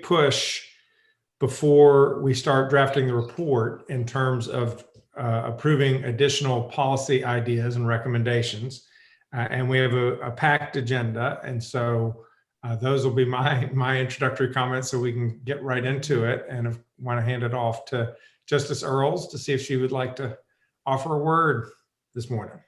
push before we start drafting the report in terms of approving additional policy ideas and recommendations. And we have a packed agenda. And so those will be my introductory comments so we can get right into it. And I want to hand it off to Justice Earls to see if she would like to offer a word this morning.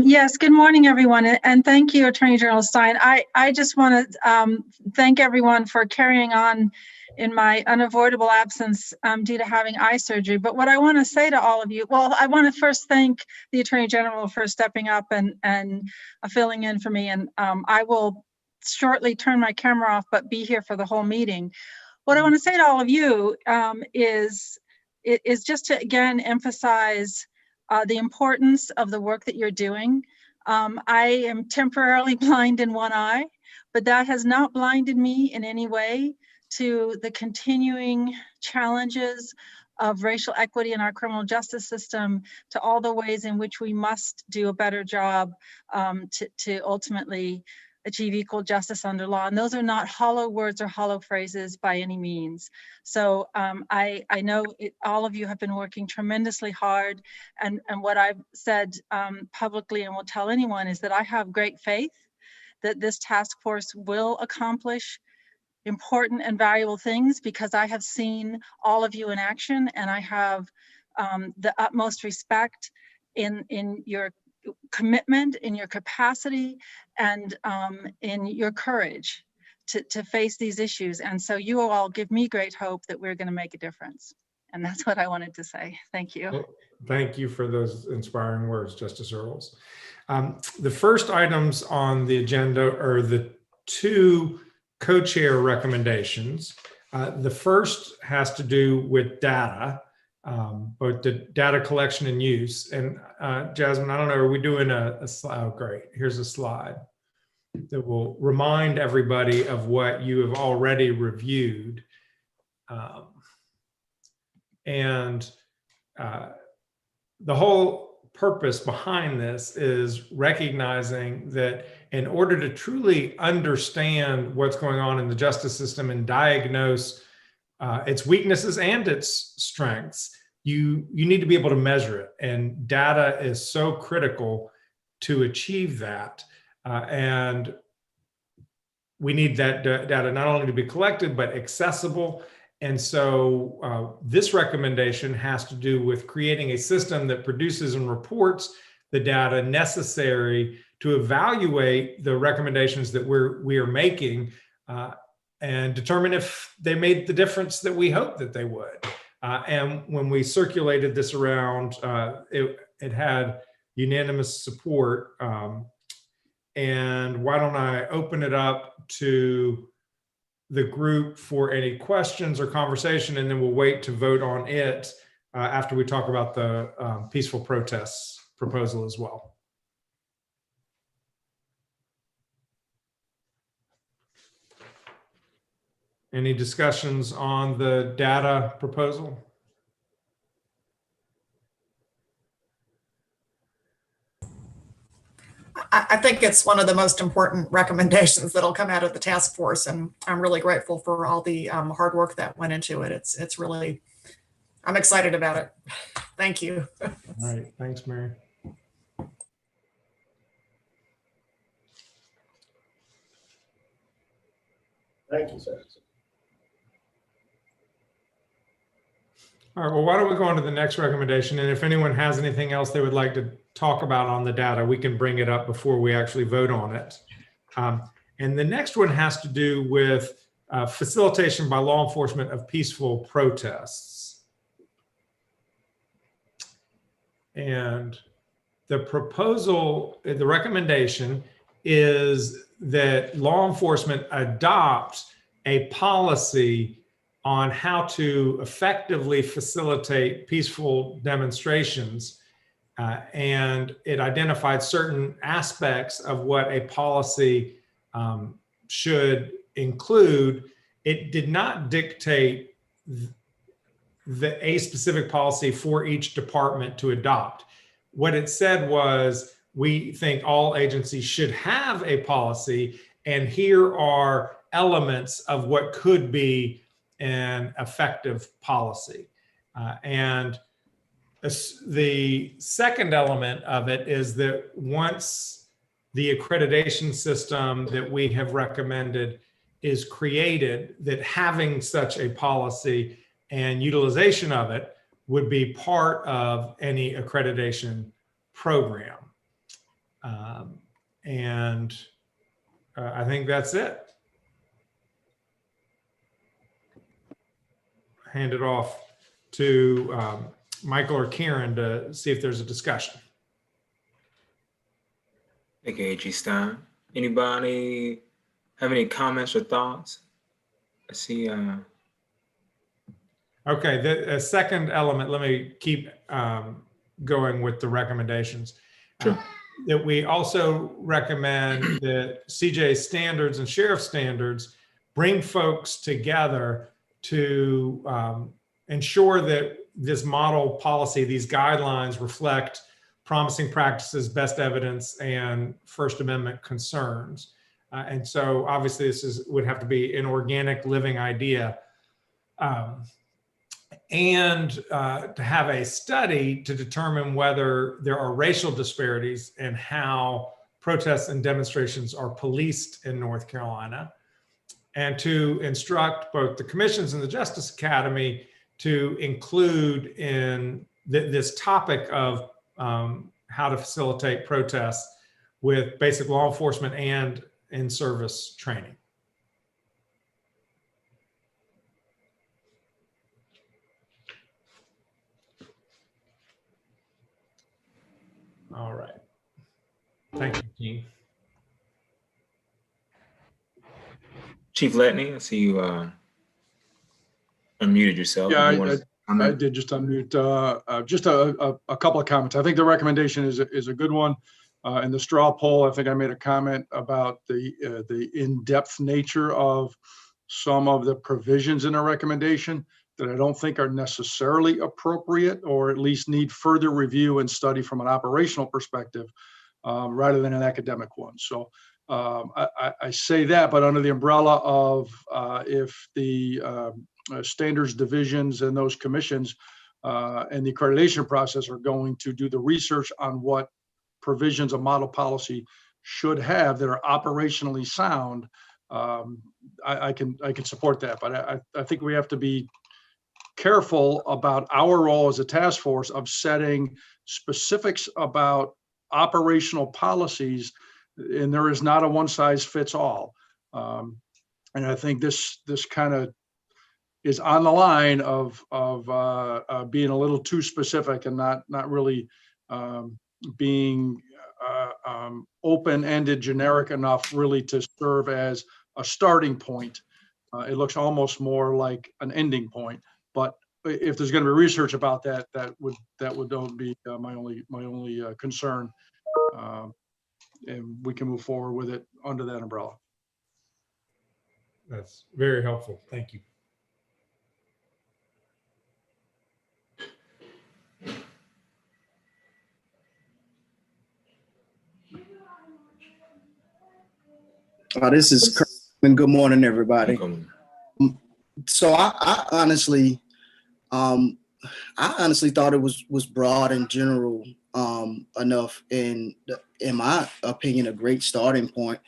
Yes, good morning, everyone, and thank you, Attorney General Stein. I just want to thank everyone for carrying on in my unavoidable absence due to having eye surgery. But what I want to say to all of you, well, I want to first thank the Attorney General for stepping up and filling in for me, and I will shortly turn my camera off, but be here for the whole meeting. What I want to say to all of you is just to again emphasize the importance of the work that you're doing. I am temporarily blind in one eye, but that has not blinded me in any way to the continuing challenges of racial equity in our criminal justice system, to all the ways in which we must do a better job to ultimately achieve equal justice under law. And those are not hollow words or hollow phrases by any means. So I know all of you have been working tremendously hard. And what I've said publicly and will tell anyone is that I have great faith that this task force will accomplish important and valuable things, because I have seen all of you in action, and I have the utmost respect in your commitment, in your capacity, and in your courage to face these issues. And so you all give me great hope that we're going to make a difference. And that's what I wanted to say. Thank you. Well, thank you for those inspiring words, Justice Earls. The first items on the agenda are the two co-chair recommendations. The first has to do with data, both the data collection and use. And Jasmine, I don't know, are we doing a slide? Oh, great. Here's a slide that will remind everybody of what you have already reviewed. And the whole purpose behind this is recognizing that in order to truly understand what's going on in the justice system and diagnose its weaknesses and its strengths, you need to be able to measure it. And data is so critical to achieve that. And we need that data not only to be collected, but accessible. And so this recommendation has to do with creating a system that produces and reports the data necessary to evaluate the recommendations that we are making and determine if they made the difference that we hope that they would. And when we circulated this around, it had unanimous support. And why don't I open it up to the group for any questions or conversation, and then we'll wait to vote on it after we talk about the peaceful protests proposal as well. Any discussions on the data proposal? I think it's one of the most important recommendations that'll come out of the task force, and I'm really grateful for all the hard work that went into it. It's really, I'm excited about it. Thank you. All right, thanks, Mary. Thank you, sir. All right, well, why don't we go on to the next recommendation? And if anyone has anything else they would like to talk about on the data, we can bring it up before we actually vote on it. And the next one has to do with facilitation by law enforcement of peaceful protests. And the proposal, the recommendation is that law enforcement adopt a policy on how to effectively facilitate peaceful demonstrations. And it identified certain aspects of what a policy should include. It did not dictate a specific policy for each department to adopt. What it said was, we think all agencies should have a policy, and here are elements of what could be an effective policy. And the second element of it is that once the accreditation system that we have recommended is created, that having such a policy and utilization of it would be part of any accreditation program. I think that's it. Hand it off to Michael or Karen to see if there's a discussion. Thank you, A.G. Stein. Anybody have any comments or thoughts? I see. Okay, the second element, let me keep going with the recommendations. Sure. That we also recommend that CJ standards and sheriff standards bring folks together to ensure that this model policy, these guidelines reflect promising practices, best evidence, and First Amendment concerns. And so obviously this would have to be an organic living idea. And to have a study to determine whether there are racial disparities in how protests and demonstrations are policed in North Carolina, and to instruct both the commissions and the Justice Academy to include in this topic of how to facilitate protests with basic law enforcement and in-service training. All right. Thank you, Keith. Chief Letney, I see you unmuted yourself. Yeah, I did just unmute. Just a couple of comments. I think the recommendation is a good one. In the straw poll, I think I made a comment about the in-depth nature of some of the provisions in a recommendation that I don't think are necessarily appropriate, or at least need further review and study from an operational perspective, rather than an academic one. So I say that, but under the umbrella of if the standards divisions and those commissions and the accreditation process are going to do the research on what provisions of model policy should have that are operationally sound, I can support that. But I think we have to be careful about our role as a task force of setting specifics about operational policies, and there is not a one size fits all. And I think this kind of is on the line of being a little too specific and not really being open-ended, generic enough really to serve as a starting point. It looks almost more like an ending point. But if there's going to be research about that, that would be my only concern, and we can move forward with it under that umbrella. That's very helpful. Thank you. This is Kurt, and good morning, everybody. So I honestly thought it was broad and general enough, and in my opinion, a great starting point,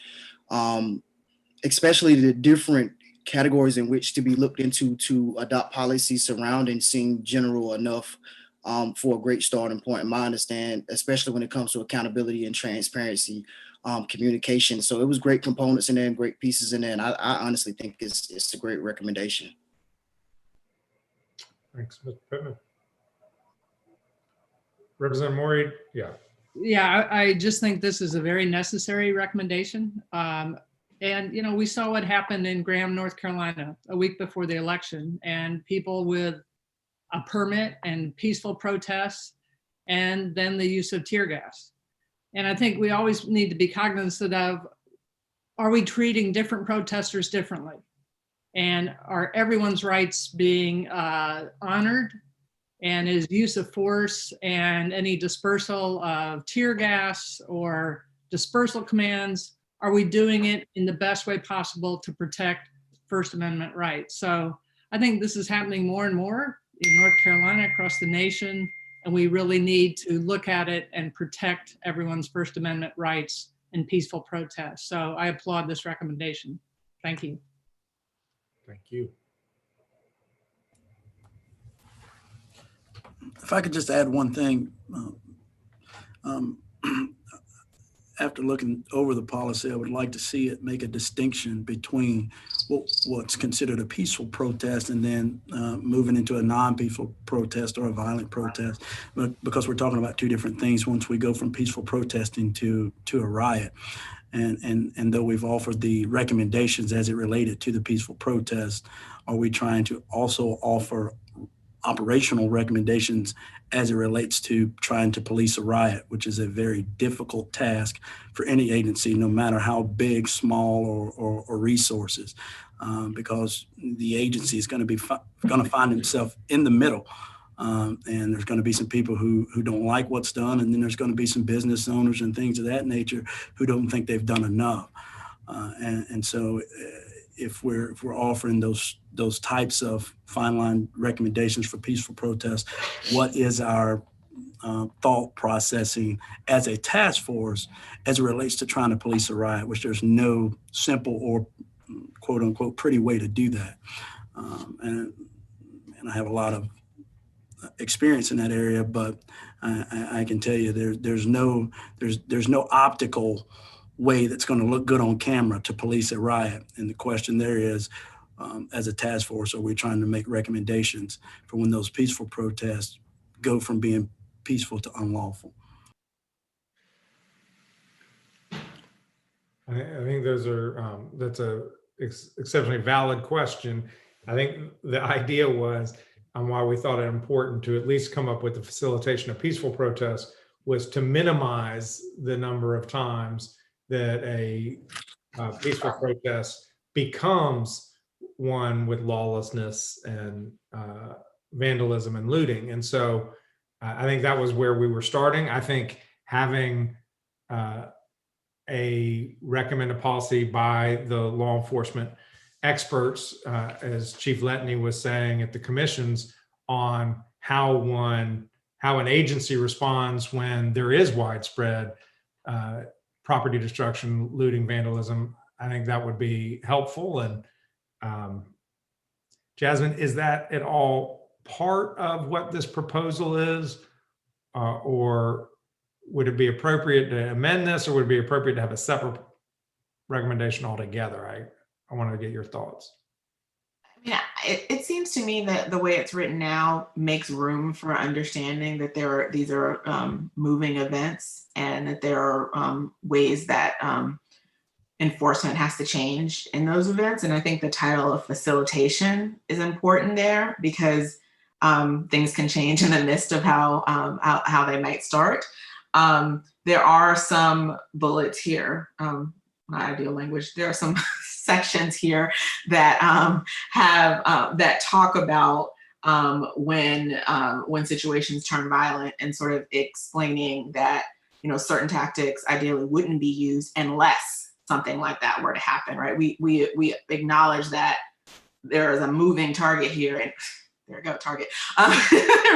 especially the different categories in which to be looked into to adopt policies surrounding seem general enough for a great starting point, in my understand, especially when it comes to accountability and transparency, communication. So it was great components in there and great pieces in there, and I honestly think it's a great recommendation. Thanks, Mr. Pittman. Representative Maury, yeah. Yeah, I just think this is a very necessary recommendation. And, you know, we saw what happened in Graham, North Carolina a week before the election, and people with a permit and peaceful protests, and then the use of tear gas. And I think we always need to be cognizant of, are we treating different protesters differently? And are everyone's rights being honored? And is use of force and any dispersal of tear gas or dispersal commands are we doing it in the best way possible to protect First Amendment rights? So I think this is happening more and more in North Carolina, across the nation, and we really need to look at it and protect everyone's First Amendment rights in peaceful protest. So I applaud this recommendation. Thank you. Thank you. If I could just add one thing, after looking over the policy, I would like to see it make a distinction between what's considered a peaceful protest and then moving into a non-peaceful protest or a violent protest, because we're talking about two different things once we go from peaceful protesting to a riot. And though we've offered the recommendations as it related to the peaceful protest, are we trying to also offer operational recommendations as it relates to trying to police a riot, which is a very difficult task for any agency, no matter how big, small, or resources, because the agency is going to find itself in the middle. And there's going to be some people who don't like what's done, and then there's going to be some business owners and things of that nature who don't think they've done enough. And so if we're offering those types of fine line recommendations for peaceful protest, what is our thought processing as a task force as it relates to trying to police a riot, which there's no simple or quote unquote pretty way to do that. And I have a lot of experience in that area, but I can tell you there's no optical way that's going to look good on camera to police a riot. And the question there is, as a task force, are we trying to make recommendations for when those peaceful protests go from being peaceful to unlawful? I think those are, that's a exceptionally valid question. I think the idea was, and why we thought it important to at least come up with the facilitation of peaceful protests, was to minimize the number of times that a peaceful protest becomes one with lawlessness and vandalism and looting. And so I think that was where we were starting. I think having a recommended policy by the law enforcement experts, as Chief Letney was saying at the commissions, on how an agency responds when there is widespread property destruction, looting, vandalism. I think that would be helpful. And Jasmine, is that at all part of what this proposal is? Or would it be appropriate to amend this, or would it be appropriate to have a separate recommendation altogether? I want to get your thoughts. Yeah, it seems to me that the way it's written now makes room for understanding that these are moving events, and that there are ways that enforcement has to change in those events. And I think the title of facilitation is important there, because things can change in the midst of how they might start. There are some bullets here, not ideal language. There are some sections here that that talk about when situations turn violent, and sort of explaining that, certain tactics ideally wouldn't be used unless something like that were to happen, right? We acknowledge that there is a moving target here, and there we go, target.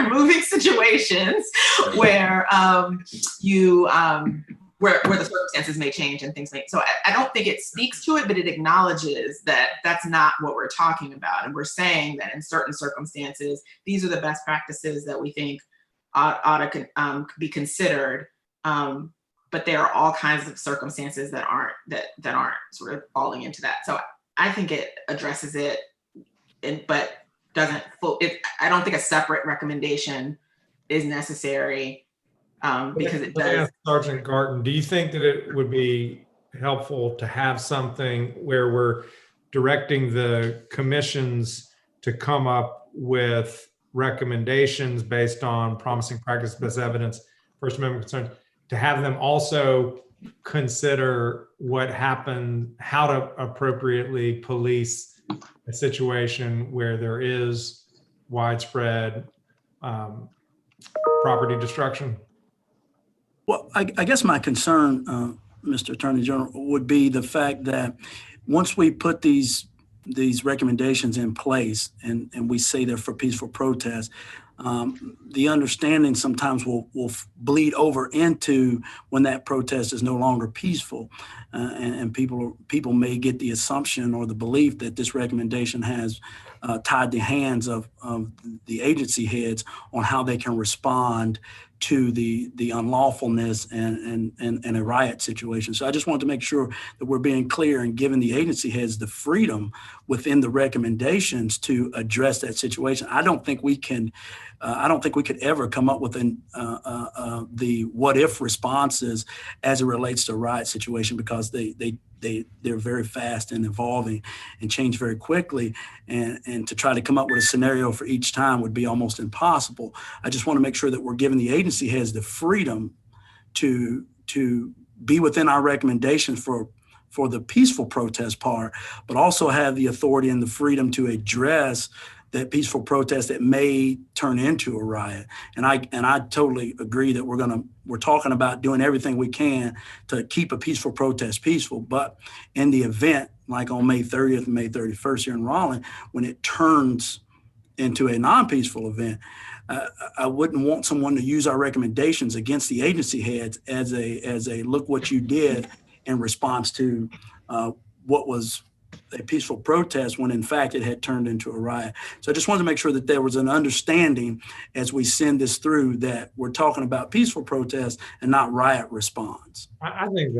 Moving situations where where the circumstances may change and things may. So I don't think it speaks to it, but it acknowledges that that's not what we're talking about. And we're saying that in certain circumstances, these are the best practices that we think ought to be considered. But there are all kinds of circumstances that aren't sort of falling into that. So I think it addresses it, but doesn't. I don't think a separate recommendation is necessary. Because it does. Sergeant Garton, do you think that it would be helpful to have something where we're directing the commissions to come up with recommendations based on promising practice, best evidence, First Amendment concerns, to have them also consider what happened, how to appropriately police a situation where there is widespread property destruction? Well, I guess my concern, Mr. Attorney General, would be the fact that once we put these recommendations in place and we say they're for peaceful protest, the understanding sometimes will bleed over into when that protest is no longer peaceful, and people may get the assumption or the belief that this recommendation has tied the hands of the agency heads on how they can respond to the unlawfulness and a riot situation. So I just want to make sure that we're being clear and giving the agency heads the freedom within the recommendations to address that situation. I don't think we can. I don't think we could ever come up with the what if responses as it relates to a riot situation, because they're very fast and evolving and change very quickly. And to try to come up with a scenario for each time would be almost impossible. I just want to make sure that we're giving the agency heads the freedom to be within our recommendations for the peaceful protest part, but also have the authority and the freedom to address that peaceful protest that may turn into a riot. And I totally agree that we're talking about doing everything we can to keep a peaceful protest peaceful. But in the event, like on May 30th and May 31st here in Raleigh, when it turns into a non-peaceful event, I wouldn't want someone to use our recommendations against the agency heads as a look what you did in response to what was a peaceful protest, when in fact it had turned into a riot. So I just wanted to make sure that there was an understanding as we send this through that we're talking about peaceful protest and not riot response. I think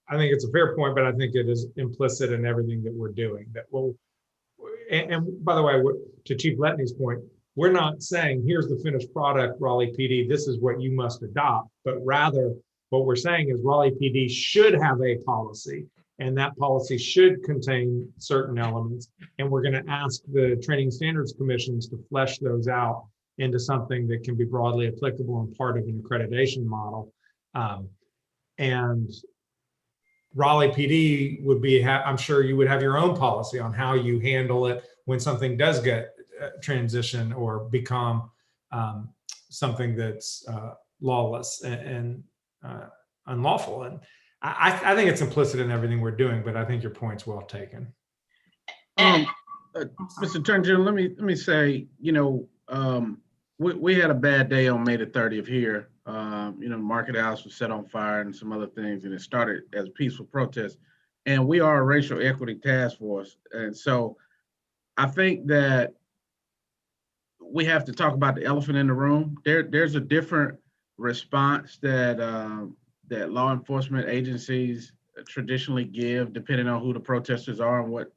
it's a fair point, but I think it is implicit in everything that we're doing. And by the way, to Chief Letney's point, we're not saying here's the finished product, Raleigh PD, this is what you must adopt, but rather what we're saying is Raleigh PD should have a policy, and that policy should contain certain elements. And we're going to ask the Training Standards Commissions to flesh those out into something that can be broadly applicable and part of an accreditation model. And Raleigh PD would be, I'm sure you would have your own policy on how you handle it when something does get transition or become something that's lawless and unlawful. And I think it's implicit in everything we're doing, but I think your point's well taken. Mr. Attorney General, let me say, we had a bad day on May the 30th here. Market House was set on fire and some other things, and it started as a peaceful protest. And we are a racial equity task force. And so I think that we have to talk about the elephant in the room. There's a different response that law enforcement agencies traditionally give, depending on who the protesters are and what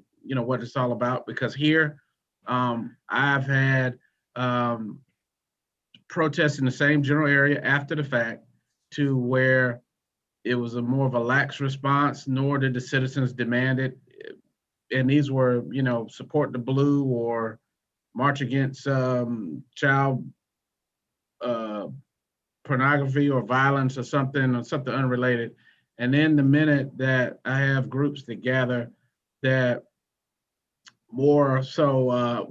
it's all about. Because here, I've had protests in the same general area after the fact, to where it was a more of a lax response, nor did the citizens demand it. And these were, support the blue or march against child pornography or violence or something unrelated. And then the minute that I have groups that gather that more so,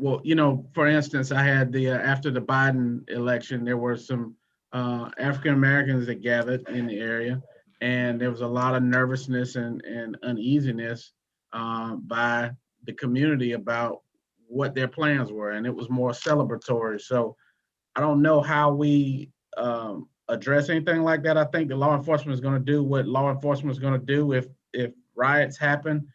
for instance, I had after the Biden election, there were some African Americans that gathered in the area, and there was a lot of nervousness and uneasiness by the community about what their plans were, and it was more celebratory. So I don't know how we address anything like that. I think the law enforcement is going to do what law enforcement is going to do if riots happen.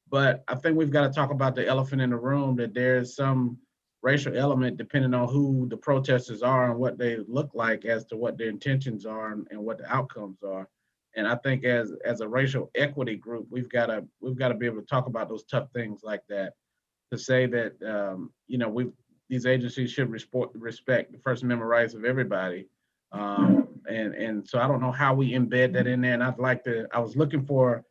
But I think we've got to talk about the elephant in the room, that there's some racial element depending on who the protesters are and what they look like as to what their intentions are and what the outcomes are. And I think as a racial equity group, we've got to be able to talk about those tough things like that, to say that these agencies should respect the First Amendment rights of everybody. And so I don't know how we embed that in there. And I was looking for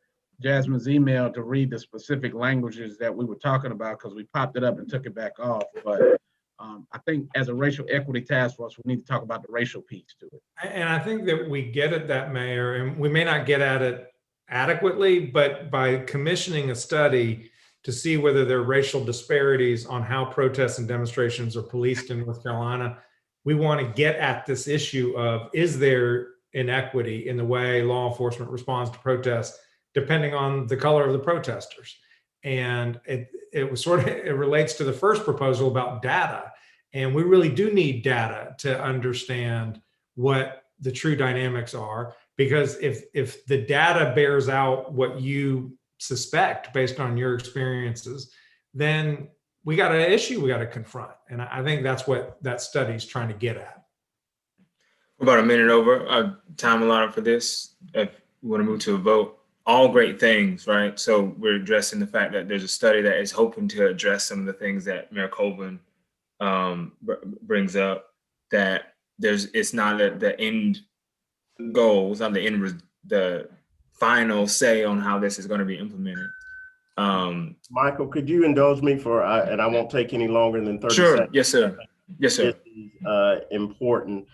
Jasmine's email to read the specific languages that we were talking about, because we popped it up and took it back off. But I think as a racial equity task force, we need to talk about the racial piece to it. And I think that we get at that, Mayor, and we may not get at it adequately, but by commissioning a study to see whether there are racial disparities on how protests and demonstrations are policed in North Carolina, we want to get at this issue of, is there inequity in the way law enforcement responds to protests, depending on the color of the protesters. And it was sort of, it relates to the first proposal about data. And we really do need data to understand what the true dynamics are, because if the data bears out what you suspect based on your experiences, then we got an issue we got to confront. And I think that's what that study's trying to get at. About a minute over, time allotted for this. If we want to move to a vote, all great things, right? So we're addressing the fact that there's a study that is hoping to address some of the things that Mayor Colvin brings up, that it's not the end goal, it's not the final say on how this is going to be implemented. Michael, could you indulge me and I won't take any longer than 30 Sure. seconds. Yes, sir. Yes, sir. This is important.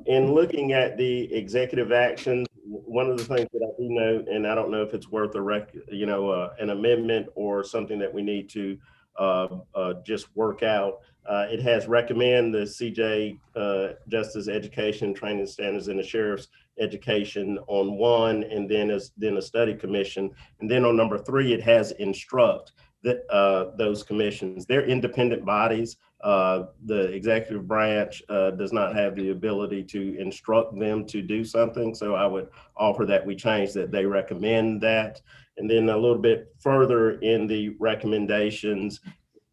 In looking at the executive actions, one of the things that I do know, and I don't know if it's worth an amendment or something that we need to just work out. It has recommend the CJ Justice Education Training Standards and the Sheriff's Education on one, and then a study commission, and then on number 3 it has instruct that those commissions. They're independent bodies. The executive branch does not have the ability to instruct them to do something. So I would offer that we change that they recommend that. And then a little bit further in the recommendations,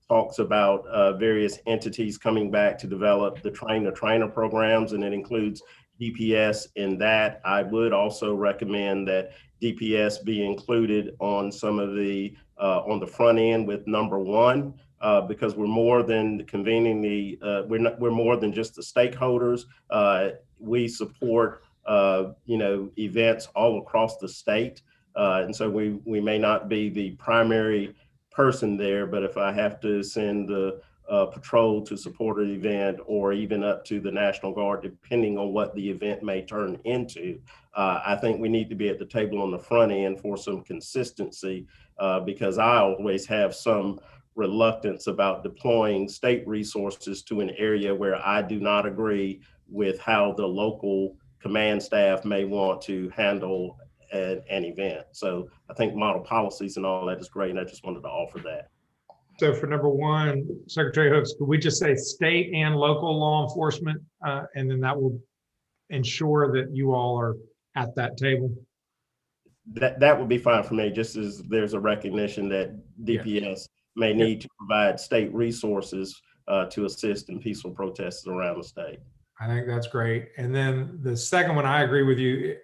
talks about various entities coming back to develop the trainer programs, and it includes DPS in that. I would also recommend that DPS be included on some of the on the front end with number 1, because we're more than convening we're more than just the stakeholders. We support events all across the state, and so we may not be the primary person there, but if I have to send the patrol to support an event, or even up to the National Guard, depending on what the event may turn into, I think we need to be at the table on the front end for some consistency, because I always have some reluctance about deploying state resources to an area where I do not agree with how the local command staff may want to handle an event. So I think model policies and all that is great, and I just wanted to offer that. So for number 1, Secretary Hooks, could we just say state and local law enforcement, and then that will ensure that you all are at that table? That would be fine for me, just as there's a recognition that DPS may need to provide state resources to assist in peaceful protests around the state. I think that's great. And then the second one, I agree with you.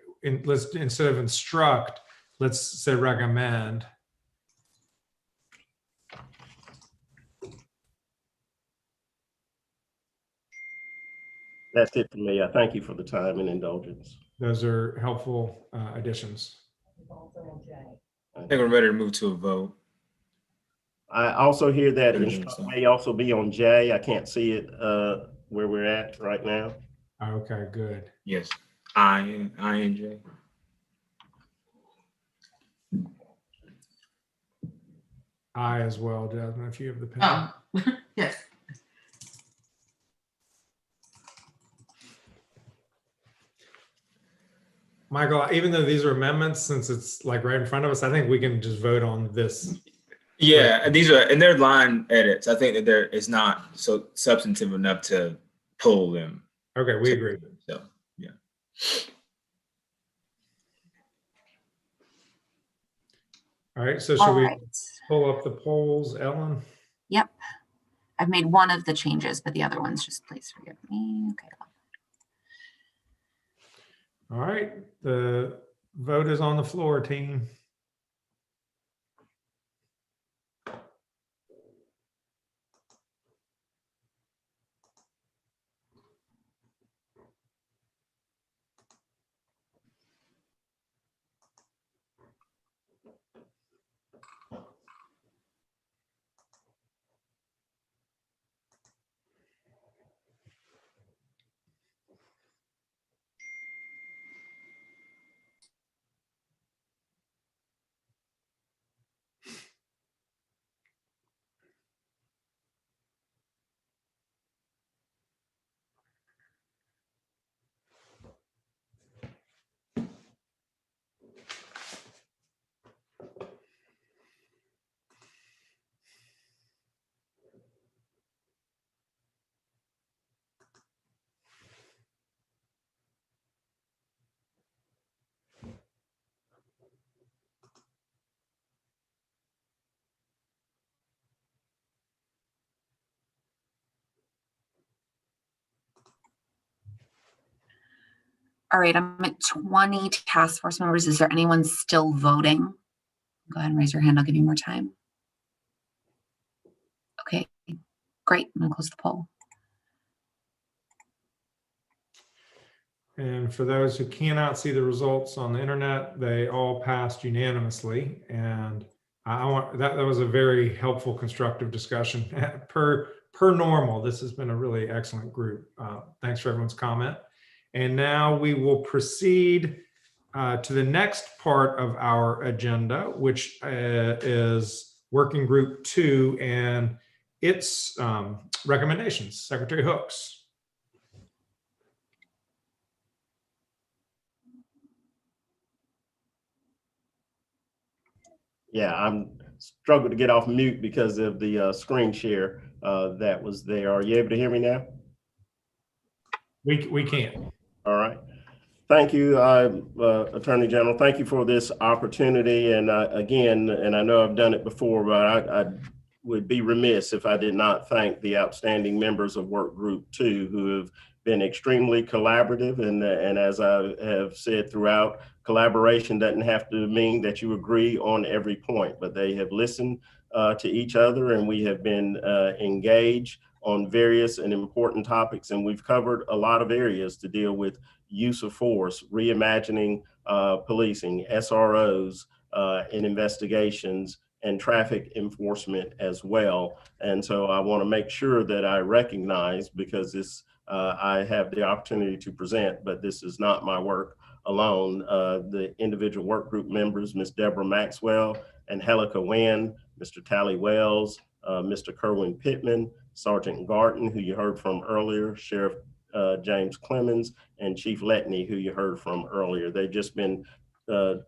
Let's, instead of instruct, let's say recommend. That's it for me. I thank you for the time and indulgence. Those are helpful additions. I think we're ready to move to a vote. I also hear that instruct may also be on J. I can't see it where we're at right now. Okay, good. Yes, I and J. I as well, Jasmine, if you have the pen. Oh, yes. Michael, even though these are amendments, since it's like right in front of us, I think we can just vote on this. Yeah, and they're line edits. I think that it's not so substantive enough to pull them. Okay, we agree. So, yeah. All right, so should we pull up the polls, Ellen? Yep. I've made one of the changes, but the other ones, just please forgive me. Okay. All right, the vote is on the floor, team. All right, I'm at 20 task force members. Is there anyone still voting? Go ahead and raise your hand. I'll give you more time. Okay, great. I'm gonna close the poll. And for those who cannot see the results on the internet, they all passed unanimously. And I want that was a very helpful, constructive discussion. per normal, this has been a really excellent group. Thanks for everyone's comment. And now we will proceed to the next part of our agenda, which is Working Group 2 and its recommendations. Secretary Hooks. Yeah, I'm struggling to get off mute because of the screen share that was there. Are you able to hear me now? We can. All right. Thank you, Attorney General. Thank you for this opportunity. And again, and I know I've done it before, but I would be remiss if I did not thank the outstanding members of Work Group 2 who have been extremely collaborative. And as I have said throughout, collaboration doesn't have to mean that you agree on every point, but they have listened to each other, and we have been engaged on various and important topics. And we've covered a lot of areas to deal with use of force, reimagining policing, SROs in investigations, and traffic enforcement as well. And so I want to make sure that I recognize, because this I have the opportunity to present, but this is not my work alone, the individual work group members, Ms. Deborah Maxwell and Helica Wynn, Mr. Tally Wells, Mr. Kerwin Pittman, Sgt Garton, who you heard from earlier, Sheriff James Clemens, and Chief Letney, who you heard from earlier. They've just been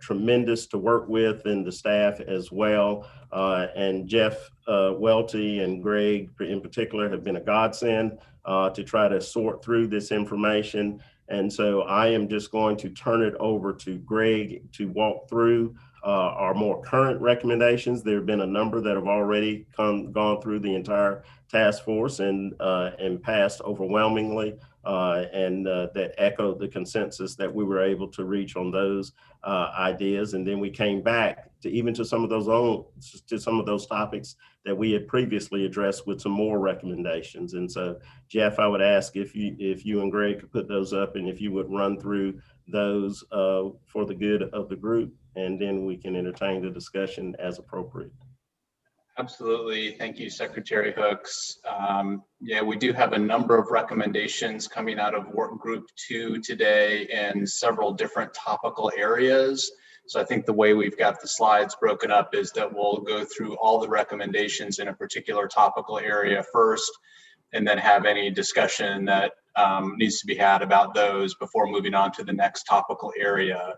tremendous to work with, and the staff as well. And Jeff Welty and Greg in particular have been a godsend to try to sort through this information. And so I am just going to turn it over to Greg to walk through our more current recommendations. There have been a number that have already gone through the entire task force and passed overwhelmingly, and that echoed the consensus that we were able to reach on those ideas. And then we came back to some of those topics that we had previously addressed with some more recommendations. And so, Jeff, I would ask if you and Greg could put those up, and if you would run through those for the good of the group, and then we can entertain the discussion as appropriate. Absolutely. Thank you, Secretary Hooks. Yeah, we do have a number of recommendations coming out of Work Group 2 today in several different topical areas. So I think the way we've got the slides broken up is that we'll go through all the recommendations in a particular topical area first, and then have any discussion that needs to be had about those before moving on to the next topical area.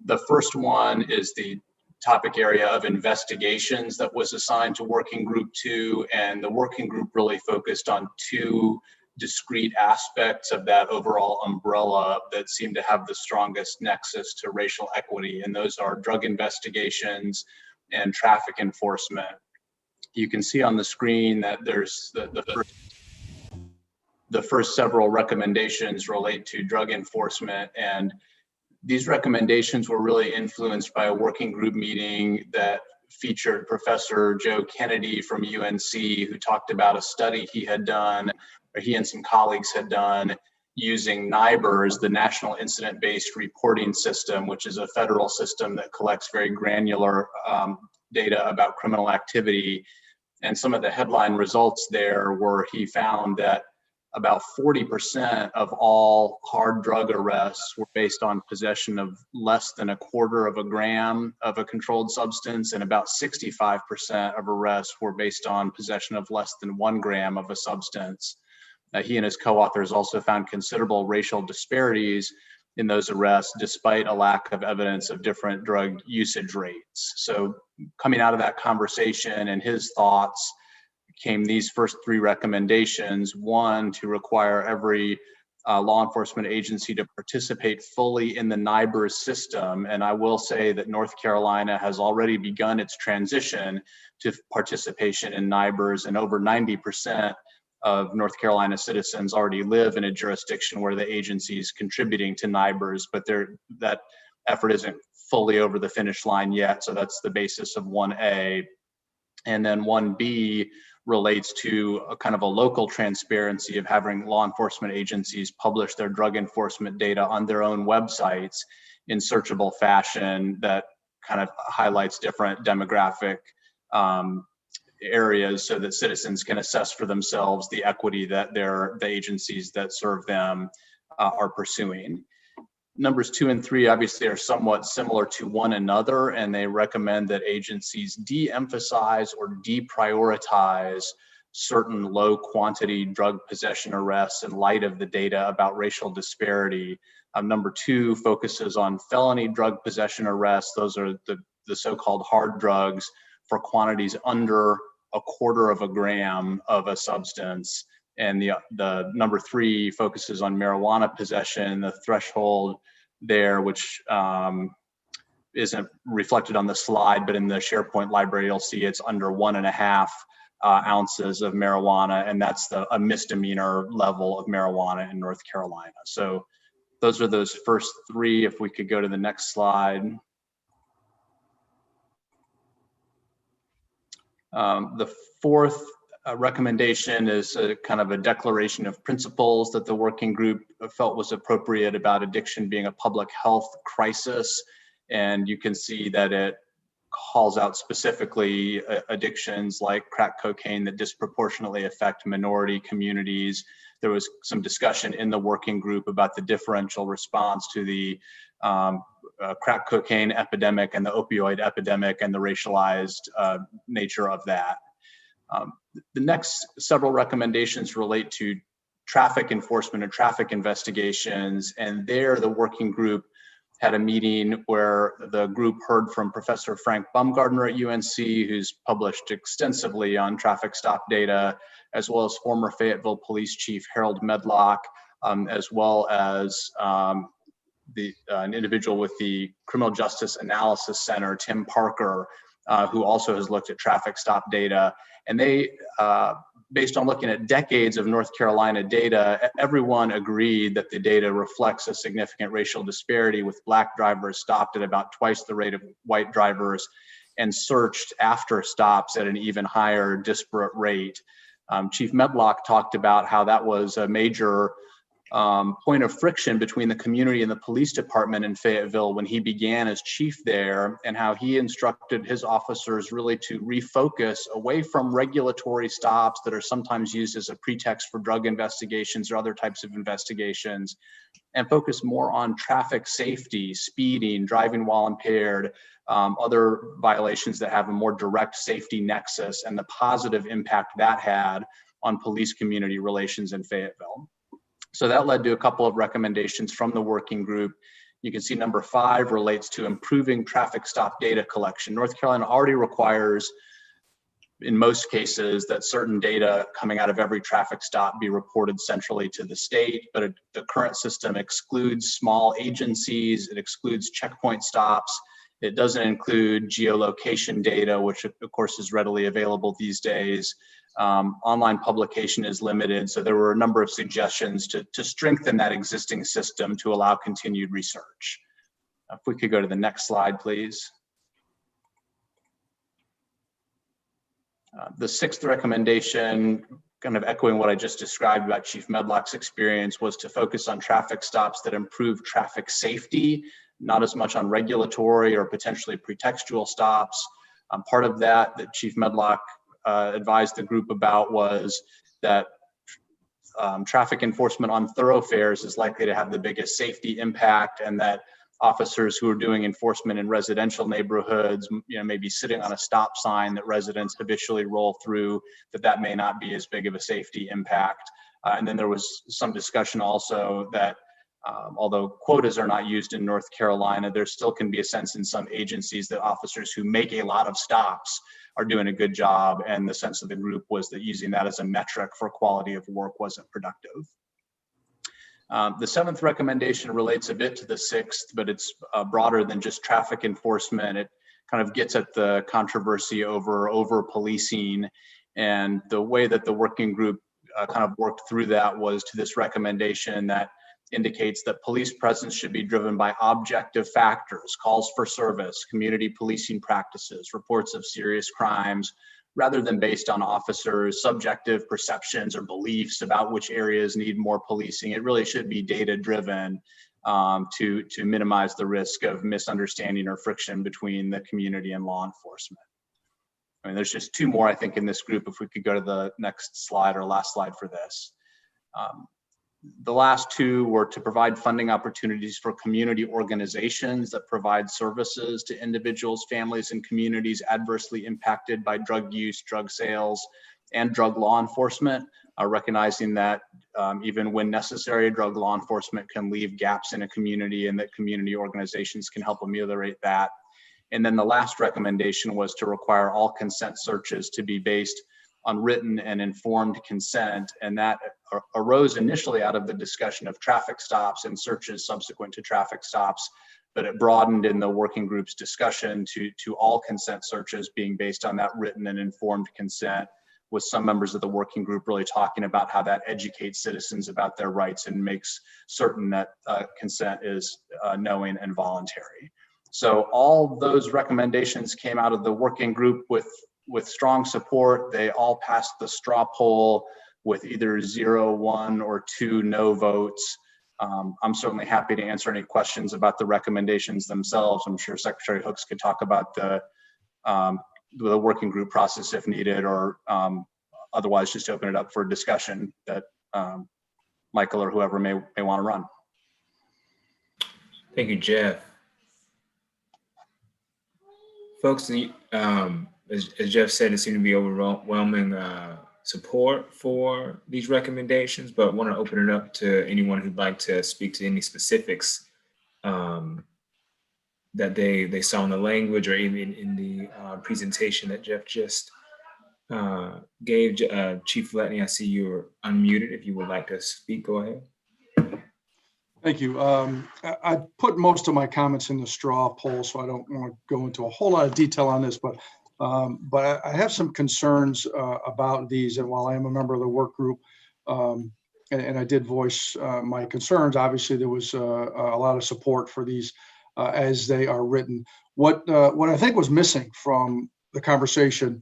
The first one is the topic area of investigations that was assigned to Working Group 2, and the working group really focused on two discrete aspects of that overall umbrella that seem to have the strongest nexus to racial equity, and those are drug investigations and traffic enforcement. You can see on the screen that there's the first several recommendations relate to drug enforcement, and these recommendations were really influenced by a working group meeting that featured Professor Joe Kennedy from UNC, who talked about a study he had done, or he and some colleagues had done, using NIBRS, the National Incident-Based Reporting System, which is a federal system that collects very granular data about criminal activity. And some of the headline results there were he found that about 40% of all hard drug arrests were based on possession of less than 1/4 gram of a controlled substance, and about 65% of arrests were based on possession of less than 1 gram of a substance. He and his co-authors also found considerable racial disparities in those arrests, despite a lack of evidence of different drug usage rates. So coming out of that conversation and his thoughts came these first three recommendations. One, to require every law enforcement agency to participate fully in the NIBRS system. And I will say that North Carolina has already begun its transition to participation in NIBRS, and over 90% of North Carolina citizens already live in a jurisdiction where the agency is contributing to NIBRS, but that effort isn't fully over the finish line yet. So that's the basis of 1A. And then 1B relates to a kind of a local transparency of having law enforcement agencies publish their drug enforcement data on their own websites in searchable fashion that kind of highlights different demographic areas so that citizens can assess for themselves the equity that the agencies that serve them are pursuing. Numbers 2 and 3 obviously are somewhat similar to one another, and they recommend that agencies de-emphasize or deprioritize certain low quantity drug possession arrests in light of the data about racial disparity. Number 2 focuses on felony drug possession arrests. Those are the so-called hard drugs for quantities under 1/4 gram of a substance. And the number 3 focuses on marijuana possession, the threshold there, which isn't reflected on the slide, but in the SharePoint library, you'll see it's under 1.5 ounces of marijuana, and that's a misdemeanor level of marijuana in North Carolina. So those are those first 3. If we could go to the next slide. The 4th recommendation is a kind of a declaration of principles that the working group felt was appropriate about addiction being a public health crisis. And you can see that it calls out specifically addictions like crack cocaine that disproportionately affect minority communities. There was some discussion in the working group about the differential response to the crack cocaine epidemic and the opioid epidemic and the racialized nature of that. The next several recommendations relate to traffic enforcement and traffic investigations. And there, the working group had a meeting where the group heard from Professor Frank Baumgardner at UNC, who's published extensively on traffic stop data, as well as former Fayetteville Police Chief Harold Medlock, as well as an individual with the Criminal Justice Analysis Center, Tim Parker, who also has looked at traffic stop data. And they, based on looking at decades of North Carolina data, everyone agreed that the data reflects a significant racial disparity, with Black drivers stopped at about twice the rate of white drivers and searched after stops at an even higher disparate rate. Chief Medlock talked about how that was a major point of friction between the community and the police department in Fayetteville when he began as chief there, and how he instructed his officers really to refocus away from regulatory stops that are sometimes used as a pretext for drug investigations or other types of investigations, and focus more on traffic safety, speeding, driving while impaired, other violations that have a more direct safety nexus, and the positive impact that had on police community relations in Fayetteville. So that led to a couple of recommendations from the working group. You can see number 5 relates to improving traffic stop data collection. North Carolina already requires, in most cases, that certain data coming out of every traffic stop be reported centrally to the state, but the current system excludes small agencies, it excludes checkpoint stops, it doesn't include geolocation data, which of course is readily available these days. Online publication is limited, so there were a number of suggestions to strengthen that existing system to allow continued research. If we could go to the next slide, please. The 6th recommendation, kind of echoing what I just described about Chief Medlock's experience, was to focus on traffic stops that improve traffic safety, not as much on regulatory or potentially pretextual stops. Part of that Chief Medlock advised the group about was that traffic enforcement on thoroughfares is likely to have the biggest safety impact, and that officers who are doing enforcement in residential neighborhoods, maybe sitting on a stop sign that residents habitually roll through, that may not be as big of a safety impact. And then there was some discussion also that although quotas are not used in North Carolina, there still can be a sense in some agencies that officers who make a lot of stops are doing a good job, and the sense of the group was that using that as a metric for quality of work wasn't productive. The 7th recommendation relates a bit to the 6th, but it's broader than just traffic enforcement. It kind of gets at the controversy over policing, and the way that the working group kind of worked through that was to this recommendation that indicates that police presence should be driven by objective factors, calls for service, community policing practices, reports of serious crimes, rather than based on officers' subjective perceptions or beliefs about which areas need more policing. It really should be data-driven to minimize the risk of misunderstanding or friction between the community and law enforcement. I mean, there's just two more, I think, in this group. If we could go to the next slide or last slide for this. The last two were to provide funding opportunities for community organizations that provide services to individuals, families, and communities adversely impacted by drug use, drug sales, and drug law enforcement, recognizing that even when necessary, drug law enforcement can leave gaps in a community and that community organizations can help ameliorate that. And then the last recommendation was to require all consent searches to be based on written and informed consent. And that arose initially out of the discussion of traffic stops and searches subsequent to traffic stops, but it broadened in the working group's discussion to all consent searches being based on that written and informed consent, with some members of the working group really talking about how that educates citizens about their rights and makes certain that consent is knowing and voluntary. So all those recommendations came out of the working group with strong support. They all passed the straw poll with either 0, 1, or 2 no votes. I'm certainly happy to answer any questions about the recommendations themselves. I'm sure Secretary Hooks could talk about the working group process if needed, or otherwise just open it up for discussion that Michael or whoever may want to run. Thank you, Jeff. Folks, as Jeff said, there seemed to be overwhelming support for these recommendations, but want to open it up to anyone who'd like to speak to any specifics that they saw in the language or even in the presentation that Jeff just gave. Chief Letney, I see you're unmuted. If you would like to speak, go ahead. Thank you. I put most of my comments in the straw poll, so I don't want to go into a whole lot of detail on this, but I have some concerns about these. And while I am a member of the work group, and I did voice my concerns, obviously there was a lot of support for these as they are written. What I think was missing from the conversation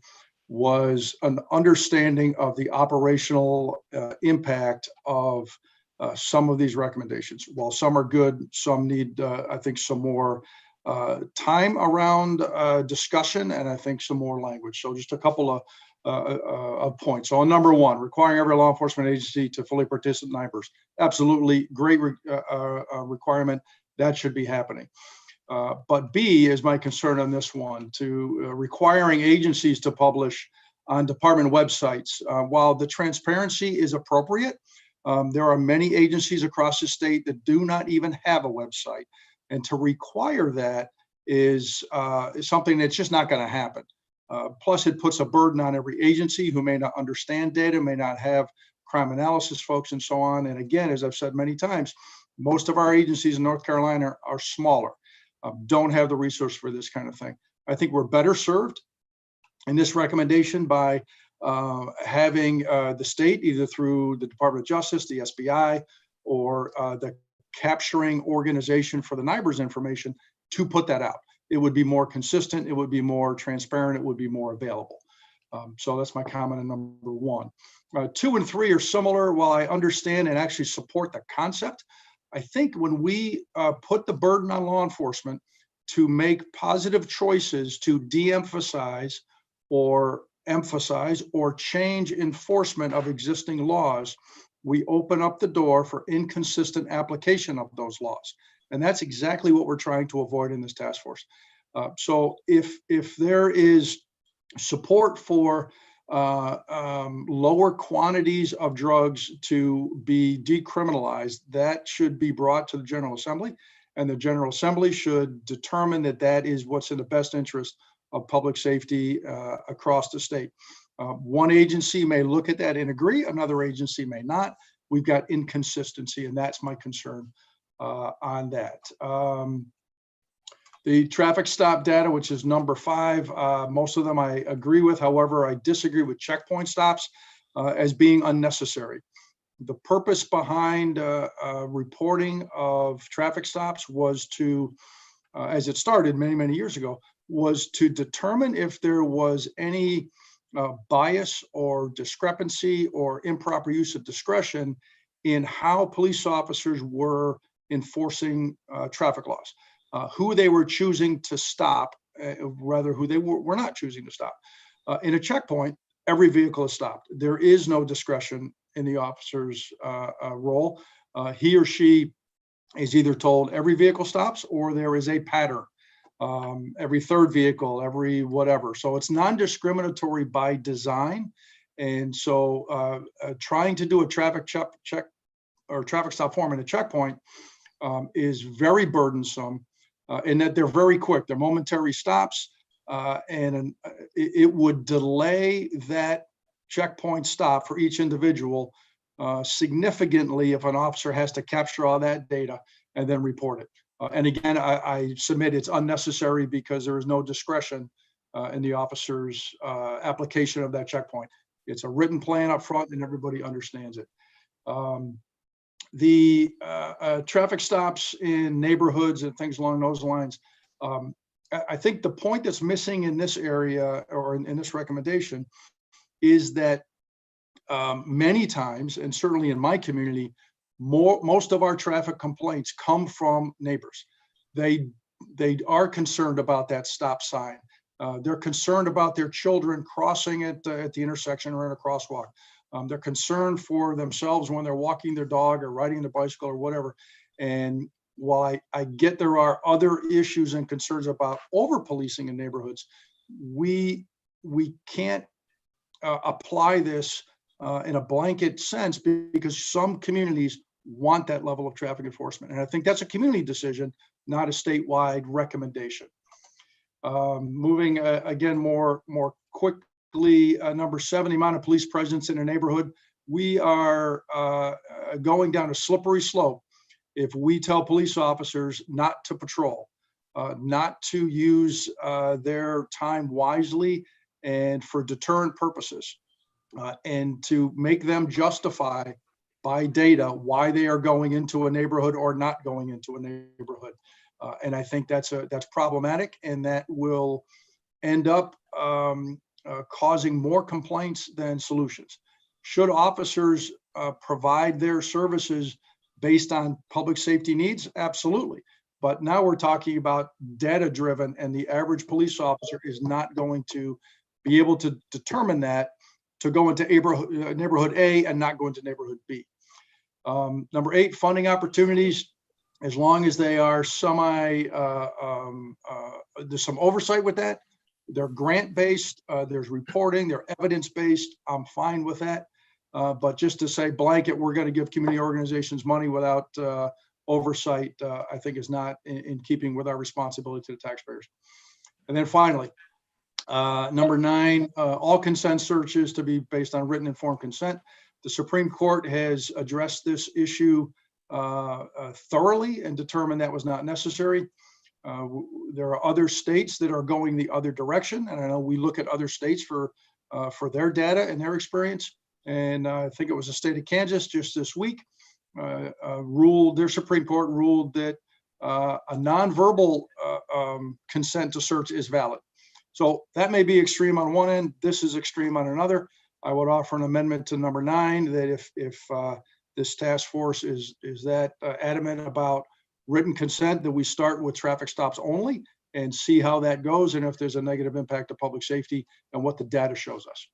was an understanding of the operational impact of some of these recommendations. While some are good, some need, I think, some more time around discussion, and I think some more language. So just a couple of points. So on number 1, requiring every law enforcement agency to fully participate in NIPERS. Absolutely great requirement. That should be happening. But B is my concern on this one, to requiring agencies to publish on department websites. While the transparency is appropriate, there are many agencies across the state that do not even have a website. And to require that is something that's just not going to happen. Plus, it puts a burden on every agency who may not understand data, may not have crime analysis folks and so on. And again, as I've said many times, most of our agencies in North Carolina are smaller, don't have the resource for this kind of thing. I think we're better served in this recommendation by having the state, either through the Department of Justice, the SBI, or the capturing organization for the NIPERS information, to put that out. It would be more consistent, it would be more transparent, it would be more available. So that's my comment on number 1. 2 and 3 are similar. While I understand and actually support the concept, I think when we put the burden on law enforcement to make positive choices to de-emphasize or emphasize or change enforcement of existing laws, we open up the door for inconsistent application of those laws. And that's exactly what we're trying to avoid in this task force. So if there is support for lower quantities of drugs to be decriminalized, that should be brought to the General Assembly, and the General Assembly should determine that that is what's in the best interest of public safety across the state. One agency may look at that and agree, another agency may not. We've got inconsistency, and that's my concern on that. The traffic stop data, which is number 5, most of them I agree with. However, I disagree with checkpoint stops. as being unnecessary. The purpose behind reporting of traffic stops was to, as it started many, many years ago, was to determine if there was any bias or discrepancy or improper use of discretion in how police officers were enforcing traffic laws, who they were choosing to stop, rather who they were not choosing to stop. In a checkpoint, every vehicle is stopped. There is no discretion in the officer's role. He or she is either told every vehicle stops or there is a pattern, every third vehicle, every whatever. So it's non-discriminatory by design. And so trying to do a traffic check or traffic stop form in a checkpoint is very burdensome in that they're very quick. They're momentary stops, and it would delay that checkpoint stop for each individual significantly if an officer has to capture all that data and then report it. And again, I submit it's unnecessary because there is no discretion in the officer's application of that checkpoint. It's a written plan up front and everybody understands it. The traffic stops in neighborhoods and things along those lines. I think the point that's missing in this area or in this recommendation is that many times, and certainly in my community, most of our traffic complaints come from neighbors. They are concerned about that stop sign. They're concerned about their children crossing it at the intersection or in a crosswalk. They're concerned for themselves when they're walking their dog or riding their bicycle or whatever. And while I get there are other issues and concerns about over-policing in neighborhoods, we can't apply this in a blanket sense because some communities want that level of traffic enforcement. And I think that's a community decision, not a statewide recommendation. Moving again more quickly, number 7, the amount of police presence in a neighborhood. We are going down a slippery slope if we tell police officers not to patrol, not to use their time wisely and for deterrent purposes, and to make them justify by data why they are going into a neighborhood or not going into a neighborhood. And I think that's problematic, and that will end up causing more complaints than solutions. Should officers provide their services based on public safety needs? Absolutely. But now we're talking about data-driven, and the average police officer is not going to be able to determine that to go into neighborhood A and not go into neighborhood B. Number 8, funding opportunities. As long as they are there's some oversight with that. They're grant-based, there's reporting, they're evidence-based. I'm fine with that. But just to say blanket, we're going to give community organizations money without oversight, I think is not in keeping with our responsibility to the taxpayers. And then finally, number 9, all consent searches to be based on written informed consent. The Supreme Court has addressed this issue thoroughly and determined that was not necessary. There are other states that are going the other direction, and I know we look at other states for their data and their experience. And I think it was the state of Kansas just this week their Supreme Court ruled that a nonverbal consent to search is valid. So that may be extreme on one end. This is extreme on another. I would offer an amendment to number 9 that if this task force is that adamant about written consent, that we start with traffic stops only and see how that goes, and if there's a negative impact to public safety and what the data shows us.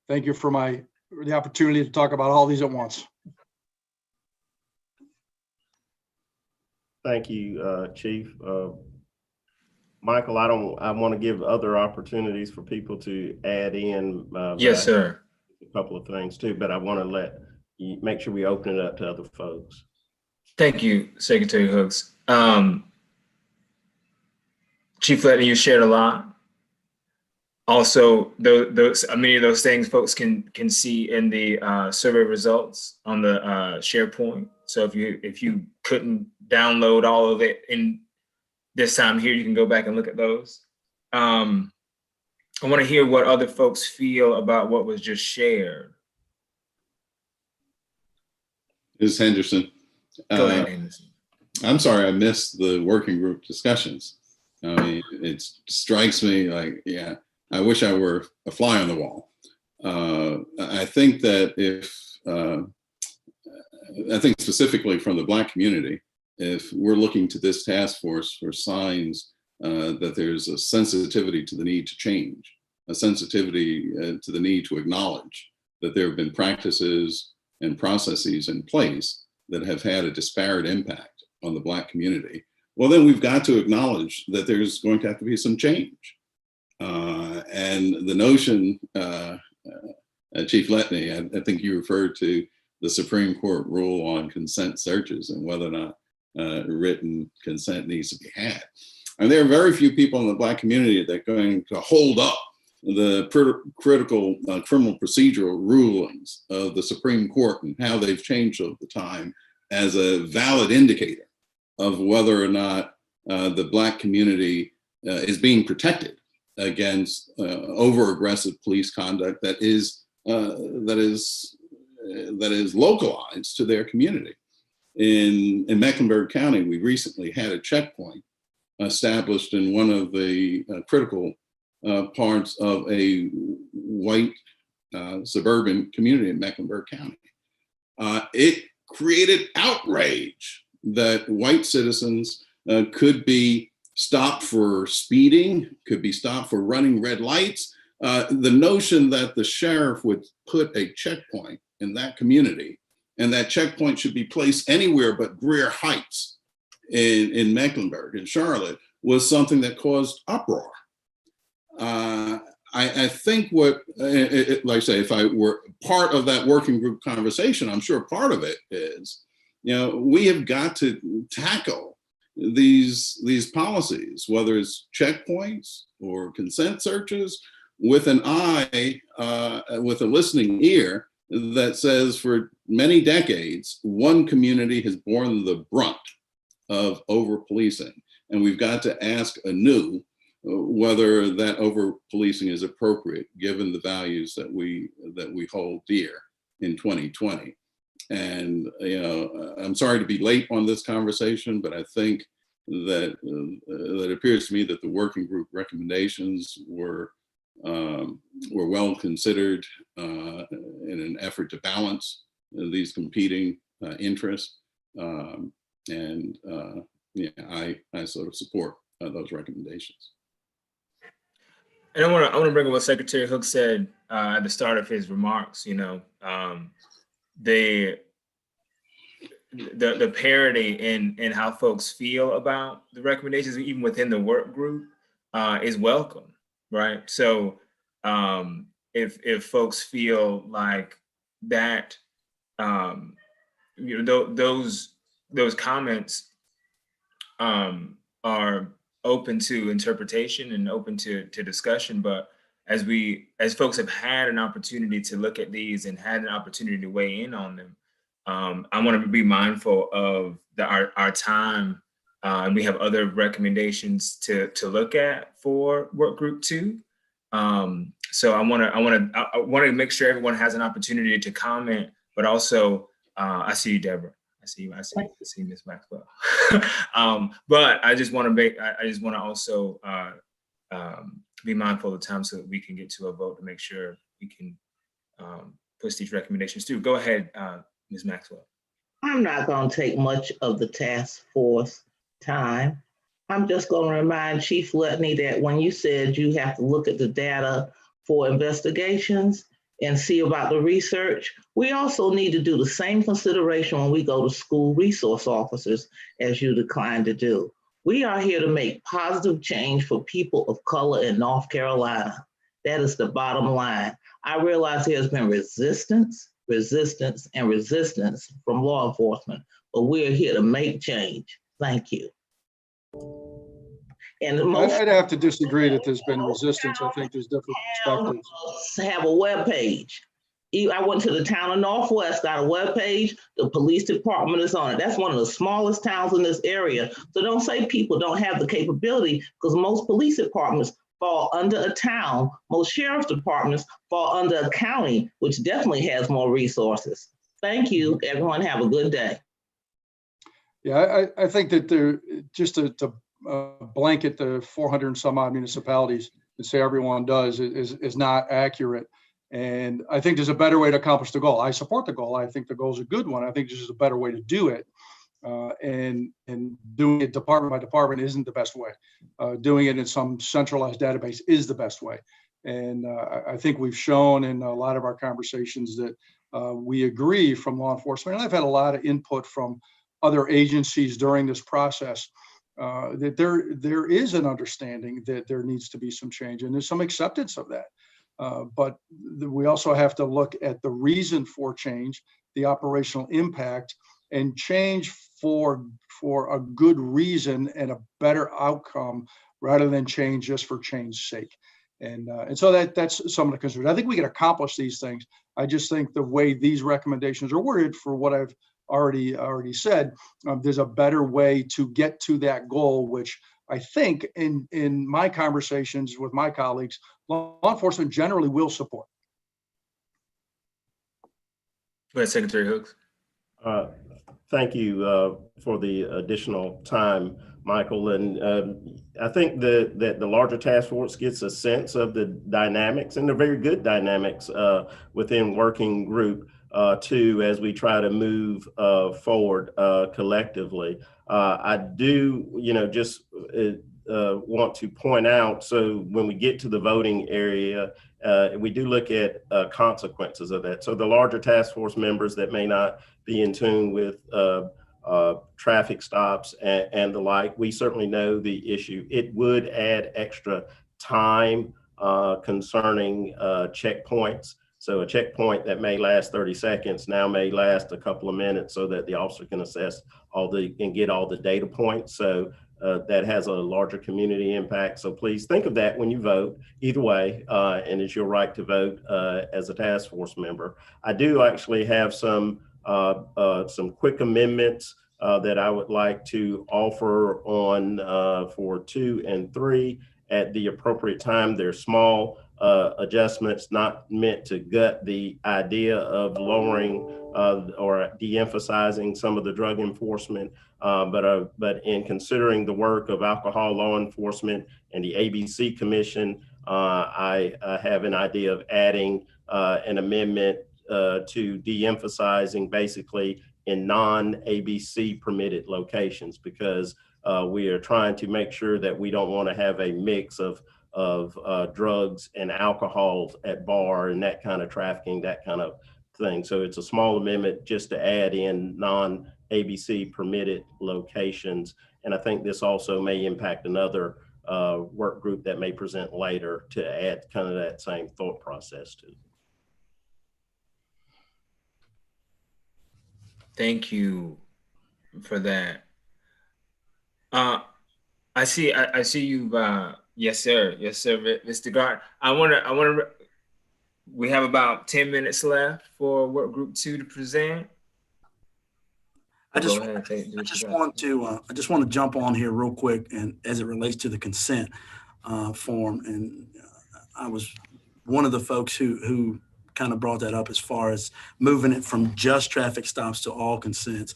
Thank you for the opportunity to talk about all these at once. Thank you, Chief. Michael, I want to give other opportunities for people to add in. Yes, sir. A couple of things too, but I want to make sure we open it up to other folks. Thank you, Secretary Hooks. Chief Letton, you shared a lot. Also, many of those things folks can see in the survey results on the SharePoint. So if you couldn't download all of it in this time here, you can go back and look at those. I want to hear what other folks feel about what was just shared. Ms. Henderson. Go ahead, Henderson. I'm sorry I missed the working group discussions. I mean, it strikes me like, yeah, I wish I were a fly on the wall. I think that I think specifically from the Black community, if we're looking to this task force for signs that there's a sensitivity to the need to change, a sensitivity to the need to acknowledge that there have been practices and processes in place that have had a disparate impact on the Black community, well, then we've got to acknowledge that there's going to have to be some change. And the notion, Chief Letney, I think you referred to the Supreme Court rule on consent searches and whether or not written consent needs to be had. And there are very few people in the Black community that are going to hold up the critical criminal procedural rulings of the Supreme Court and how they've changed over the time as a valid indicator of whether or not the Black community is being protected against over-aggressive police conduct that is localized to their community. In Mecklenburg County, we recently had a checkpoint established in one of the critical parts of a white suburban community in Mecklenburg County. It created outrage that white citizens could be stopped for speeding, could be stopped for running red lights. The notion that the sheriff would put a checkpoint in that community and that checkpoint should be placed anywhere but Greer Heights in Mecklenburg, in Charlotte, was something that caused uproar. I think like I say, if I were part of that working group conversation, I'm sure part of it is, we have got to tackle these policies, whether it's checkpoints or consent searches, with an eye, with a listening ear that says for many decades, one community has borne the brunt of over-policing. And we've got to ask anew whether that over-policing is appropriate given the values that we hold dear in 2020. And I'm sorry to be late on this conversation, but I think that it appears to me that the working group recommendations were well considered in an effort to balance these competing interests. I sort of support those recommendations. And I want to bring up what Secretary Hook said at the start of his remarks. The parity in how folks feel about the recommendations, even within the work group, is welcome, right? So if folks feel like that, those comments are open to interpretation and open to discussion, but as folks have had an opportunity to look at these and had an opportunity to weigh in on them, I want to be mindful of our time, and we have other recommendations to look at for work group 2. So I want to make sure everyone has an opportunity to comment, but also I see you, Deborah. I see Ms. Maxwell. But I just want to also be mindful of the time so that we can get to a vote to make sure we can push these recommendations through. Go ahead, Ms. Maxwell. I'm not going to take much of the task force time. I'm just going to remind Chief Letney that when you said you have to look at the data for investigations and see about the research, we also need to do the same consideration when we go to school resource officers, as you declined to do. We are here to make positive change for people of color in North Carolina. That is the bottom line. I realize there's been resistance from law enforcement, but we are here to make change. Thank you. And I'd have to disagree that there's been resistance. I think there's different perspectives. Have a web page. I went to the town of Northwest, got a web page. The police department is on it. That's one of the smallest towns in this area. So don't say people don't have the capability, because most police departments fall under a town. Most sheriff's departments fall under a county, which definitely has more resources. Thank you. Everyone have a good day. Yeah, I think that there, just to blanket the 400 and some odd municipalities and say everyone does is not accurate. And I think there's a better way to accomplish the goal. I support the goal. I think the goal is a good one. I think there's just a better way to do it. And doing it department by department isn't the best way. Doing it in some centralized database is the best way. And I think we've shown in a lot of our conversations that we agree from law enforcement. And I've had a lot of input from other agencies during this process that there is an understanding that there needs to be some change, and there's some acceptance of that. But we also have to look at the reason for change, the operational impact, and change for a good reason and a better outcome rather than change just for change's sake. And so that's some of the concerns. I think we can accomplish these things. I just think the way these recommendations are worded, for what I've already said, there's a better way to get to that goal, which I think in my conversations with my colleagues, law enforcement generally will support. Go ahead, Secretary Hooks. Thank you for the additional time, Michael. And I think that the larger task force gets a sense of the dynamics, and the very good dynamics within working group too, as we try to move forward collectively. I do, just want to point out, so when we get to the voting area, we do look at consequences of that. So the larger task force members that may not be in tune with traffic stops and the like, we certainly know the issue. It would add extra time concerning checkpoints. So a checkpoint that may last 30 seconds now may last a couple of minutes, so that the officer can assess and get all the data points. So that has a larger community impact. So please think of that when you vote, either way, and it's your right to vote as a task force member. I do actually have some quick amendments that I would like to offer on for 2 and 3 at the appropriate time. They're small adjustments, not meant to gut the idea of lowering or de-emphasizing some of the drug enforcement, but in considering the work of alcohol law enforcement and the ABC Commission, I have an idea of adding an amendment to de-emphasizing basically in non-ABC permitted locations, because we are trying to make sure that we don't want to have a mix of drugs and alcohol at bar and that kind of trafficking, that kind of thing. So it's a small amendment just to add in non-ABC permitted locations. And I think this also may impact another work group that may present later to add kind of that same thought process to. Thank you for that. I see you. Yes, sir. Yes, sir, Mr. Gardner. We have about 10 minutes left for work group 2 to present. I just want to jump on here real quick, and as it relates to the consent form, and I was one of the folks who kind of brought that up as far as moving it from just traffic stops to all consent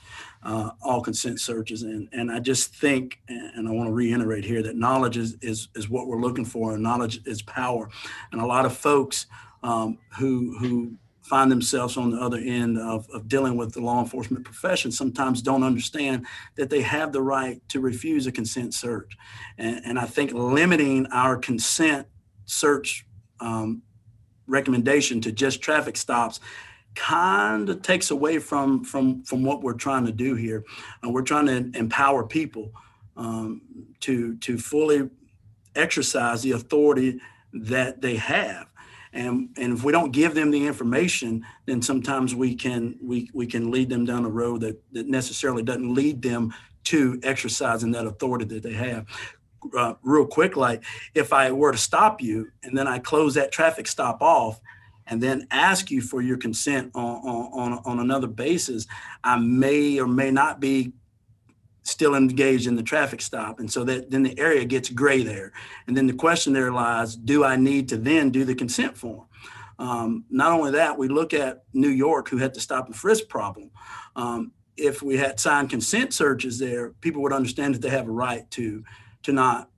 searches. And I just think, and I want to reiterate here, that knowledge is what we're looking for, and knowledge is power. And a lot of folks who find themselves on the other end of dealing with the law enforcement profession sometimes don't understand that they have the right to refuse a consent search. And I think limiting our consent search recommendation to just traffic stops kind of takes away from what we're trying to do here. We're trying to empower people to fully exercise the authority that they have. And if we don't give them the information, then sometimes we can lead them down a road that necessarily doesn't lead them to exercising that authority that they have. Real quick, like if I were to stop you and then I close that traffic stop off and then ask you for your consent on another basis, I may or may not be still engaged in the traffic stop. And so that then the area gets gray there. And then the question there lies, do I need to then do the consent form? Not only that, we look at New York, who had the stop and frisk problem. If we had signed consent searches there, people would understand that they have a right to not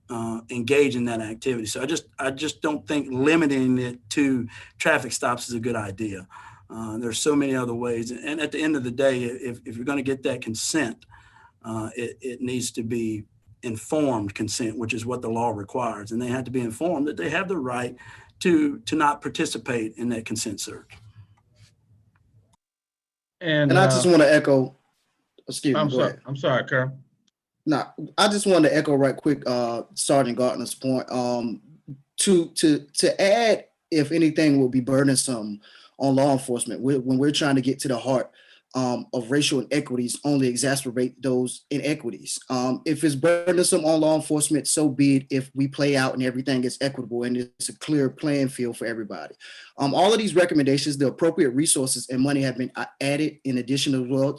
engage in that activity. So I just don't think limiting it to traffic stops is a good idea. There's so many other ways. And at the end of the day, if you're going to get that consent, it needs to be informed consent, which is what the law requires. And they have to be informed that they have the right to not participate in that consent search. And I just want to echo, excuse me, I'm sorry, Carl. No, I just wanted to echo right quick, Sgt Gardner's point. To add, if anything, will be burdensome on law enforcement when we're trying to get to the heart of racial inequities, only exacerbate those inequities. If it's burdensome on law enforcement, so be it. If we play out and everything is equitable and it's a clear playing field for everybody. All of these recommendations, the appropriate resources and money have been added in addition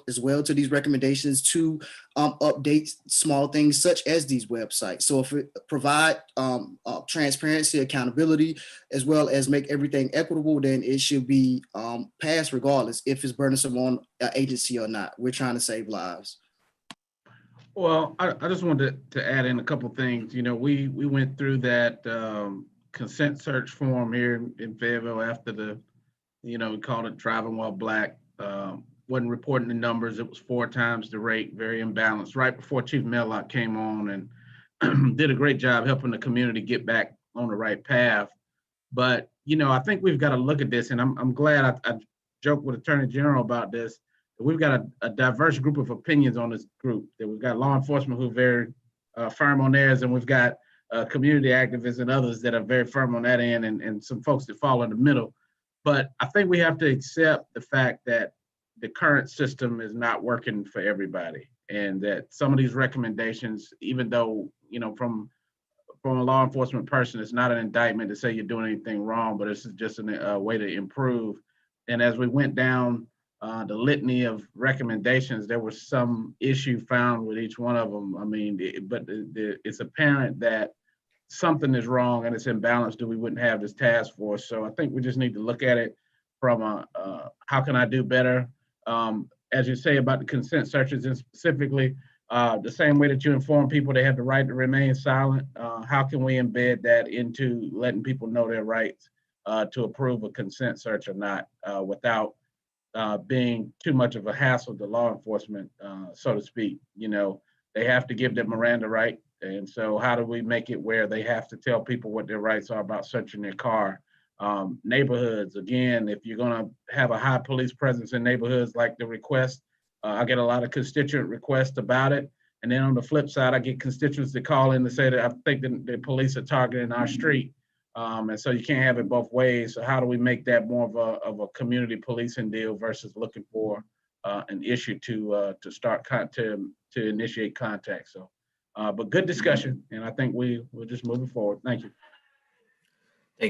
as well to these recommendations to update small things such as these websites. So if it provide transparency, accountability, as well as make everything equitable, then it should be passed regardless if it's burdensome on an agency or not. We're trying to save lives. Well, I just wanted to add in a couple of things. You know, we went through that consent search form here in Fayetteville after the, we called it driving while black. Wasn't reporting the numbers. It was 4 times the rate, very imbalanced. Right before Chief Mellock came on and did a great job helping the community get back on the right path. But, I think we've got to look at this, and I'm glad I joked with Attorney General about this. We've got a diverse group of opinions on this group. That we've got law enforcement who are very firm on theirs, and we've got community activists and others that are very firm on that end, and some folks that fall in the middle. But I think we have to accept the fact that the current system is not working for everybody, and that some of these recommendations, even though, from a law enforcement person, it's not an indictment to say you're doing anything wrong, but it's just a way to improve. And as we went down the litany of recommendations, there was some issue found with each one of them. I mean, it's apparent that something is wrong and it's imbalanced, or we wouldn't have this task force. So I think we just need to look at it from how can I do better? As you say about the consent searches, and specifically the same way that you inform people they have the right to remain silent, how can we embed that into letting people know their rights to approve a consent search or not, without being too much of a hassle to law enforcement, so to speak. They have to give them Miranda right. And so how do we make it where they have to tell people what their rights are about searching their car? Neighborhoods, again, if you're going to have a high police presence in neighborhoods like the request, I get a lot of constituent requests about it. And then on the flip side, I get constituents that call in to say that I think that the police are targeting our street. And so you can't have it both ways. So how do we make that more of a community policing deal versus looking for an issue to initiate contact? So, but good discussion, and I think we're just moving forward. Thank you.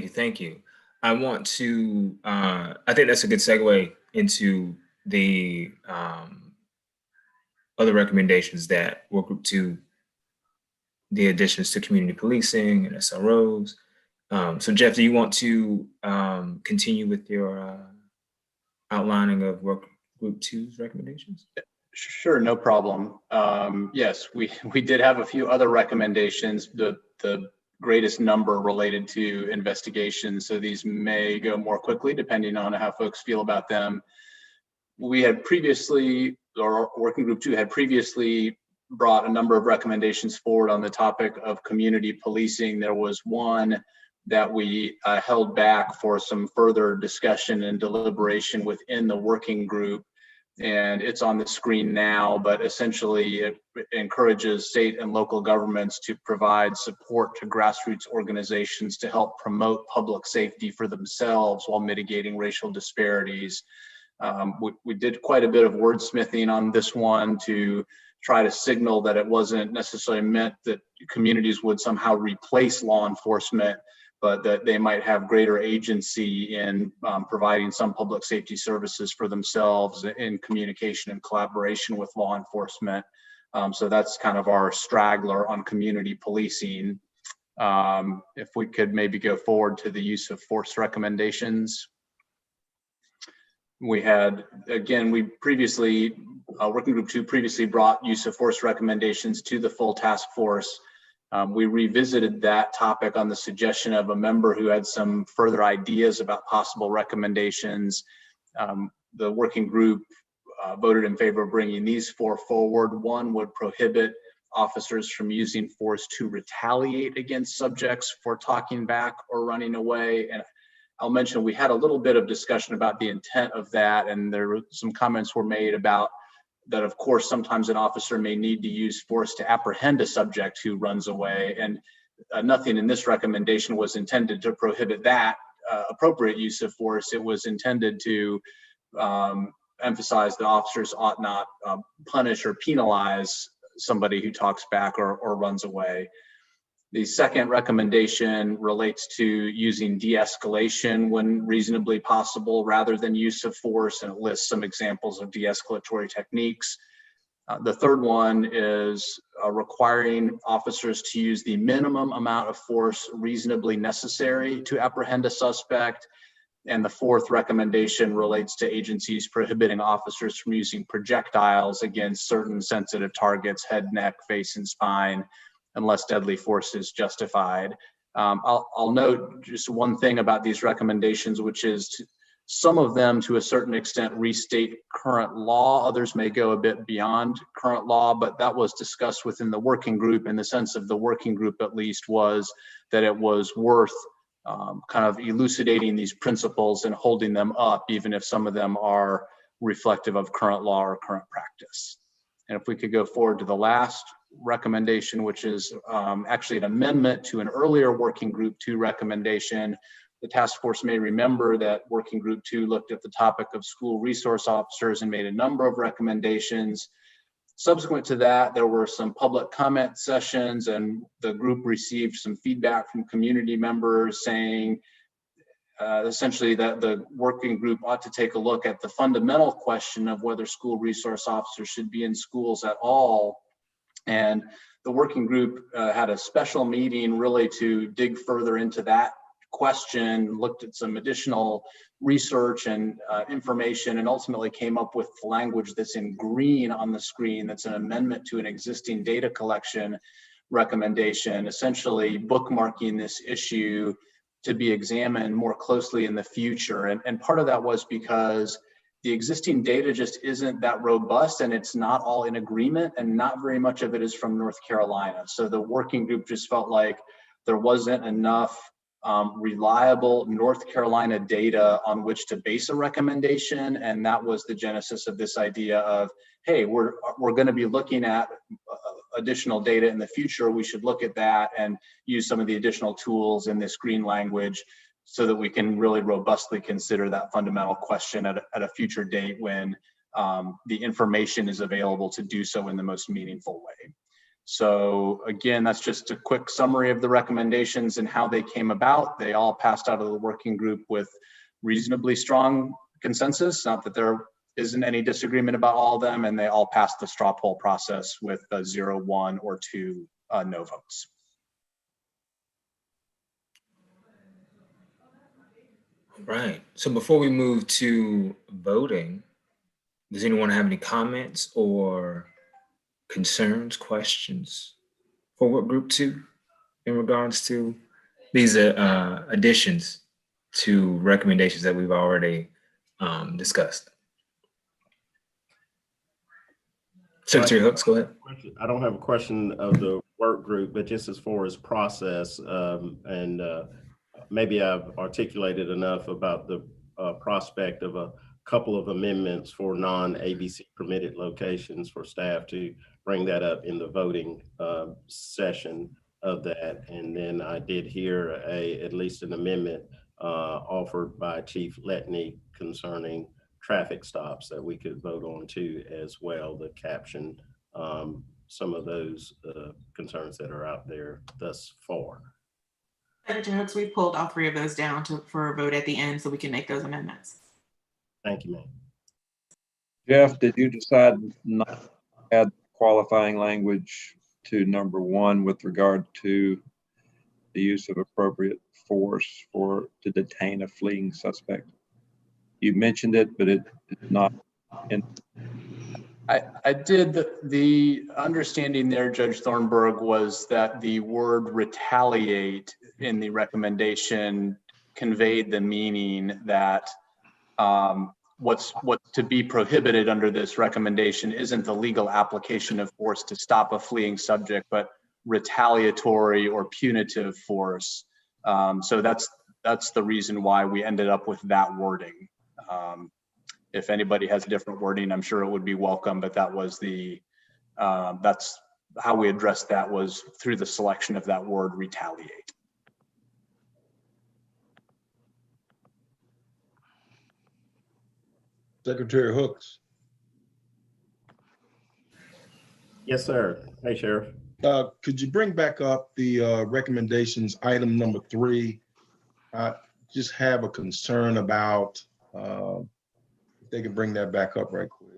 Thank you. I want to. I think that's a good segue into the other recommendations that Work Group 2, the additions to community policing and SROs. So Jeff, do you want to continue with your outlining of Work Group 2's recommendations? Sure, no problem. Yes, we did have a few other recommendations. The greatest number related to investigations, so these may go more quickly depending on how folks feel about them. We had previously, or Working Group 2 had previously brought a number of recommendations forward on the topic of community policing. There was one that we held back for some further discussion and deliberation within the working group. And it's on the screen now, but essentially it encourages state and local governments to provide support to grassroots organizations to help promote public safety for themselves while mitigating racial disparities. We did quite a bit of wordsmithing on this one to try to signal that it wasn't necessarily meant that communities would somehow replace law enforcement, but that they might have greater agency in providing some public safety services for themselves in communication and collaboration with law enforcement. So that's kind of our straggler on community policing. If we could maybe go forward to the use of force recommendations. We had, again, we previously, Working Group 2 previously brought use of force recommendations to the full task force. We revisited that topic on the suggestion of a member who had some further ideas about possible recommendations. The working group voted in favor of bringing these 4 forward. One would prohibit officers from using force to retaliate against subjects for talking back or running away. And I'll mention we had a little bit of discussion about the intent of that, and there were some comments were made about that. Of course, sometimes an officer may need to use force to apprehend a subject who runs away, and nothing in this recommendation was intended to prohibit that appropriate use of force. It was intended to emphasize that officers ought not punish or penalize somebody who talks back or runs away. The second recommendation relates to using de-escalation when reasonably possible rather than use of force, and it lists some examples of de-escalatory techniques. The third one is requiring officers to use the minimum amount of force reasonably necessary to apprehend a suspect. And the fourth recommendation relates to agencies prohibiting officers from using projectiles against certain sensitive targets, head, neck, face, and spine, unless deadly force is justified. I'll note just one thing about these recommendations, which is some of them to a certain extent restate current law. Others may go a bit beyond current law, but that was discussed within the working group, and the sense of the working group at least was that it was worth kind of elucidating these principles and holding them up, even if some of them are reflective of current law or current practice. And if we could go forward to the last recommendation, which is actually an amendment to an earlier Working Group 2 recommendation. The task force may remember that Working Group 2 looked at the topic of school resource officers and made a number of recommendations. Subsequent to that, there were some public comment sessions, and the group received some feedback from community members saying essentially that the working group ought to take a look at the fundamental question of whether school resource officers should be in schools at all. And the working group had a special meeting really to dig further into that question, looked at some additional research and information, and ultimately came up with the language that's in green on the screen. That's an amendment to an existing data collection recommendation, essentially bookmarking this issue to be examined more closely in the future. And part of that was because the existing data just isn't that robust, and it's not all in agreement, and not very much of it is from North Carolina. So the working group just felt like there wasn't enough reliable North Carolina data on which to base a recommendation. And that was the genesis of this idea of, hey, we're going to be looking at additional data in the future. We should look at that and use some of the additional tools in this green language so that we can really robustly consider that fundamental question at a future date when the information is available to do so in the most meaningful way. So again, that's just a quick summary of the recommendations and how they came about. They all passed out of the working group with reasonably strong consensus, not that there isn't any disagreement about all of them, and they all passed the straw poll process with 0, 1, or 2 no votes. Right. So before we move to voting, does anyone have any comments or concerns, questions for Work Group 2 in regards to these additions to recommendations that we've already discussed? Secretary Hooks, go ahead. I don't have a question of the work group, but just as far as process, and maybe I've articulated enough about the prospect of a couple of amendments for non-ABC permitted locations for staff to bring that up in the voting session of that. And then I did hear at least an amendment offered by Chief Letney concerning traffic stops that we could vote on too as well, to caption some of those concerns that are out there thus far. Secretary Hooks, we pulled all 3 of those down for a vote at the end so we can make those amendments. Thank you, ma'am. Jeff, did you decide not to add qualifying language to number 1 with regard to the use of appropriate force to detain a fleeing suspect. You mentioned it, but it's not in. I did. The understanding there, Judge Thornburg, was that the word retaliate in the recommendation conveyed the meaning that what's to be prohibited under this recommendation isn't the legal application of force to stop a fleeing subject, but retaliatory or punitive force. So that's the reason why we ended up with that wording. If anybody has different wording, I'm sure it would be welcome, but that was that's how we addressed that, was through the selection of that word retaliate. Secretary Hooks. Yes, sir. Hey, Sheriff. Could you bring back up the recommendations, item number 3? I just have a concern about, if they can bring that back up right quick.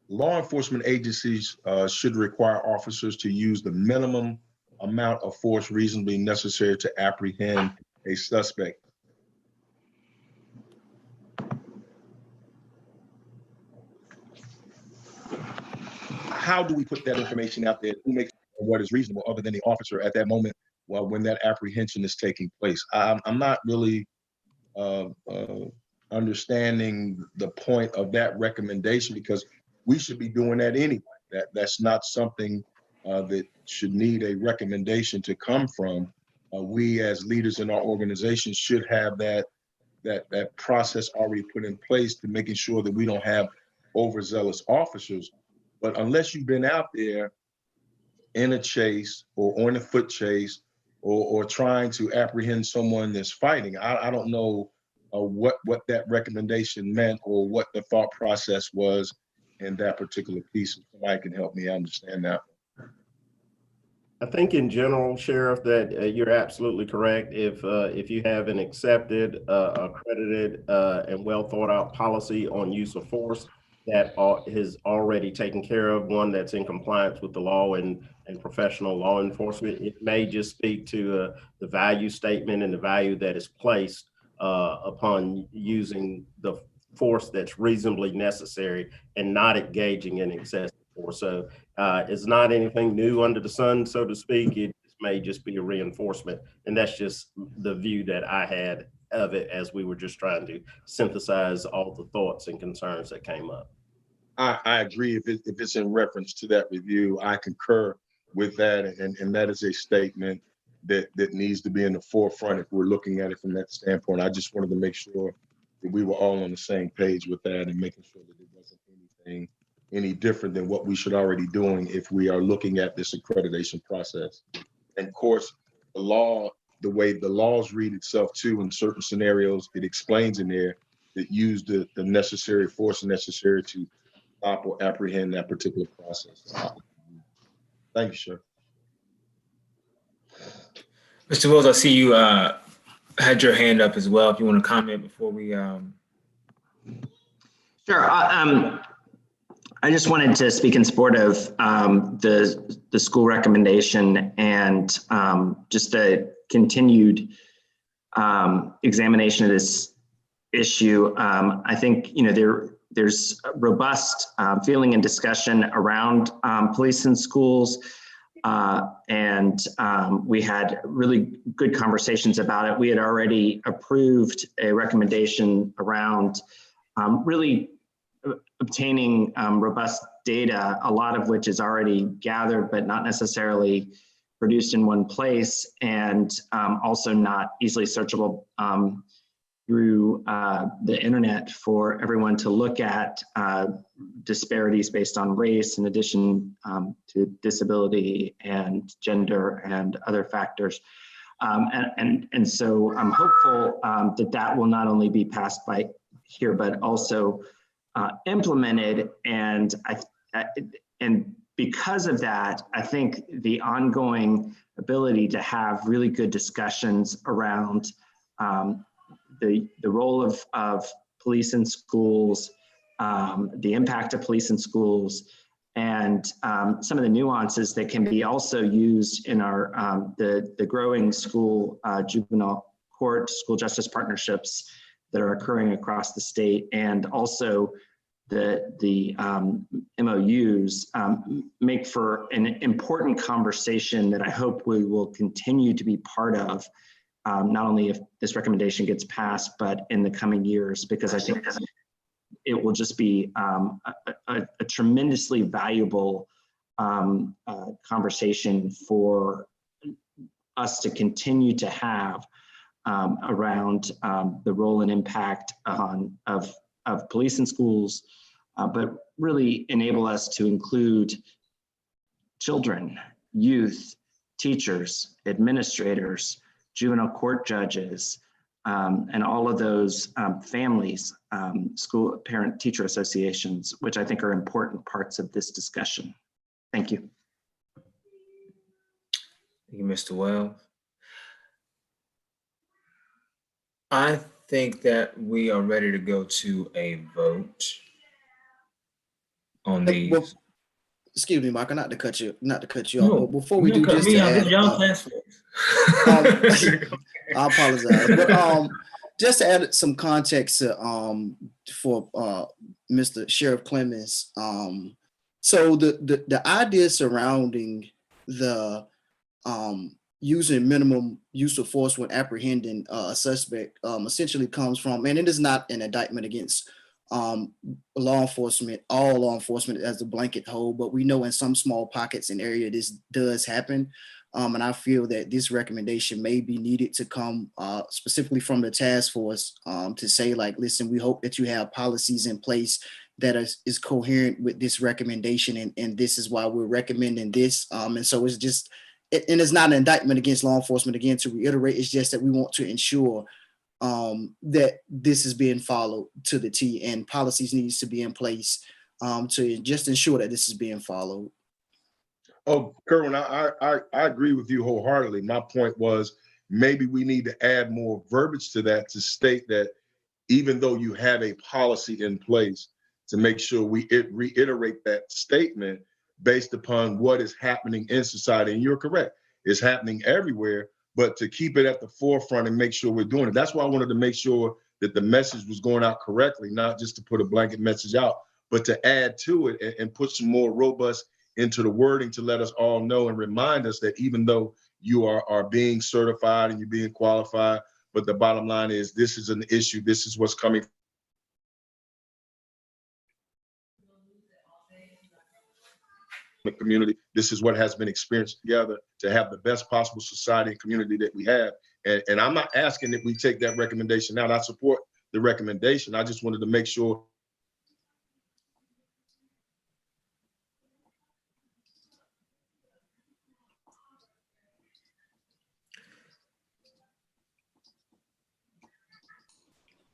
Law enforcement agencies should require officers to use the minimum amount of force reasonably necessary to apprehend a suspect. How do we put that information out there? Who makes what is reasonable other than the officer at that moment when that apprehension is taking place? I'm not really understanding the point of that recommendation, because we should be doing that anyway. That's not something that should need a recommendation to come from. We as leaders in our organization should have that process already put in place to making sure that we don't have overzealous officers. But unless you've been out there in a chase or on a foot chase or trying to apprehend someone that's fighting, I don't know what that recommendation meant or what the thought process was in that particular piece. If somebody can help me understand that. I think in general, Sheriff, that you're absolutely correct. If you have an accepted, accredited, and well thought out policy on use of force that is already taken care of, one that's in compliance with the law and professional law enforcement, it may just speak to the value statement and the value that is placed upon using the force that's reasonably necessary and not engaging in excessive force. So it's not anything new under the sun, so to speak. It may just be a reinforcement. And that's just the view that I had of it as we were just trying to synthesize all the thoughts and concerns that came up. I agree. If it's in reference to that review, I concur with that. And that is a statement that needs to be in the forefront if we're looking at it from that standpoint. I just wanted to make sure that we were all on the same page with that and making sure that it wasn't anything any different than what we should already doing if we are looking at this accreditation process. And of course, the way the laws read itself too, in certain scenarios, it explains in there that use the necessary force necessary to stop or apprehend that particular process. Thank you, sir. Mr. Wills, I see you had your hand up as well. If you want to comment before we. Sure. I just wanted to speak in support of the school recommendation and just a continued examination of this issue. I think there's a robust feeling and discussion around police in schools, and we had really good conversations about it. We had already approved a recommendation around really obtaining robust data, a lot of which is already gathered, but not necessarily produced in one place, and also not easily searchable through the internet for everyone to look at disparities based on race, in addition to disability and gender and other factors. And so I'm hopeful that will not only be passed by here, but also implemented. And because of that, I think the ongoing ability to have really good discussions around the role of police in schools, the impact of police in schools, and some of the nuances that can be also used in our the growing school juvenile court school justice partnerships that are occurring across the state, and also the MOUs make for an important conversation that I hope we will continue to be part of, not only if this recommendation gets passed, but in the coming years, because I think it will just be a tremendously valuable conversation for us to continue to have around the role and impact of police in schools, but really enable us to include children, youth, teachers, administrators, juvenile court judges, and all of those families, school parent teacher associations, which I think are important parts of this discussion. Thank you. Thank you, Mr. Wells. I think that we are ready to go to a vote on these. Well, excuse me, Michael, not to cut you off, No, but before we you do, just to add, y'all task force. I apologize, but just to add some context for Mr. Sheriff Clemens. So the idea surrounding the using minimum use of force when apprehending a suspect essentially comes from, and it is not an indictment against law enforcement, all law enforcement as a blanket whole, but we know in some small pockets and area this does happen. And I feel that this recommendation may be needed to come specifically from the task force to say, like, listen, we hope that you have policies in place that is coherent with this recommendation, and this is why we're recommending this. And so it's just, and it's not an indictment against law enforcement. Again, to reiterate, it's just that we want to ensure that this is being followed to the T, and policies needs to be in place to just ensure that this is being followed. Oh, Kerwin, I agree with you wholeheartedly. My point was maybe we need to add more verbiage to that to state that even though you have a policy in place, to make sure we reiterate that statement based upon what is happening in society. And you're correct, it's happening everywhere, but to keep it at the forefront and make sure we're doing it. That's why I wanted to make sure that the message was going out correctly, not just to put a blanket message out, but to add to it and put some more robust into the wording to let us all know and remind us that even though you are being certified and you're being qualified, but the bottom line is this is an issue, this is what's coming. The community, this is what has been experienced together to have the best possible society and community that we have. And I'm not asking that we take that recommendation out. I support the recommendation. I just wanted to make sure.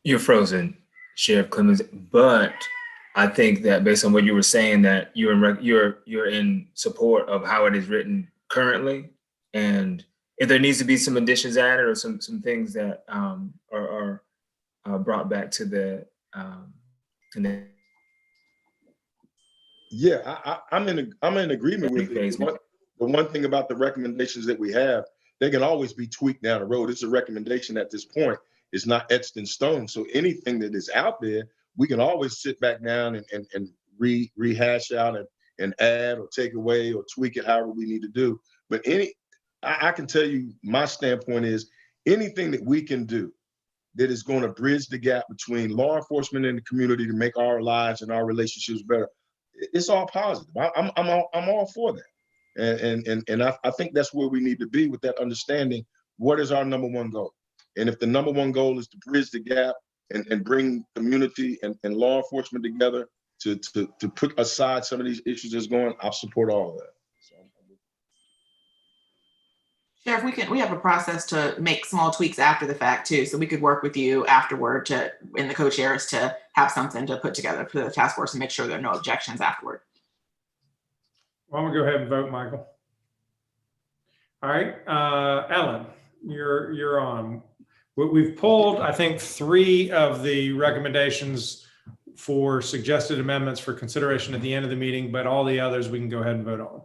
You're frozen, Sheriff Clemens, but I think that based on what you were saying, that you're in support of how it is written currently, and if there needs to be some additions added or some things that are brought back to the. Yeah, I'm in agreement with you. The one thing about the recommendations that we have, they can always be tweaked down the road. It's a recommendation at this point. It's not etched in stone. So anything that is out there, we can always sit back down and rehash out and add or take away or tweak it however we need to do. But I can tell you my standpoint is anything that we can do that is going to bridge the gap between law enforcement and the community to make our lives and our relationships better, it's all positive. I'm all for that. And I think that's where we need to be with that understanding. What is our number one goal? And if the number one goal is to bridge the gap and bring community and law enforcement together to put aside some of these issues that's going, I'll support all of that. Sheriff, we have a process to make small tweaks after the fact too, so we could work with you afterward in the co-chairs to have something to put together for the task force and make sure there are no objections afterward. Why don't we go ahead and vote, Michael? All right, Ellen, you're on. We've pulled, I think, 3 of the recommendations for suggested amendments for consideration at the end of the meeting, but all the others we can go ahead and vote on.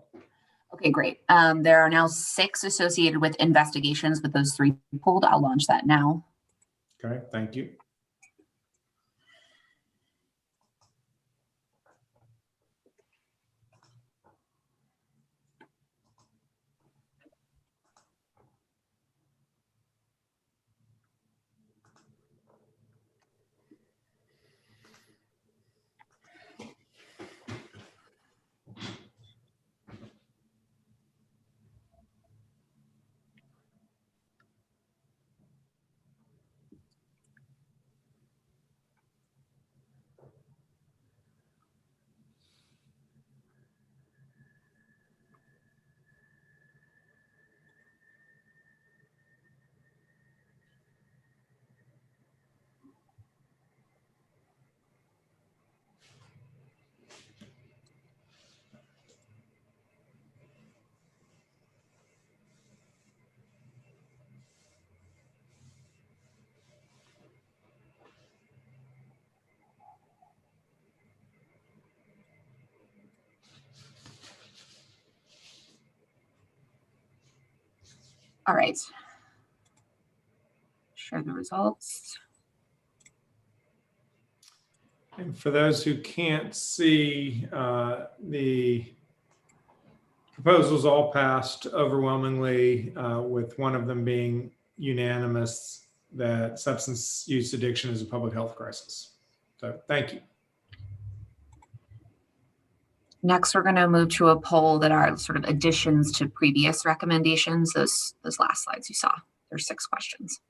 Okay, great. There are now 6 associated with investigations with those 3 pulled. I'll launch that now. Okay, thank you. All right. Share the results. And for those who can't see, the proposals all passed overwhelmingly, with one of them being unanimous that substance use addiction is a public health crisis. So thank you. Next, we're going to move to a poll that are sort of additions to previous recommendations. Those last slides you saw. There's 6 questions.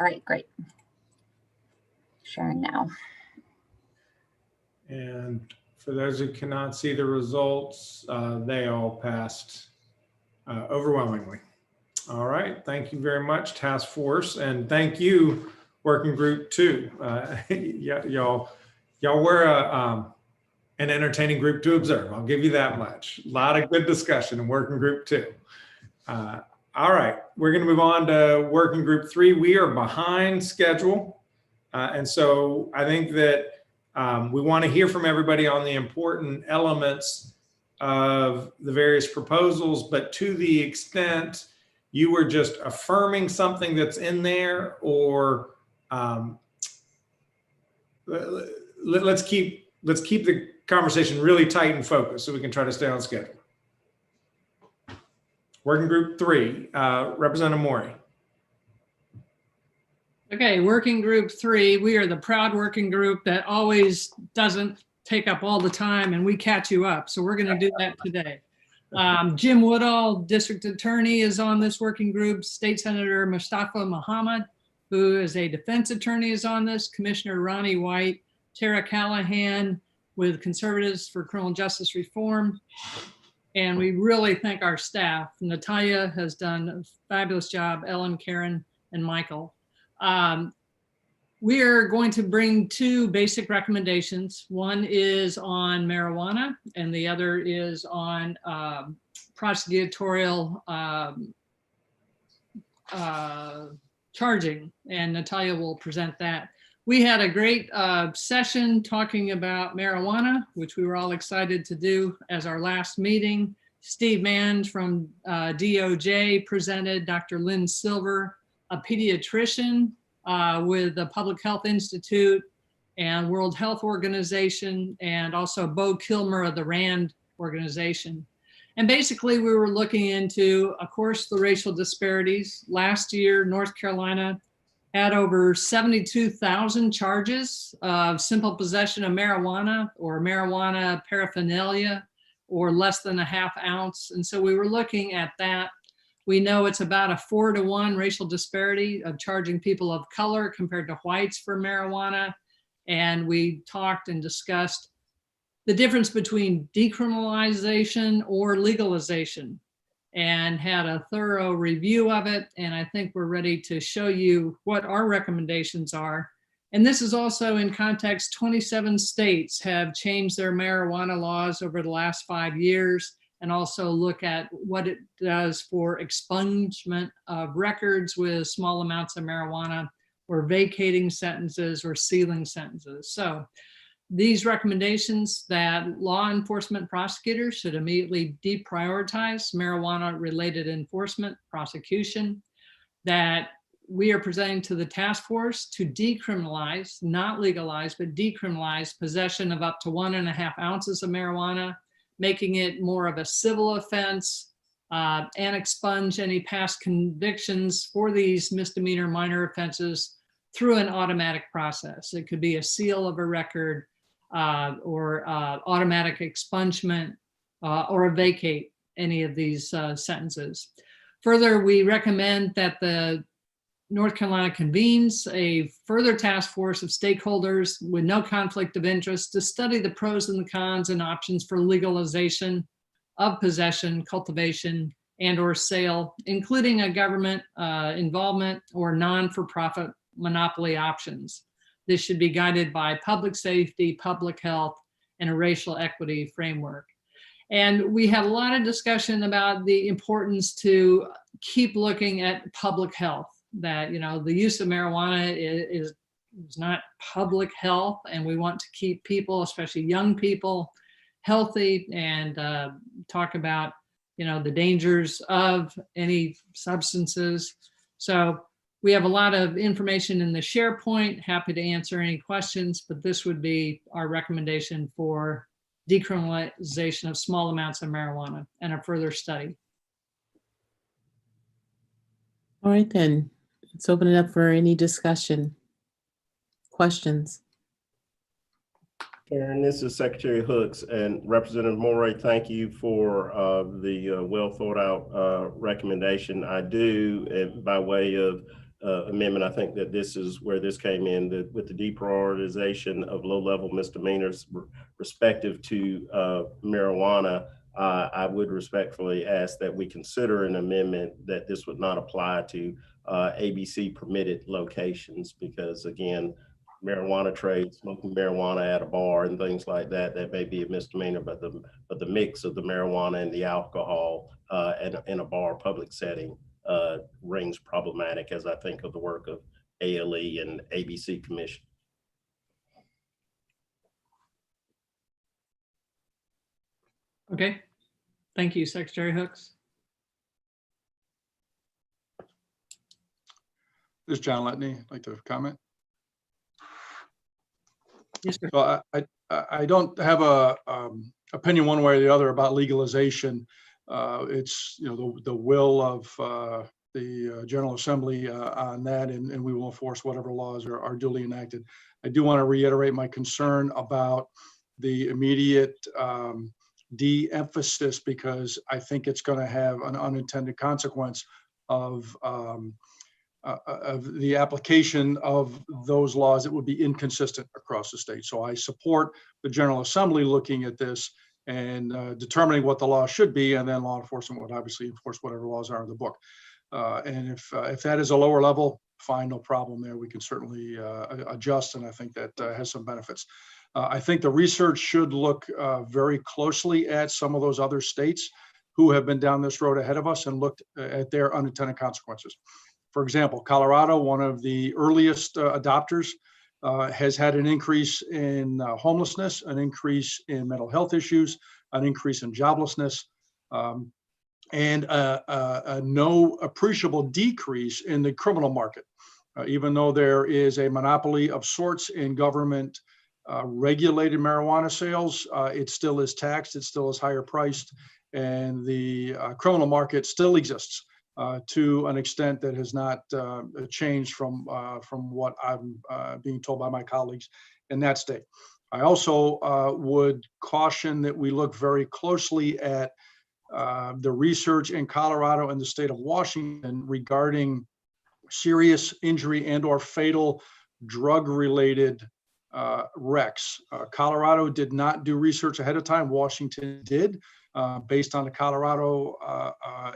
All right, great. Sharing now. And for those who cannot see the results, they all passed overwhelmingly. All right, thank you very much, Task Force, and thank you, Working Group 2. Y'all were an entertaining group to observe. I'll give you that much. A lot of good discussion in Working Group 2. All right, we're going to move on to Working Group 3. We are behind schedule, and so I think that we want to hear from everybody on the important elements of the various proposals, but to the extent you were just affirming something that's in there, or let's keep the conversation really tight and focused so we can try to stay on schedule. Working Group 3, Representative Maury. Okay, Working Group 3, we are the proud working group that always doesn't take up all the time, and we catch you up. So we're going to do that today. Jim Woodall, District Attorney, is on this working group. State Senator Mustafa Muhammad, who is a defense attorney, is on this. Commissioner Ronnie White, Tara Callahan with Conservatives for Criminal Justice Reform. And we really thank our staff. Natalia has done a fabulous job, Ellen, Karen, and Michael. We are going to bring 2 basic recommendations. One is on marijuana, and the other is on prosecutorial charging, and Natalia will present that. We had a great session talking about marijuana, which we were all excited to do as our last meeting. Steve Mann from DOJ presented, Dr. Lynn Silver, a pediatrician with the Public Health Institute and World Health Organization, and also Bo Kilmer of the RAND organization. And basically we were looking into, of course, the racial disparities. Last year, North Carolina had over 72,000 charges of simple possession of marijuana or marijuana paraphernalia or less than a half ounce. And so we were looking at that. We know it's about a 4-to-1 racial disparity of charging people of color compared to whites for marijuana. And we talked and discussed the difference between decriminalization or legalization, and had a thorough review of it. And I think we're ready to show you what our recommendations are. And this is also in context, 27 states have changed their marijuana laws over the last 5 years, and also look at what it does for expungement of records with small amounts of marijuana, or vacating sentences or sealing sentences. So these recommendations that law enforcement prosecutors should immediately deprioritize marijuana-related enforcement prosecution, that we are presenting to the task force to decriminalize, not legalize, but decriminalize possession of up to 1.5 ounces of marijuana, making it more of a civil offense, and expunge any past convictions for these misdemeanor minor offenses through an automatic process. It could be a seal of a record, or automatic expungement, or a vacate any of these sentences. Further, we recommend that the North Carolina convenes a further task force of stakeholders with no conflict of interest to study the pros and the cons and options for legalization of possession, cultivation, and or sale, including a government involvement or non-for-profit monopoly options. This should be guided by public safety, public health, and a racial equity framework. And we had a lot of discussion about the importance to keep looking at public health, that, you know, the use of marijuana is not public health, and we want to keep people, especially young people, healthy, and talk about, you know, the dangers of any substances. So we have a lot of information in the SharePoint, happy to answer any questions, but this would be our recommendation for decriminalization of small amounts of marijuana and a further study. All right, then let's open it up for any discussion, questions. Karen, this is Secretary Hooks, and Representative Morey, thank you for the well thought out recommendation. I do, by way of amendment, I think that this is where this came in, that with the deprioritization of low-level misdemeanors respective to marijuana, I would respectfully ask that we consider an amendment that this would not apply to ABC permitted locations, because again, marijuana trade, smoking marijuana at a bar and things like that, that may be a misdemeanor, but the mix of the marijuana and the alcohol in a bar public setting rings problematic, as I think of the work of ALE and ABC Commission. Okay, thank you, Secretary Hooks. This is John Letney. I'd like to comment. Yes, sir. So I don't have a opinion one way or the other about legalization. It's, you know, the will of the General Assembly on that, and we will enforce whatever laws are duly enacted. I do want to reiterate my concern about the immediate de-emphasis, because I think it's going to have an unintended consequence of the application of those laws that would be inconsistent across the state. So I support the General Assembly looking at this and determining what the law should be, and then law enforcement would obviously enforce whatever laws are in the book. And if that is a lower level, fine, no problem there. We can certainly adjust, and I think that has some benefits. I think the research should look very closely at some of those other states who have been down this road ahead of us and looked at their unintended consequences. For example, Colorado, one of the earliest adopters, has had an increase in homelessness, an increase in mental health issues, an increase in joblessness, and no appreciable decrease in the criminal market. Even though there is a monopoly of sorts in government regulated marijuana sales, it still is taxed, it still is higher priced, and the criminal market still exists to an extent that has not changed from what I'm being told by my colleagues in that state. I also would caution that we look very closely at the research in Colorado and the state of Washington regarding serious injury and or fatal drug-related wrecks. Colorado did not do research ahead of time. Washington did, based on the Colorado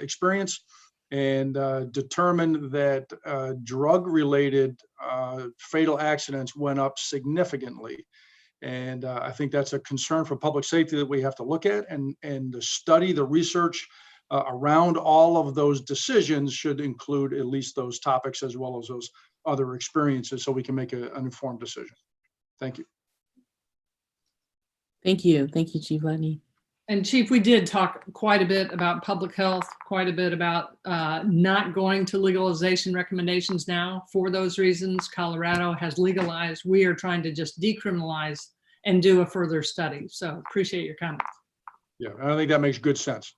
experience, and determined that drug-related fatal accidents went up significantly. And I think that's a concern for public safety that we have to look at, and the study, the research around all of those decisions should include at least those topics as well as those other experiences, so we can make an informed decision. Thank you. Thank you. Thank you, Chief Letney. And Chief, we did talk quite a bit about public health, quite a bit about not going to legalization recommendations now for those reasons. Colorado has legalized. We are trying to just decriminalize and do a further study. So appreciate your comments. Yeah, I think that makes good sense.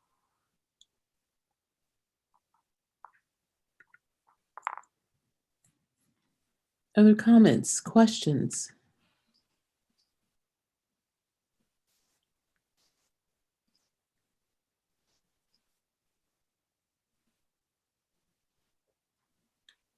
Other comments, questions?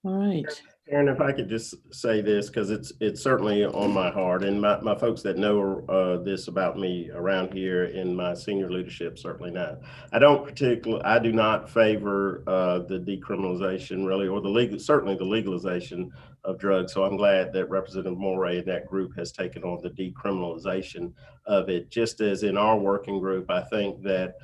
All right. Aaron, if I could just say this, because it's certainly on my heart, and my folks that know this about me around here in my senior leadership certainly know. I do not favor the decriminalization really, or certainly the legalization of drugs. So I'm glad that Representative Moray and that group has taken on the decriminalization of it. Just as in our working group, I think that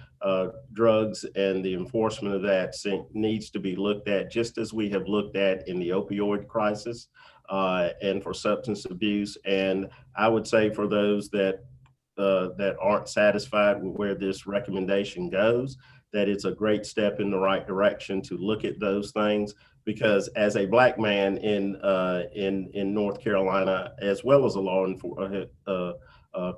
drugs and the enforcement of that needs to be looked at just as we have looked at in the opioid crisis and for substance abuse. And I would say for those that aren't satisfied with where this recommendation goes, that it's a great step in the right direction to look at those things. Because as a Black man in North Carolina, as well as a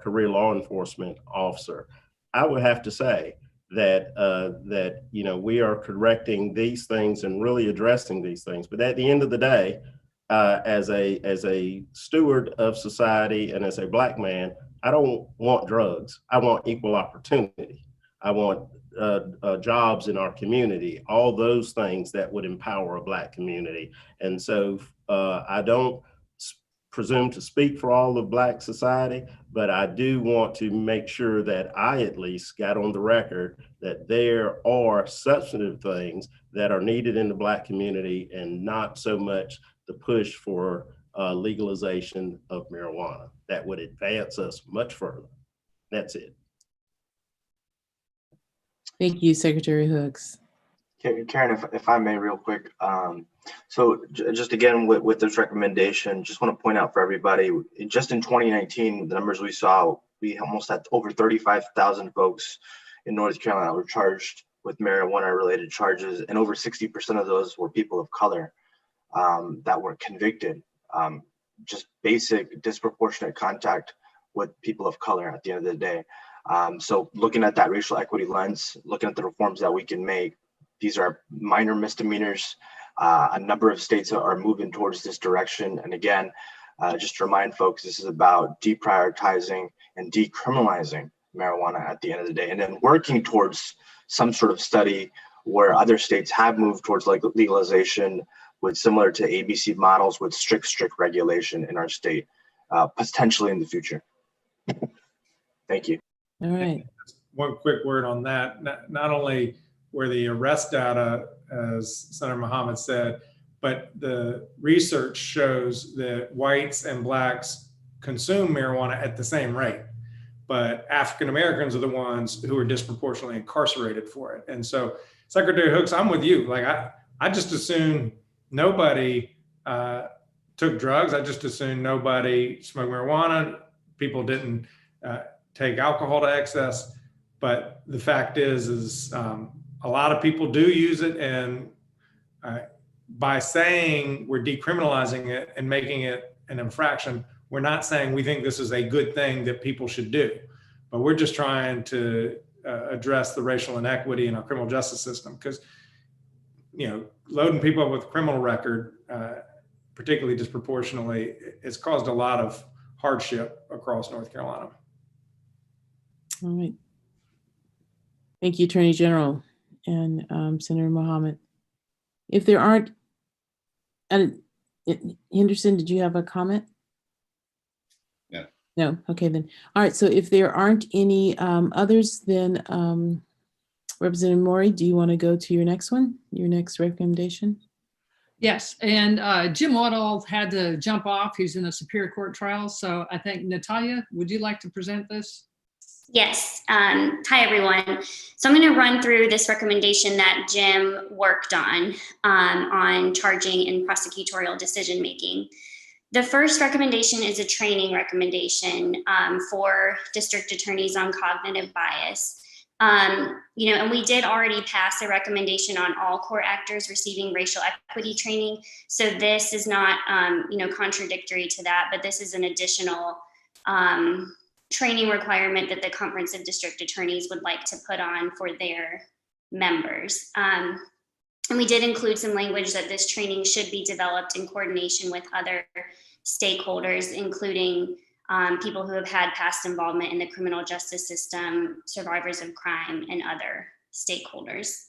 career law enforcement officer, I would have to say that we are correcting these things and really addressing these things. But at the end of the day, as a steward of society and as a Black man, I don't want drugs. I want equal opportunity. I want jobs in our community, all those things that would empower a Black community. And so I don't presume to speak for all of Black society, but I do want to make sure that I at least got on the record that there are substantive things that are needed in the Black community and not so much the push for legalization of marijuana. That would advance us much further. That's it. Thank you, Secretary Hooks. Karen, if I may real quick. So just again, with this recommendation, just want to point out for everybody, just in 2019, the numbers we saw, we almost had over 35,000 folks in North Carolina were charged with marijuana related charges, and over 60% of those were people of color that were convicted. Just basic disproportionate contact with people of color at the end of the day. So looking at that racial equity lens, looking at the reforms that we can make, these are minor misdemeanors. A number of states are moving towards this direction. And again, just to remind folks, this is about deprioritizing and decriminalizing marijuana at the end of the day, and then working towards some sort of study where other states have moved towards legalization with similar to ABC models with strict regulation in our state, potentially in the future. Thank you. All right. One quick word on that. Not only were the arrest data, as Senator Muhammad said, but the research shows that whites and Blacks consume marijuana at the same rate, but African Americans are the ones who are disproportionately incarcerated for it. And so, Secretary Hooks, I'm with you. Like I just assume nobody took drugs. I just assumed nobody smoked marijuana. People didn't take alcohol to excess. But the fact is a lot of people do use it. And by saying we're decriminalizing it and making it an infraction, we're not saying we think this is a good thing that people should do. But we're just trying to address the racial inequity in our criminal justice system, because, you know, loading people up with a criminal record, particularly disproportionately, it's caused a lot of hardship across North Carolina. All right. Thank you, Attorney General and Senator Mohammed. If there aren't, Henderson, did you have a comment? No. No. Okay, then. All right. So if there aren't any others, then Representative Maury, do you want to go to your next one, your next recommendation? Yes, and Jim Waddell had to jump off. He's in a Superior Court trial. So I think, Natalia, would you like to present this? Yes. Hi, everyone. So I'm going to run through this recommendation that Jim worked on charging and prosecutorial decision making. The first recommendation is a training recommendation for district attorneys on cognitive bias. You know, and we did already pass a recommendation on all court actors receiving racial equity training. So this is not, you know, contradictory to that, but this is an additional training requirement that the Conference of District Attorneys would like to put on for their members. And we did include some language that this training should be developed in coordination with other stakeholders, including people who have had past involvement in the criminal justice system, survivors of crime, and other stakeholders.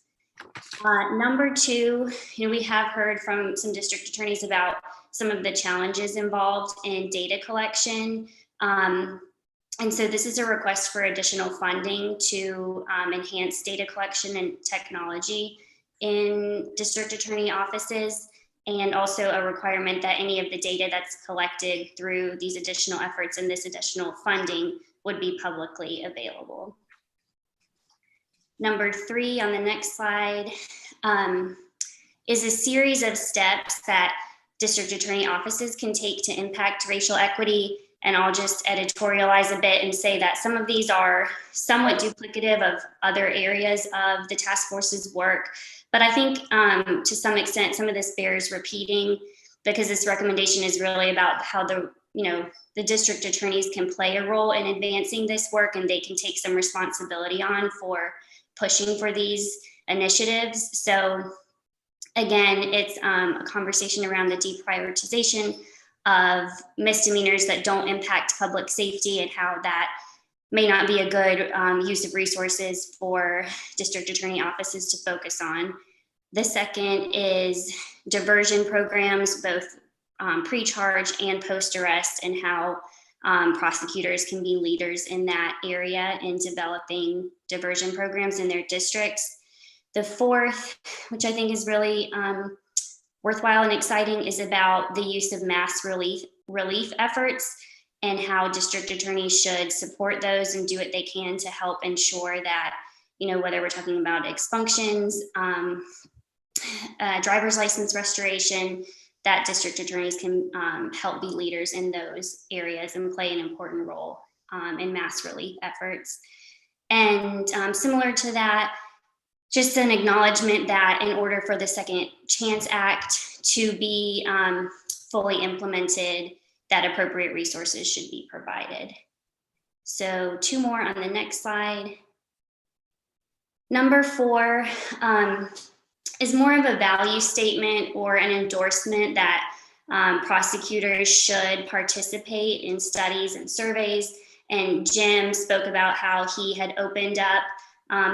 Number two, you know, we have heard from some district attorneys about some of the challenges involved in data collection. And so this is a request for additional funding to enhance data collection and technology in district attorney offices, and also a requirement that any of the data that's collected through these additional efforts and this additional funding would be publicly available. Number three on the next slide is a series of steps that district attorney offices can take to impact racial equity. And I'll just editorialize a bit and say that some of these are somewhat duplicative of other areas of the task force's work. But I think to some extent, some of this bears repeating, because this recommendation is really about how the district attorneys can play a role in advancing this work, and they can take some responsibility on for pushing for these initiatives. So again, it's a conversation around the deprioritization of misdemeanors that don't impact public safety, and how that may not be a good use of resources for district attorney offices to focus on. The second is diversion programs, both pre-charge and post-arrest, and how prosecutors can be leaders in that area in developing diversion programs in their districts. The fourth, which I think is really worthwhile and exciting, is about the use of mass relief efforts, and how district attorneys should support those and do what they can to help ensure that, you know, whether we're talking about expunctions, driver's license restoration, that district attorneys can help be leaders in those areas and play an important role in mass relief efforts. And similar to that, just an acknowledgement that in order for the Second Chance Act to be fully implemented, that appropriate resources should be provided. So two more on the next slide. Number four is more of a value statement or an endorsement that prosecutors should participate in studies and surveys. And Jim spoke about how he had opened up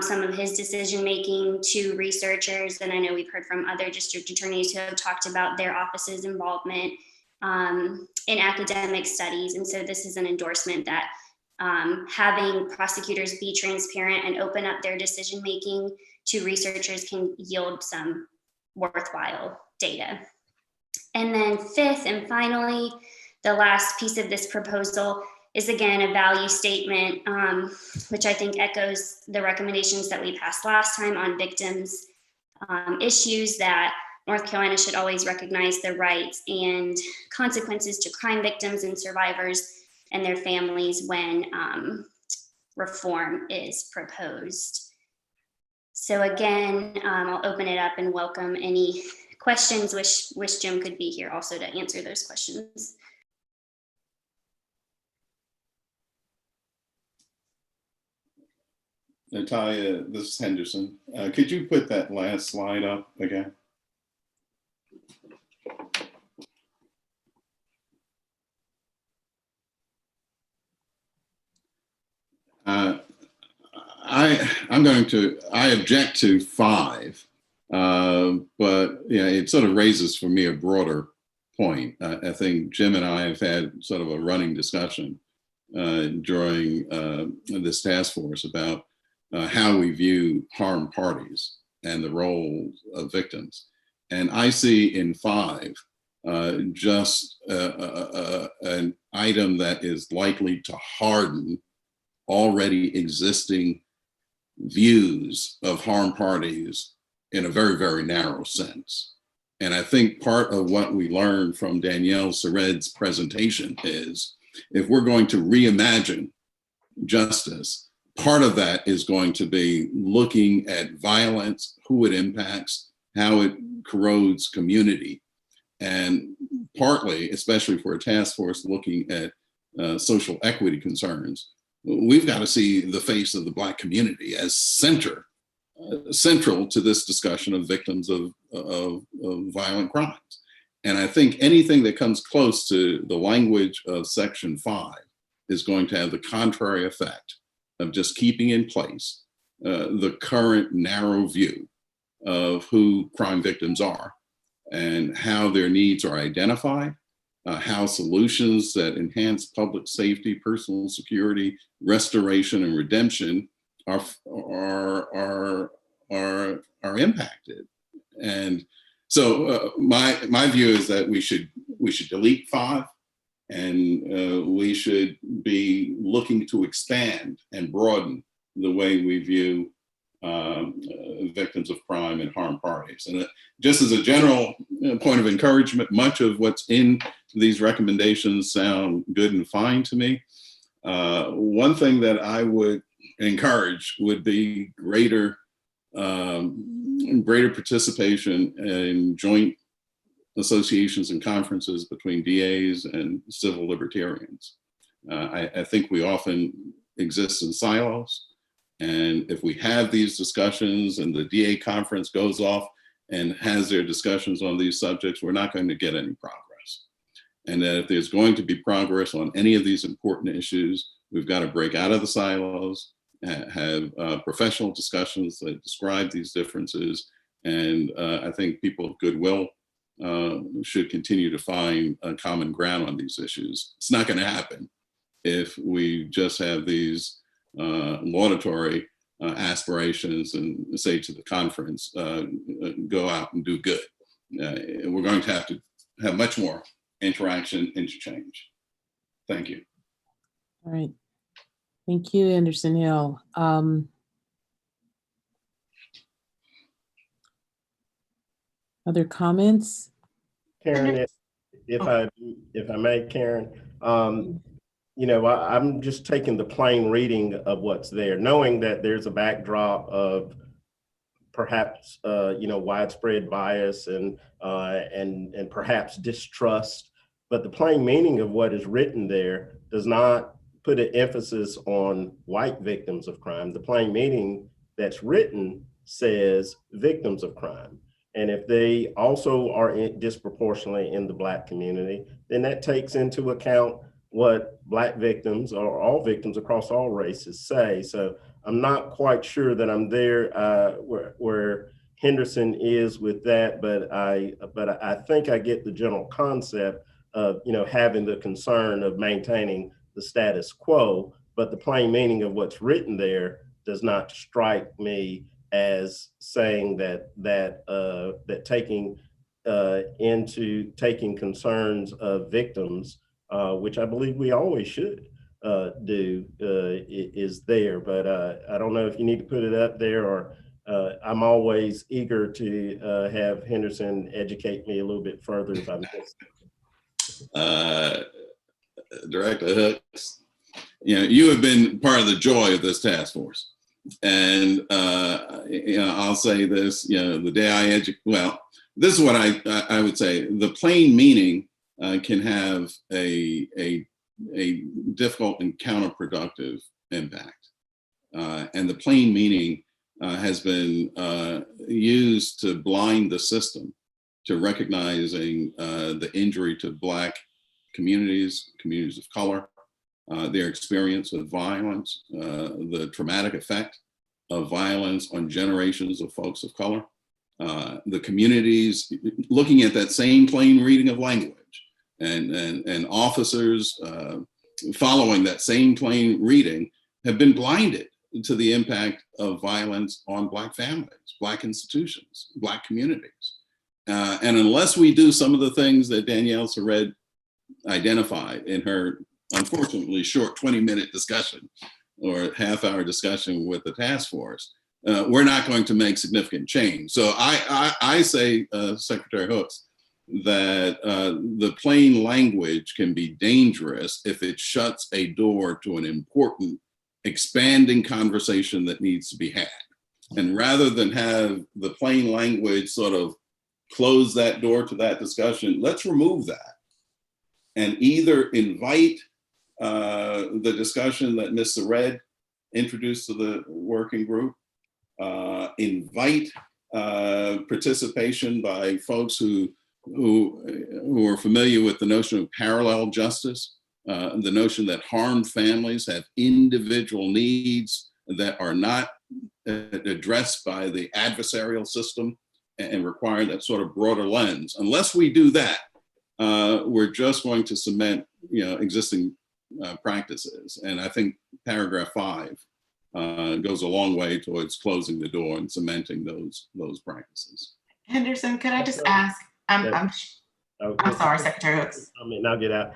some of his decision-making to researchers. And I know we've heard from other district attorneys who have talked about their office's involvement in academic studies. And so this is an endorsement that having prosecutors be transparent and open up their decision-making to researchers can yield some worthwhile data. And then fifth and finally, the last piece of this proposal is again a value statement, which I think echoes the recommendations that we passed last time on victims' issues, that North Carolina should always recognize the rights and consequences to crime victims and survivors and their families when reform is proposed. So again, I'll open it up and welcome any questions. Wish Jim could be here also to answer those questions. Natalia, this is Henderson. Could you put that last slide up again? I object to 5, but yeah, it sort of raises for me a broader point. I think Jim and I have had sort of a running discussion during this task force about how we view harmed parties and the role of victims. And I see in 5 just an item that is likely to harden already existing views of harmed parties in a very, very narrow sense. And I think part of what we learned from Danielle Sered's presentation is if we're going to reimagine justice, part of that is going to be looking at violence, who it impacts, how it corrodes community. And partly, especially for a task force looking at social equity concerns, we've got to see the face of the Black community as central to this discussion of victims of violent crimes. And I think anything that comes close to the language of Section 5 is going to have the contrary effect of just keeping in place the current narrow view of who crime victims are and how their needs are identified, how solutions that enhance public safety, personal security, restoration, and redemption are impacted. And so my view is that we should delete 5, and we should be looking to expand and broaden the way we view victims of crime and harmed parties. And just as a general point of encouragement, much of what's in these recommendations sound good and fine to me. One thing that I would encourage would be greater participation in joint associations and conferences between DAs and civil libertarians. I think we often exist in silos. And if we have these discussions and the DA conference goes off and has their discussions on these subjects, we're not going to get any progress. And that if there's going to be progress on any of these important issues, we've got to break out of the silos, have professional discussions that describe these differences. And I think people of goodwill should continue to find a common ground on these issues. It's not going to happen if we just have these laudatory aspirations and say to the conference, go out and do good. We're going to have much more interaction, interchange. Thank you. All right. Thank you, Anderson Hill. Other comments? Karen, if I may, Karen, you know, I'm just taking the plain reading of what's there, knowing that there's a backdrop of perhaps you know, widespread bias and perhaps distrust, but the plain meaning of what is written there does not put an emphasis on white victims of crime. The plain meaning that's written says victims of crime. And if they also are disproportionately in the Black community, then that takes into account what Black victims or all victims across all races say. So I'm not quite sure that I'm there where Henderson is with that, but I think I get the general concept of, you know, having the concern of maintaining the status quo, but the plain meaning of what's written there does not strike me as saying that taking concerns of victims, which I believe we always should do, is there. But I don't know if you need to put it up there or I'm always eager to have Henderson educate me a little bit further if I miss. Director Hooks, you have been part of the joy of this task force. And I'll say this, the day this is what I would say. The plain meaning can have a difficult and counterproductive impact. And the plain meaning has been used to blind the system to recognizing the injury to Black communities of color, their experience of violence, the traumatic effect of violence on generations of folks of color. The communities, looking at that same plain reading of language, and officers following that same plain reading have been blinded to the impact of violence on Black families, Black institutions, Black communities. And unless we do some of the things that Danielle Sered identified in her unfortunately short 20-minute discussion or half-hour discussion with the task force, we're not going to make significant change. So I say, Secretary Hooks, that the plain language can be dangerous if it shuts a door to an important expanding conversation that needs to be had. And rather than have the plain language sort of close that door to that discussion, let's remove that and either invite the discussion that Ms. Sered introduced to the working group, invite participation by folks who are familiar with the notion of parallel justice, the notion that harmed families have individual needs that are not addressed by the adversarial system and require that sort of broader lens. Unless we do that, we're just going to cement, existing practices. And I think paragraph 5 goes a long way towards closing the door and cementing those practices. Henderson, could I just ask? I'm sorry, Secretary Hooks. I'll get out.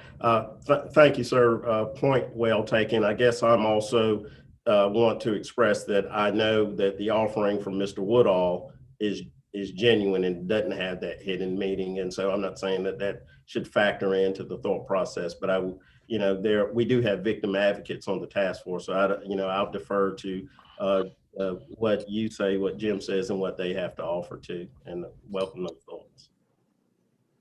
Thank you, sir. Point well taken. I guess I'm also want to express that I know that the offering from Mr. Woodall is genuine and doesn't have that hidden meaning. And so I'm not saying that should factor into the thought process, but we do have victim advocates on the task force. So I'll defer to what you say, what Jim says, and what they have to offer too, and welcome those thoughts.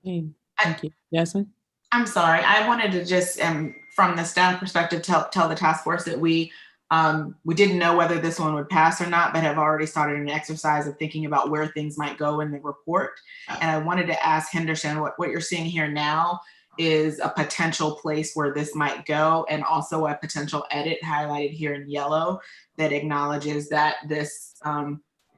Okay. Thank you. Jasmine? I'm sorry. I wanted to just, from the staff perspective, tell the task force that we didn't know whether this one would pass or not, but have already started an exercise of thinking about where things might go in the report. And I wanted to ask Henderson, what you're seeing here now is a potential place where this might go, and also a potential edit highlighted here in yellow that acknowledges that this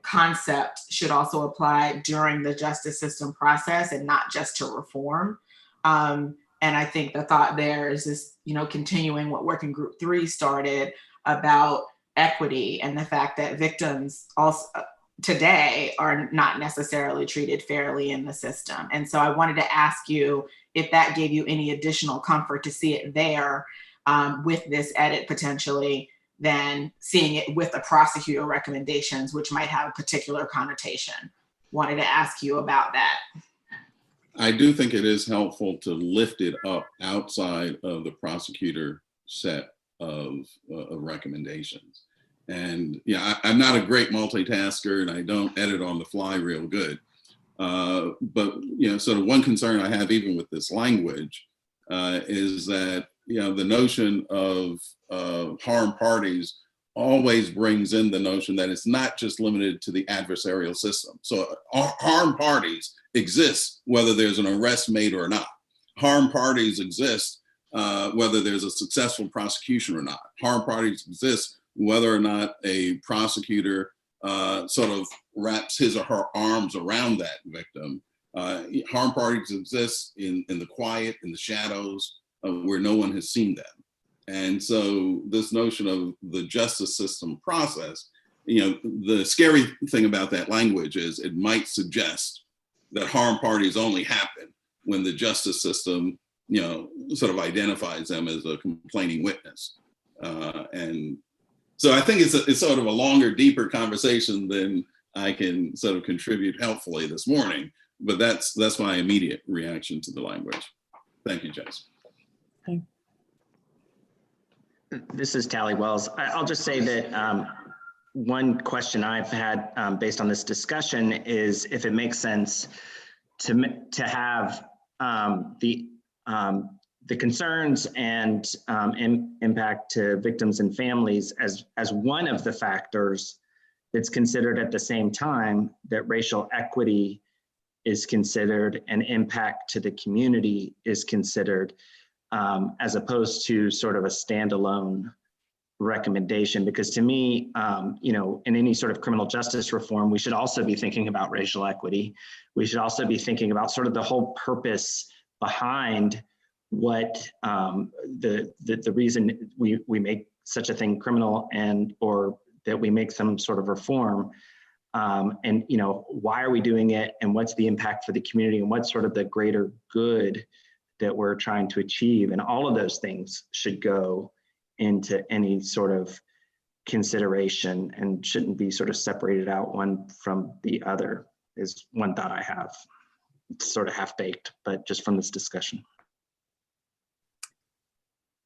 concept should also apply during the justice system process and not just to reform. And I think the thought there is this, continuing what Working Group 3 started about equity and the fact that victims also today are not necessarily treated fairly in the system. And so I wanted to ask you if that gave you any additional comfort to see it there with this edit potentially, than seeing it with the prosecutor recommendations, which might have a particular connotation. Wanted to ask you about that. I do think it is helpful to lift it up outside of the prosecutor set of recommendations. And I'm not a great multitasker, and I don't edit on the fly real good. But sort of one concern I have even with this language is that the notion of harmed parties always brings in the notion that it's not just limited to the adversarial system. So harmed parties exist whether there's an arrest made or not. Harmed parties exist whether there's a successful prosecution or not. Harmed parties exist whether or not a prosecutor sort of wraps his or her arms around that victim. Harmed parties exist in the quiet, in the shadows, where no one has seen them. And so this notion of the justice system process, the scary thing about that language is it might suggest that harmed parties only happen when the justice system, sort of identifies them as a complaining witness. And so I think it's sort of a longer, deeper conversation than I can sort of contribute helpfully this morning, but that's my immediate reaction to the language. Thank you, Jess. Okay. This is Tally Wells. I'll just say that one question I've had based on this discussion is if it makes sense to have the concerns and impact to victims and families as one of the factors that's considered at the same time that racial equity is considered and impact to the community is considered, as opposed to sort of a standalone recommendation. Because to me, in any sort of criminal justice reform, we should also be thinking about racial equity. We should also be thinking about sort of the whole purpose behind what the reason we make such a thing criminal or that we make some sort of reform. And why are we doing it, and what's the impact for the community, and what's sort of the greater good that we're trying to achieve. And all of those things should go into any sort of consideration and shouldn't be sort of separated out one from the other, is one thought I have. It's sort of half-baked, but just from this discussion.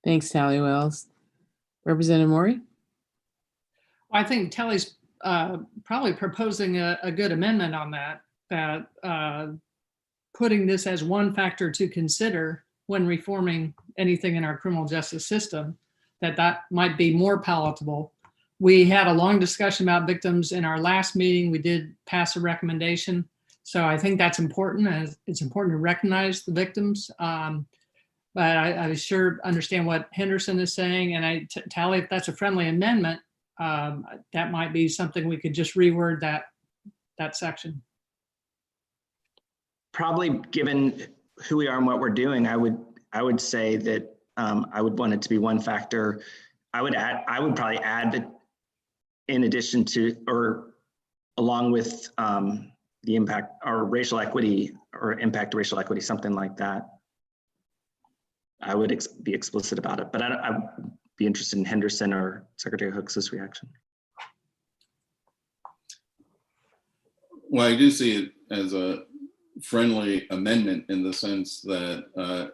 Thanks, Tally Wells. Representative Maury? I think Tally's probably proposing a good amendment on that putting this as one factor to consider when reforming anything in our criminal justice system, that might be more palatable. We had a long discussion about victims in our last meeting. We did pass a recommendation. So I think that's important, and it's important to recognize the victims. But I sure understand what Henderson is saying, and Tally, if that's a friendly amendment, that might be something we could just reword that section. Probably, given who we are and what we're doing, I would say that I would want it to be one factor. I would probably add that in addition to, or along with the impact or racial equity or impact to racial equity, something like that. I would be explicit about it, but I'd be interested in Henderson or Secretary Hooks' reaction. Well, I do see it as a friendly amendment in the sense that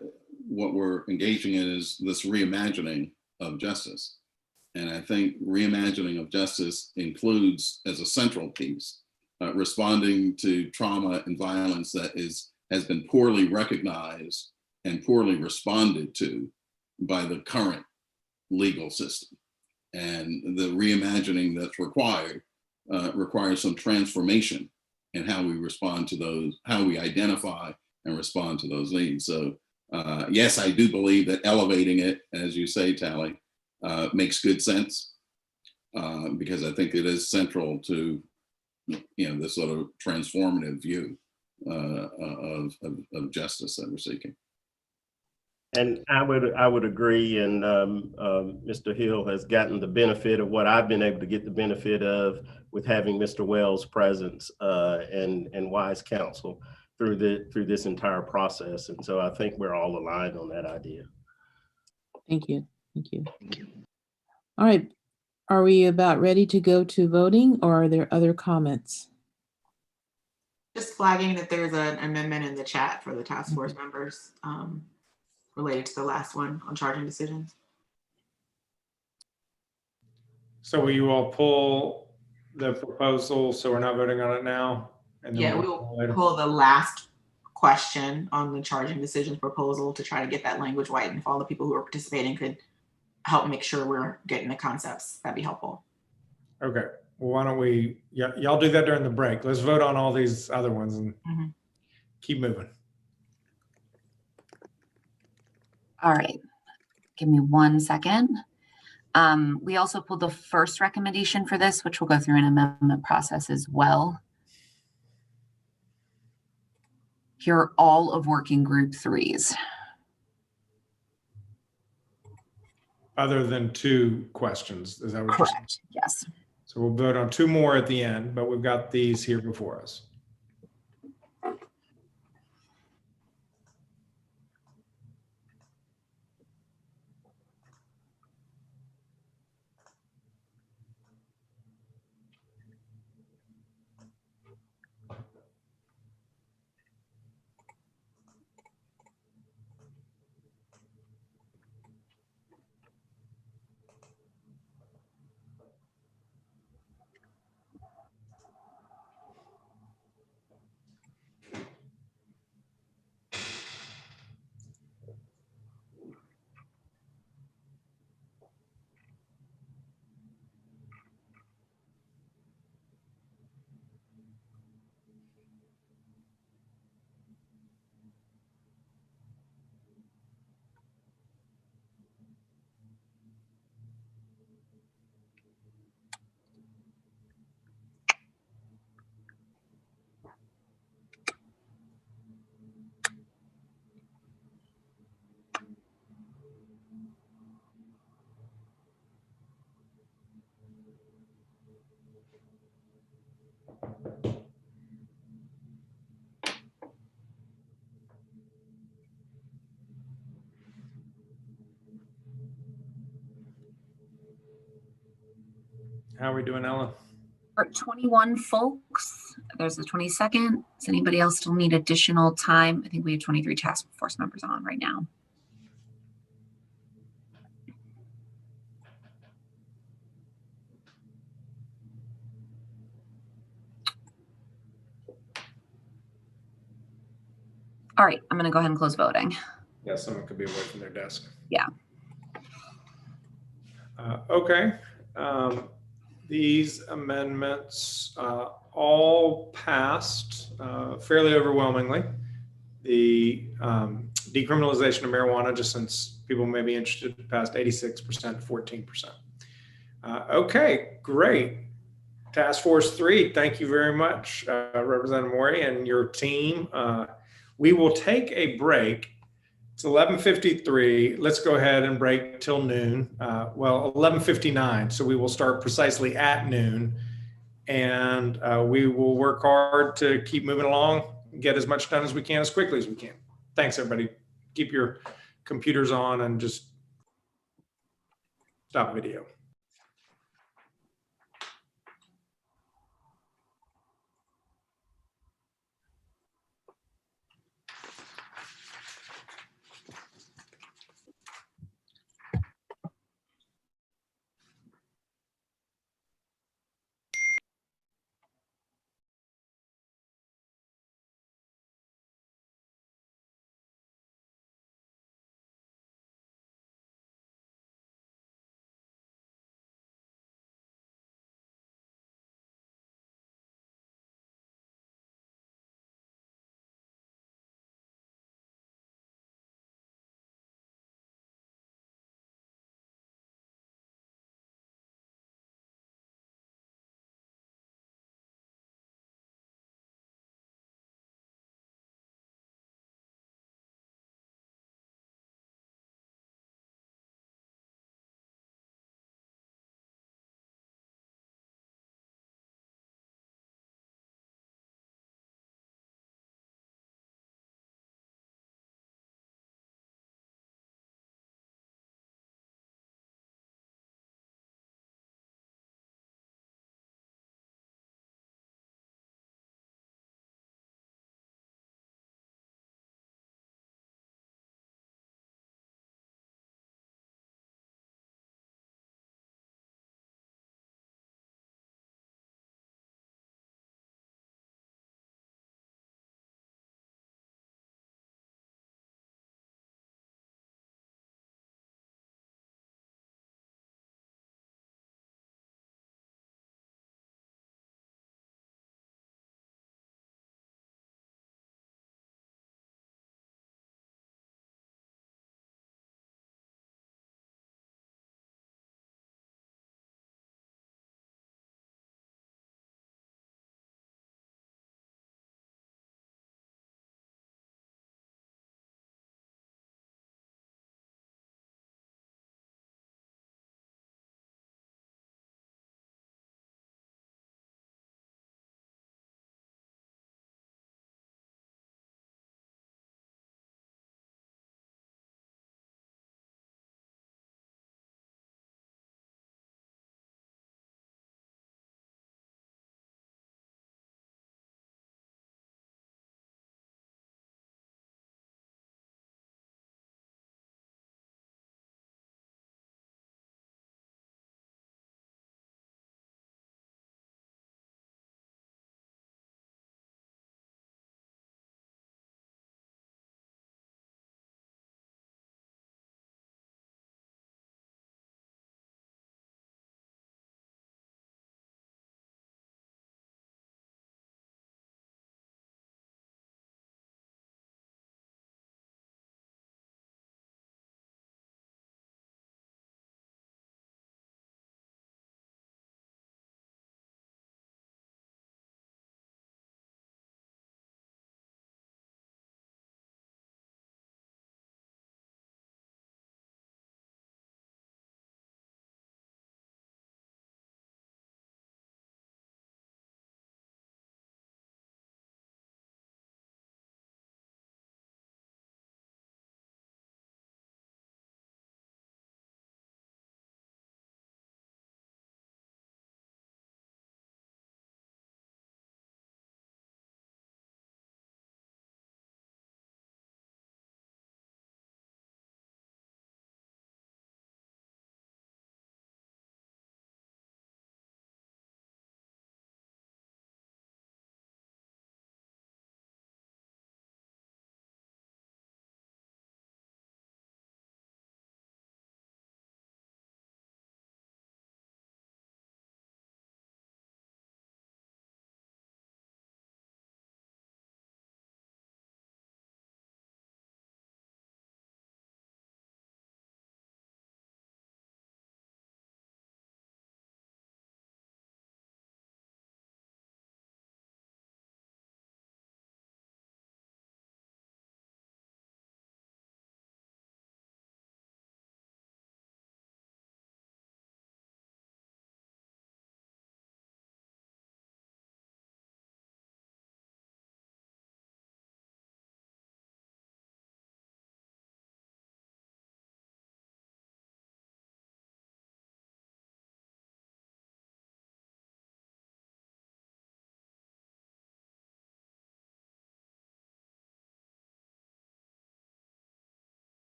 what we're engaging in is this reimagining of justice. And I think reimagining of justice includes as a central piece, responding to trauma and violence that has been poorly recognized and poorly responded to by the current legal system. And the reimagining that's required requires some transformation in how we respond to those, how we identify and respond to those needs. So yes, I do believe that elevating it, as you say, Tally, makes good sense because I think it is central to this sort of transformative view of justice that we're seeking. And I would agree. And Mr. Hill has gotten the benefit of what I've been able to get the benefit of with having Mr. Wells' presence and wise counsel through this entire process. And so I think we're all aligned on that idea. Thank you. Thank you. Thank you. All right. Are we about ready to go to voting, or are there other comments? Just flagging that there's an amendment in the chat for the task force members related to the last one on charging decisions. So will you all pull the proposal so we're not voting on it now? And then Yeah, we will pull the last question on the charging decisions proposal to try to get that language white, and if all the people who are participating could help make sure we're getting the concepts, that'd be helpful. Okay. Well, why don't we, y'all do that during the break. Let's vote on all these other ones and keep moving. All right, give me 1 second. We also pulled the first recommendation for this, which will go through an amendment process as well. Here are all of working group 3's. Other than 2 questions, is that what you're saying? Correct, yes. So we'll vote on 2 more at the end, but we've got these here before us. How are we doing, Ellen? For 21 folks, there's the 22nd. Does anybody else still need additional time? I think we have 23 task force members on right now. All right, I'm gonna go ahead and close voting. Yeah, someone could be away from their desk. Yeah. Okay. These amendments all passed fairly overwhelmingly. The decriminalization of marijuana, just since people may be interested, passed 86%, 14%. Okay, great. Task Force 3, thank you very much, Representative Mori and your team. We will take a break. It's 11:53. Let's go ahead and break till noon. Well, 11:59. So we will start precisely at noon, and we will work hard to keep moving along, get as much done as we can, as quickly as we can. Thanks, everybody. Keep your computers on and just stop video.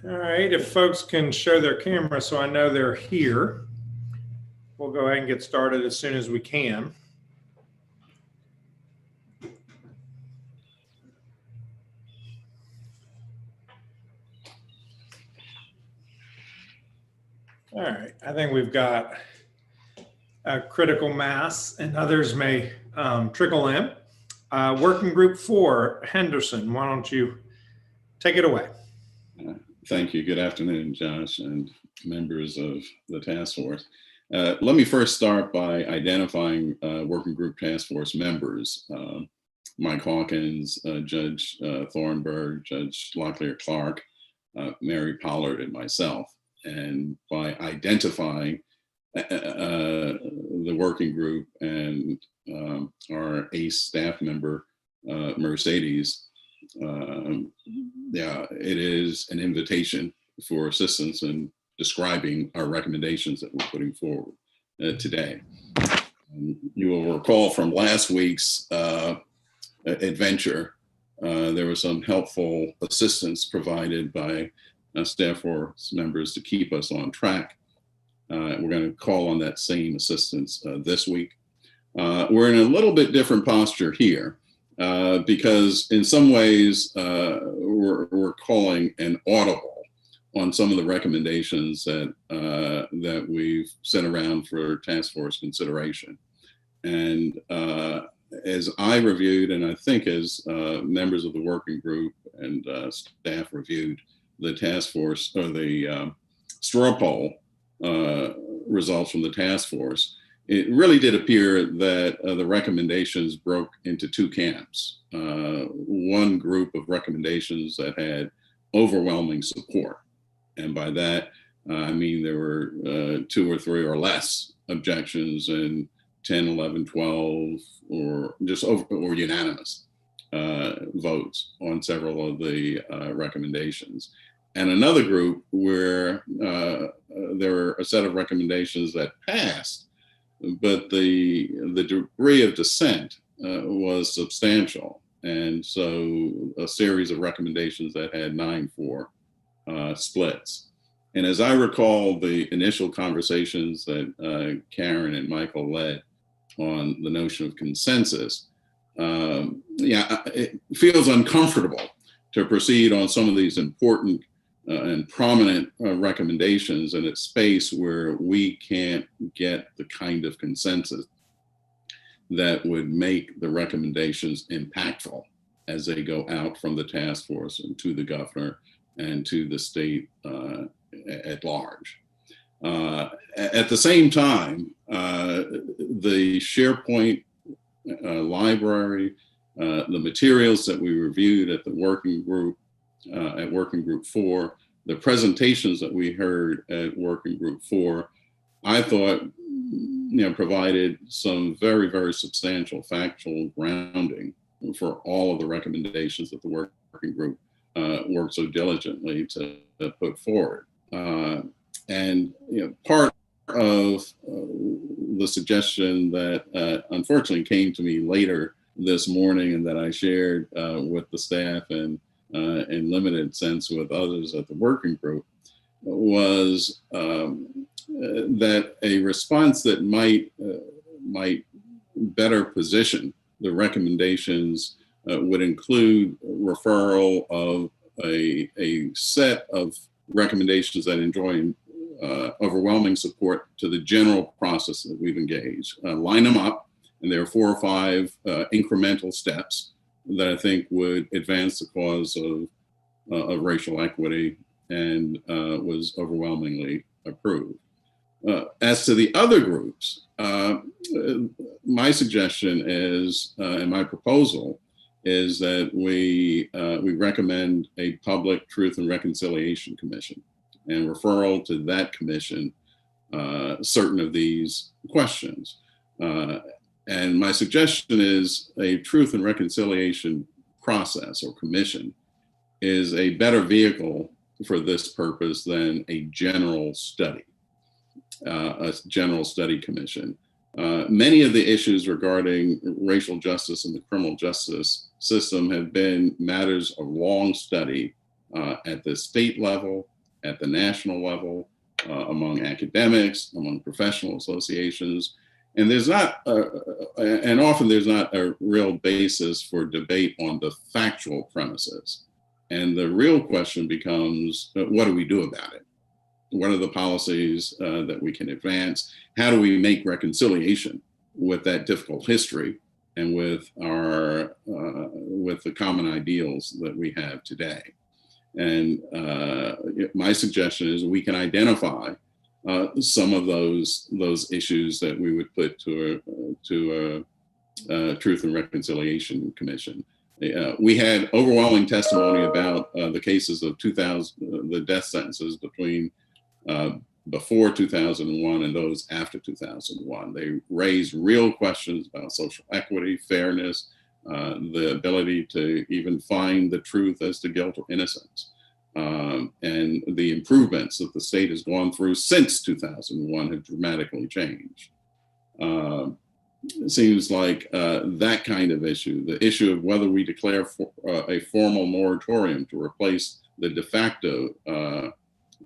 All right, if folks can show their camera so I know they're here, we'll go ahead and get started as soon as we can. All right, I think we've got a critical mass and others may trickle in. Working Group 4, Henderson, why don't you take it away? Thank you. Good afternoon, Josh and members of the task force. Let me first start by identifying Working Group Task Force members. Mike Hawkins, Judge Thornburg, Judge Locklear Clark, Mary Pollard, and myself. And by identifying the working group and our ACE staff member, Mercedes, yeah, it is an invitation for assistance in describing our recommendations that we're putting forward today. You will recall from last week's adventure, there was some helpful assistance provided by staff force members to keep us on track. We're going to call on that same assistance this week. We're in a little bit different posture here because in some ways we're calling an audible on some of the recommendations that that we've sent around for task force consideration. And as I reviewed, and I think as members of the working group and staff reviewed the task force or the straw poll results from the task force, it really did appear that the recommendations broke into two camps. One group of recommendations that had overwhelming support. And by that, I mean there were 2 or 3 or less objections and 10, 11, 12, or just over or unanimous votes on several of the recommendations. And another group where there were a set of recommendations that passed, but the degree of dissent was substantial. And so a series of recommendations that had 9-4 splits. And as I recall the initial conversations that Karen and Michael led on the notion of consensus, yeah, it feels uncomfortable to proceed on some of these important and prominent recommendations in a space where we can't get the kind of consensus that would make the recommendations impactful as they go out from the task force and to the governor and to the state at large. At the same time, the SharePoint library, the materials that we reviewed at the working group, at Working Group 4, the presentations that we heard at Working Group 4, I thought, provided some very, very substantial factual grounding for all of the recommendations that the working group worked so diligently to put forward. And part of the suggestion that unfortunately came to me later this morning and that I shared with the staff and in limited sense with others at the working group was that a response that might better position the recommendations would include referral of a set of recommendations that enjoy overwhelming support to the general process that we've engaged. Line them up, and there are 4 or 5 incremental steps that I think would advance the cause of racial equity and was overwhelmingly approved. As to the other groups, my suggestion is, and my proposal is that we recommend a public truth and reconciliation commission and referral to that commission certain of these questions. And my suggestion is a truth and reconciliation process or commission is a better vehicle for this purpose than a general study commission. Many of the issues regarding racial justice and the criminal justice system have been matters of long study at the state level, at the national level, among academics, among professional associations. And there's not, and often there's not a real basis for debate on the factual premises. And the real question becomes, what do we do about it? What are the policies that we can advance? How do we make reconciliation with that difficult history and with our with the common ideals that we have today? And my suggestion is we can identify some of those issues that we would put to a Truth and Reconciliation Commission. We had overwhelming testimony about the cases of the death sentences between before 2001 and those after 2001. They raised real questions about social equity, fairness, the ability to even find the truth as to guilt or innocence. And the improvements that the state has gone through since 2001 have dramatically changed. It seems like that kind of issue, the issue of whether we declare a formal moratorium to replace the de facto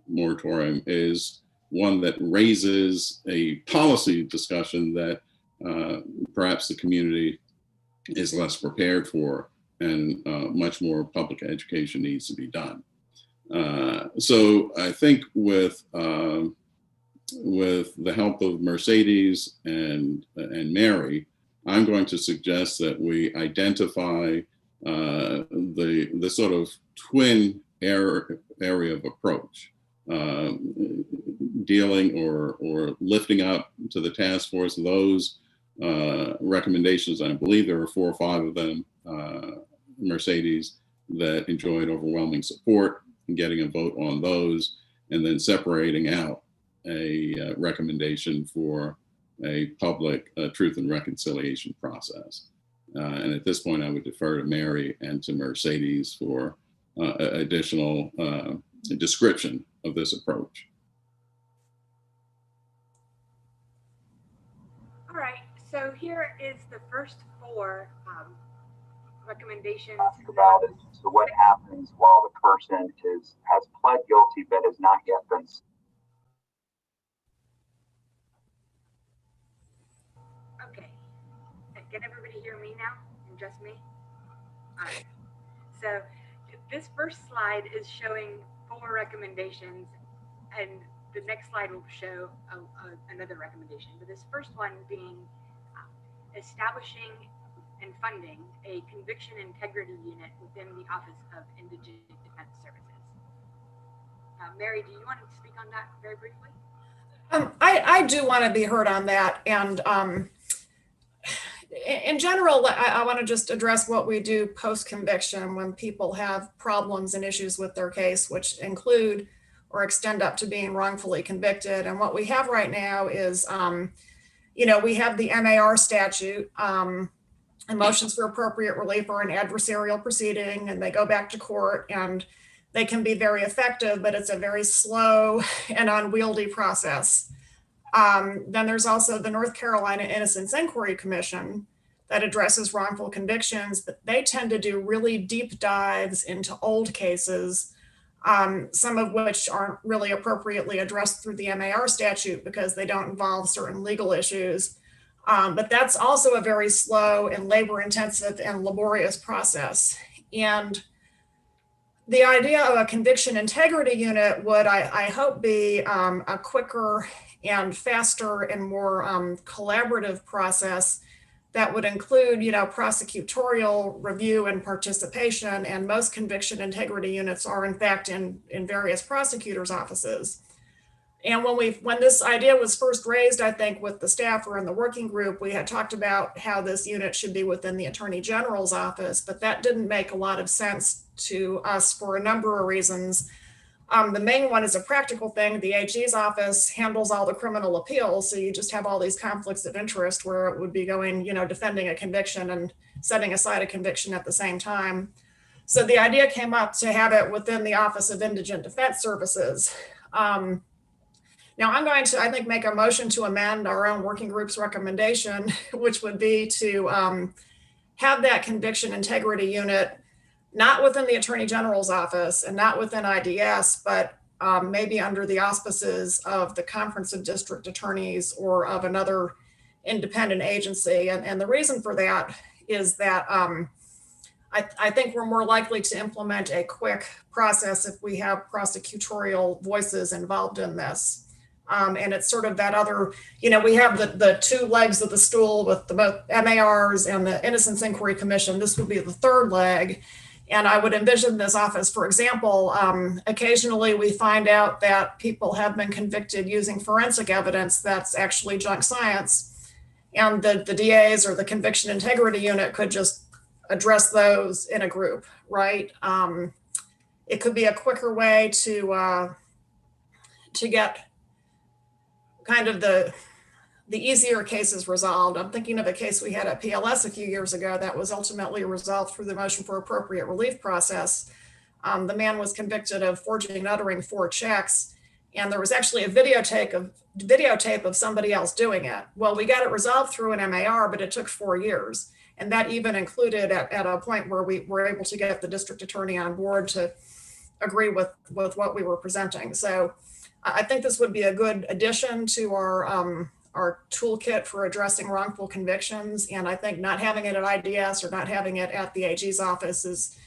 moratorium, is one that raises a policy discussion that perhaps the community is less prepared for, and much more public education needs to be done. So I think with the help of Mercedes and Mary, I'm going to suggest that we identify the sort of twin area of approach, dealing or lifting up to the task force those recommendations. I believe there were 4 or 5 of them, Mercedes, that enjoyed overwhelming support, and getting a vote on those, and then separating out a recommendation for a public truth and reconciliation process. And at this point, I would defer to Mary and to Mercedes for additional description of this approach. All right, so here is the first 4 recommendations. About is, so what happens while the person has pled guilty but has not yet been. Okay, can everybody hear me now, and just me? All right, so this first slide is showing 4 recommendations, and the next slide will show another recommendation, but this first one being establishing and funding a conviction integrity unit within the Office of Indigent Defense Services. Mary, do you want to speak on that very briefly? I do want to be heard on that. And in general, I want to just address what we do post-conviction when people have problems and issues with their case, which include or extend up to being wrongfully convicted. And what we have right now is, we have the MAR statute, and motions for appropriate relief are an adversarial proceeding, and they go back to court, and they can be very effective, but it's a very slow and unwieldy process. Then there's also the North Carolina Innocence Inquiry Commission that addresses wrongful convictions, but they tend to do really deep dives into old cases, some of which aren't really appropriately addressed through the MAR statute because they don't involve certain legal issues. But that's also a very slow and labor-intensive and laborious process. And the idea of a conviction integrity unit would, I hope, be a quicker and faster and more collaborative process that would include, prosecutorial review and participation. And most conviction integrity units are, in fact, in various prosecutors' offices. And when this idea was first raised, I think with the staffer and the working group, we had talked about how this unit should be within the Attorney General's office, but that didn't make a lot of sense to us for a number of reasons. The main one is a practical thing. The AG's office handles all the criminal appeals, so you just have all these conflicts of interest where it would be going, defending a conviction and setting aside a conviction at the same time. So the idea came up to have it within the Office of Indigent Defense Services. Now I'm going to, I think, make a motion to amend our own working group's recommendation, which would be to have that conviction integrity unit not within the Attorney General's office and not within IDS, but maybe under the auspices of the Conference of District Attorneys or of another independent agency. And the reason for that is that I think we're more likely to implement a quick process if we have prosecutorial voices involved in this. And it's sort of that other, we have the two legs of the stool with the both MARs and the Innocence Inquiry Commission. This would be the third leg. And I would envision this office, for example, occasionally we find out that people have been convicted using forensic evidence that's actually junk science. And the DAs or the Conviction Integrity Unit could just address those in a group, right? It could be a quicker way to get kind of the easier cases resolved. I'm thinking of a case we had at PLS a few years ago that was ultimately resolved through the motion for appropriate relief process. The man was convicted of forging and uttering 4 checks, and there was actually a videotape of somebody else doing it. Well, we got it resolved through an MAR, but it took 4 years. And that even included at a point where we were able to get the district attorney on board to agree with what we were presenting. So I think this would be a good addition to our toolkit for addressing wrongful convictions. And I think not having it at IDS or not having it at the AG's office is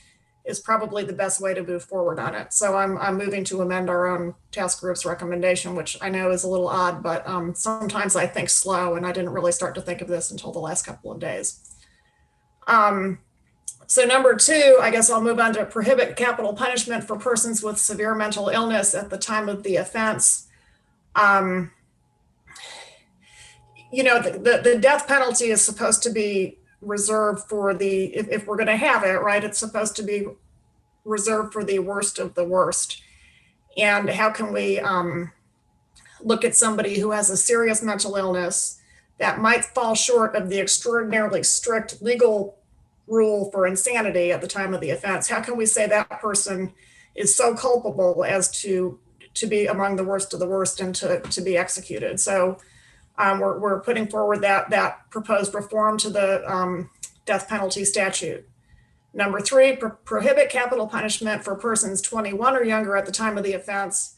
probably the best way to move forward on it. So I'm moving to amend our own task group's recommendation, which I know is a little odd, but sometimes I think slow, and I didn't really start to think of this until the last couple of days. So number 2, I guess I'll move on to prohibit capital punishment for persons with severe mental illness at the time of the offense. The death penalty is supposed to be reserved for if we're going to have it, right, it's supposed to be reserved for the worst of the worst. And how can we look at somebody who has a serious mental illness that might fall short of the extraordinarily strict legal rule for insanity at the time of the offense? How can we say that person is so culpable as to be among the worst of the worst and to be executed? So we're putting forward that proposed reform to the death penalty statute. Number 3, prohibit capital punishment for persons 21 or younger at the time of the offense,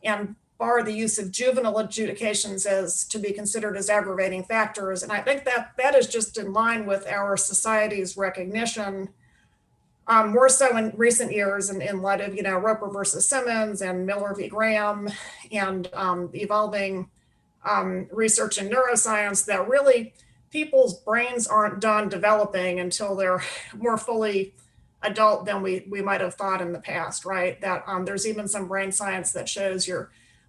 and bar the use of juvenile adjudications as to be considered as aggravating factors. And I think that is just in line with our society's recognition, more so in recent years in light of, Roper versus Simmons and Miller v. Graham and evolving research in neuroscience, that really people's brains aren't done developing until they're more fully adult than we might have thought in the past, right? That there's even some brain science that shows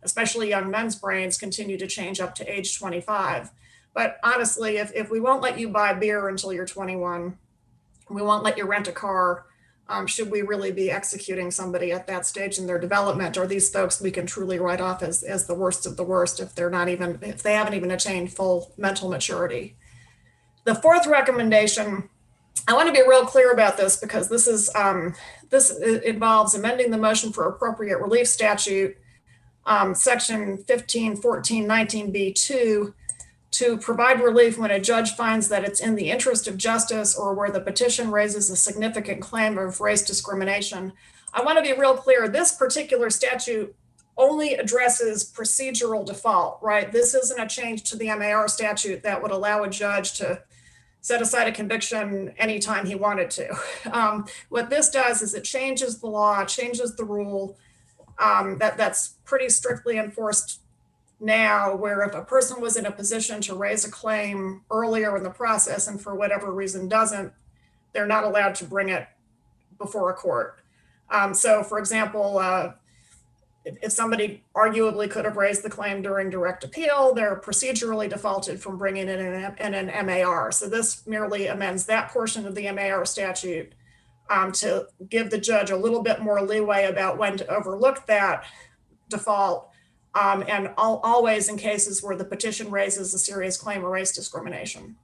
especially young men's brains continue to change up to age 25. But honestly, if we won't let you buy beer until you're 21, we won't let you rent a car, should we really be executing somebody at that stage in their development? Or these folks we can truly write off as the worst of the worst if they haven't even attained full mental maturity. The 4th recommendation, I want to be real clear about this because this involves amending the motion for appropriate relief statute, section 151419B2, to provide relief when a judge finds that it's in the interest of justice or where the petition raises a significant claim of race discrimination. I want to be real clear. This particular statute only addresses procedural default, right? This isn't a change to the MAR statute that would allow a judge to set aside a conviction anytime he wanted to. What this does is it changes the law, changes the rule that's pretty strictly enforced now, where if a person was in a position to raise a claim earlier in the process and for whatever reason doesn't, they're not allowed to bring it before a court. So for example, if somebody arguably could have raised the claim during direct appeal, they're procedurally defaulted from bringing it in an MAR. So this merely amends that portion of the MAR statute to give the judge a little bit more leeway about when to overlook that default, and always in cases where the petition raises a serious claim of race discrimination.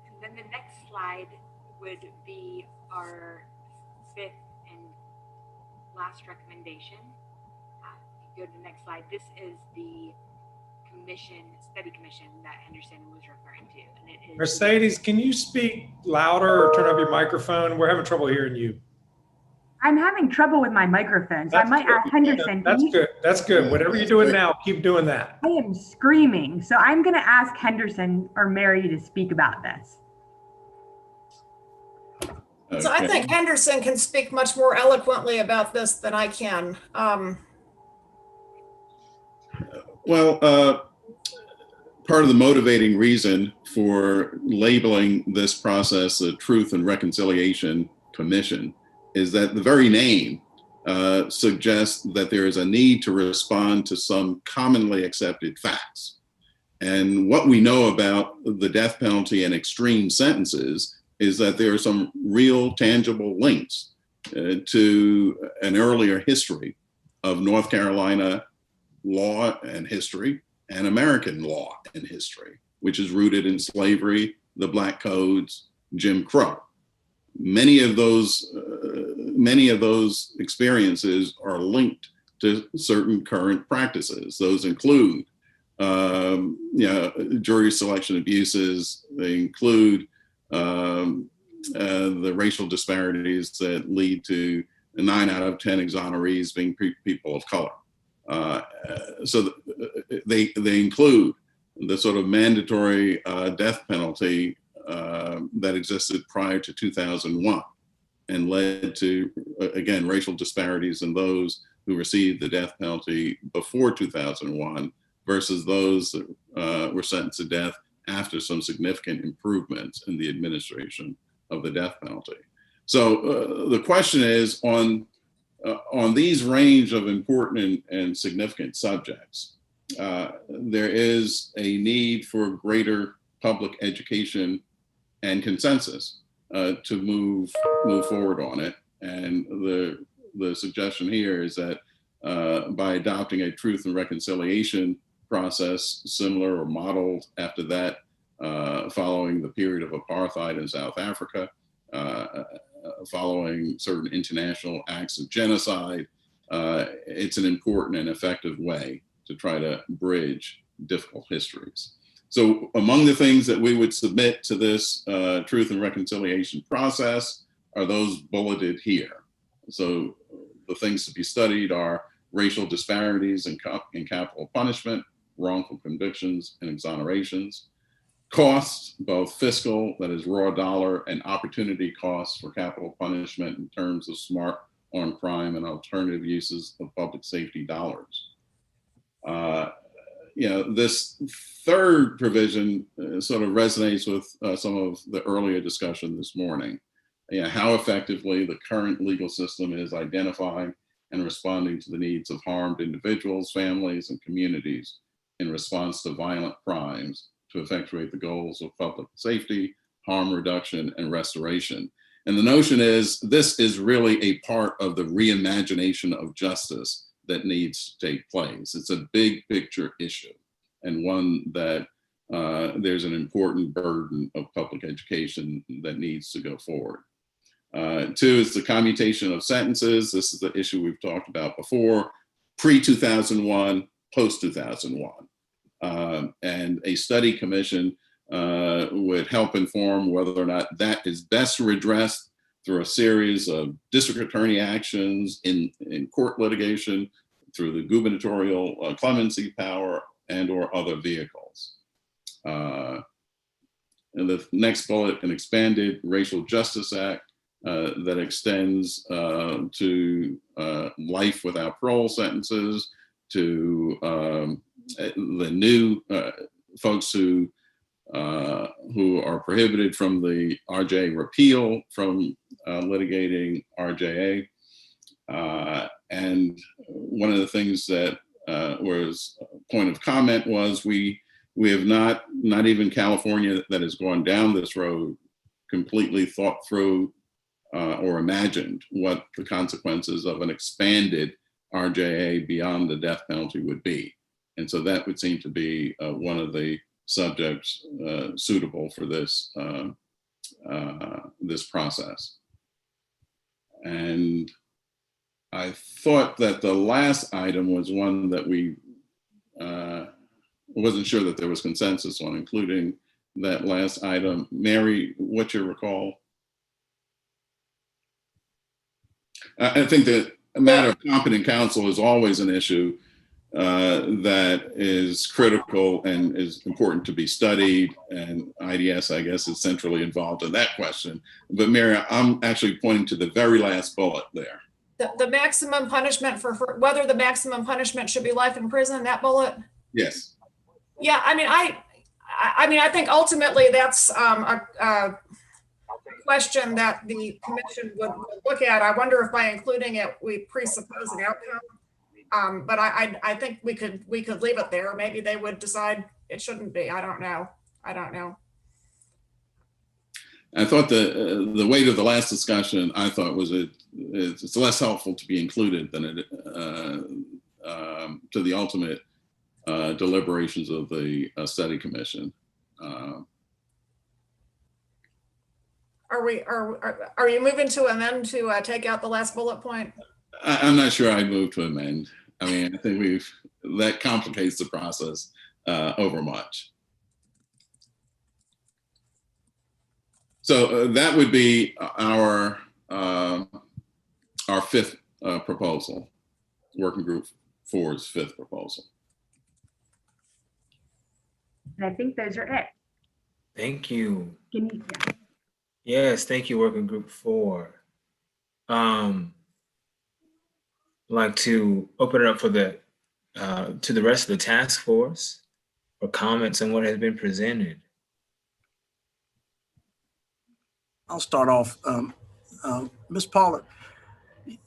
And then the next slide would be our 5th and last recommendation. Go to the next slide. This is the study commission that Henderson was referring to. And it is Mercedes, can you speak louder or turn up your microphone? We're having trouble hearing you. I'm having trouble with my microphone, so I might ask Henderson. That's good. That's good. Whatever you're doing now, keep doing that. I am screaming, so I'm going to ask Henderson or Mary to speak about this. So I think Henderson can speak much more eloquently about this than I can. Part of the motivating reason for labeling this process a Truth and Reconciliation Commission is that the very name suggests that there is a need to respond to some commonly accepted facts. And what we know about the death penalty and extreme sentences is that there are some real tangible links to an earlier history of North Carolina law and history and American law and history, which is rooted in slavery, the Black Codes, Jim Crow. Many of those experiences are linked to certain current practices. Those include jury selection abuses. They include the racial disparities that lead to 9 out of 10 exonerees being people of color. So they include the sort of mandatory death penalty that existed prior to 2001 and led to, again, racial disparities in those who received the death penalty before 2001 versus those that were sentenced to death after some significant improvements in the administration of the death penalty. So the question is, on these range of important and significant subjects, there is a need for greater public education and consensus to move forward on it. And the suggestion here is that by adopting a Truth and Reconciliation process similar or modeled after that, following the period of apartheid in South Africa, following certain international acts of genocide, it's an important and effective way to try to bridge difficult histories. So among the things that we would submit to this Truth and Reconciliation process are those bulleted here. So the things to be studied are racial disparities in capital punishment, wrongful convictions and exonerations, costs, both fiscal, that is raw dollar, and opportunity costs for capital punishment in terms of smart on crime and alternative uses of public safety dollars. This third provision sort of resonates with some of the earlier discussion this morning. How effectively the current legal system is identifying and responding to the needs of harmed individuals, families, and communities in response to violent crimes to effectuate the goals of public safety, harm reduction, and restoration. And the notion is this is really a part of the reimagination of justice that needs to take place. It's a big picture issue and one that there's an important burden of public education that needs to go forward. Two is the commutation of sentences. This is the issue we've talked about before, pre-2001, post-2001. And a study commission would help inform whether or not that is best redressed through a series of district attorney actions in court litigation, through the gubernatorial clemency power and or other vehicles. And the next bullet, an expanded Racial Justice Act that extends to life without parole sentences, to the new folks who are prohibited from the RJA repeal from litigating RJA. And one of the things that was a point of comment was we have not even California that has gone down this road completely thought through or imagined what the consequences of an expanded RJA beyond the death penalty would be. And so that would seem to be one of the subjects suitable for this, this process. And I thought that the last item was one that we wasn't sure that there was consensus on including that last item. Mary, what's your recall? I think that a matter of competent counsel is always an issue that is critical and is important to be studied. And IDS, I guess, is centrally involved in that question. But Mary, I'm actually pointing to the very last bullet there. The maximum punishment for whether the maximum punishment should be life in prison, that bullet? Yes. Yeah, I mean, I think ultimately that's a question that the commission would look at. I wonder if by including it, we presuppose an outcome. But I think we could leave it there. Maybe they would decide it shouldn't be. I don't know. I thought the weight of the last discussion, I thought it's less helpful to be included than it to the ultimate deliberations of the study commission. Are you moving to amend to take out the last bullet point? I'm not sure I move to amend. I mean, I think that complicates the process over much. So that would be our fifth proposal, Working Group 4's fifth proposal. And I think those are it. Thank you. Yeah. Yes, thank you, Working Group 4. I'd like to open it up for to the rest of the task force for comments on what has been presented. I'll start off. Ms. Pollard,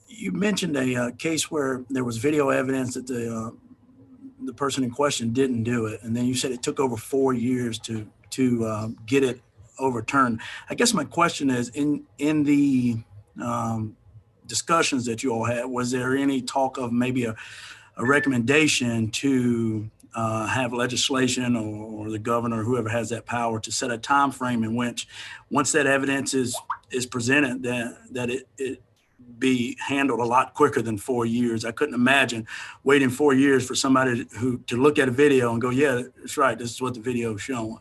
you mentioned a case where there was video evidence that the person in question didn't do it, and then you said it took over 4 years to get it overturned. I guess my question is, in the discussions that you all had, was there any talk of maybe a recommendation to have legislation or the governor, whoever has that power, to set a time frame in which, once that evidence is presented, that it be handled a lot quicker than 4 years? I couldn't imagine waiting 4 years for somebody to look at a video and go, yeah, that's right, this is what the video is showing.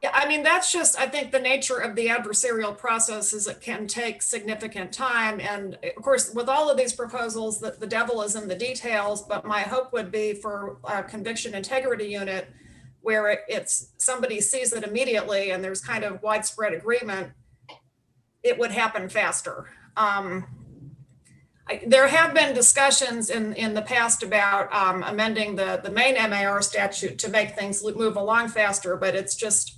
Yeah, I mean, that's just, I think, the nature of the adversarial process is it can take significant time. And of course, with all of these proposals, the devil is in the details, but my hope would be for a conviction integrity unit where it's somebody sees it immediately and there's kind of widespread agreement, it would happen faster. There have been discussions in the past about amending the main MAR statute to make things move along faster, but it's just,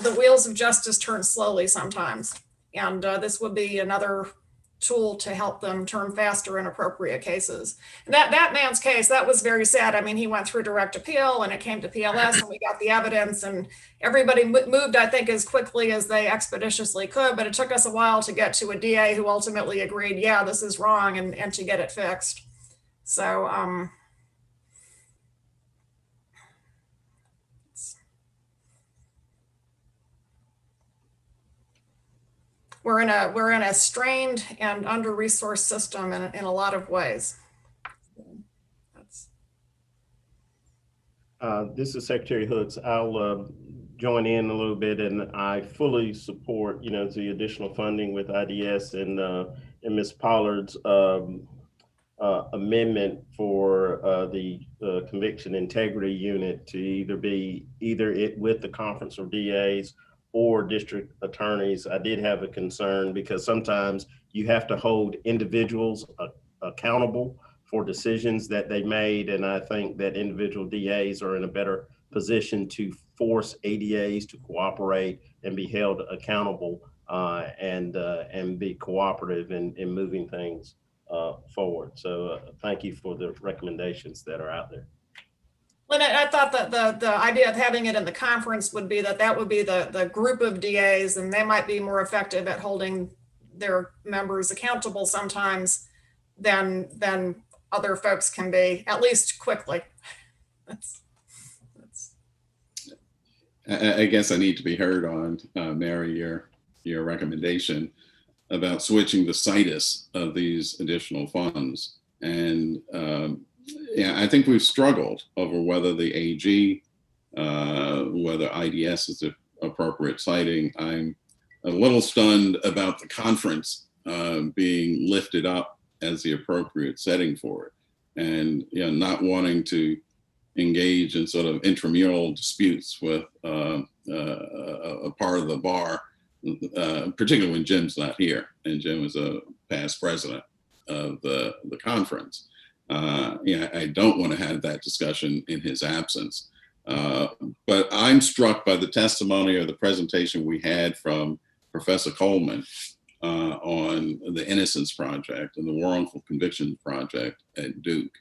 the wheels of justice turn slowly sometimes. And this would be another tool to help them turn faster in appropriate cases. And that man's case, that was very sad. I mean, he went through direct appeal and it came to PLS and we got the evidence and everybody moved, I think, as quickly as they expeditiously could, but it took us a while to get to a DA who ultimately agreed, yeah, this is wrong, and to get it fixed. So, we're in a strained and under-resourced system in a lot of ways. This is Secretary Hooks. I'll join in a little bit, and I fully support, the additional funding with IDS and Ms. Pollard's amendment for the conviction integrity unit to either it with the conference of DAs or district attorneys. I did have a concern because sometimes you have to hold individuals accountable for decisions that they made. And I think that individual DAs are in a better position to force ADAs to cooperate and be held accountable and be cooperative in moving things forward. So thank you for the recommendations that are out there. Lynn, I thought that the idea of having it in the conference would be that would be the group of DAs, and they might be more effective at holding their members accountable sometimes than other folks can be, at least quickly. I guess I need to be heard on, Mary, your recommendation about switching the situs of these additional funds. And yeah, I think we've struggled over whether the AG, whether IDS is the appropriate citing. I'm a little stunned about the conference being lifted up as the appropriate setting for it, and not wanting to engage in sort of intramural disputes with a part of the bar, particularly when Jim's not here, and Jim is a past president of the conference. I don't want to have that discussion in his absence. But I'm struck by the testimony or the presentation we had from Professor Coleman on the Innocence Project and the Wrongful Conviction Project at Duke.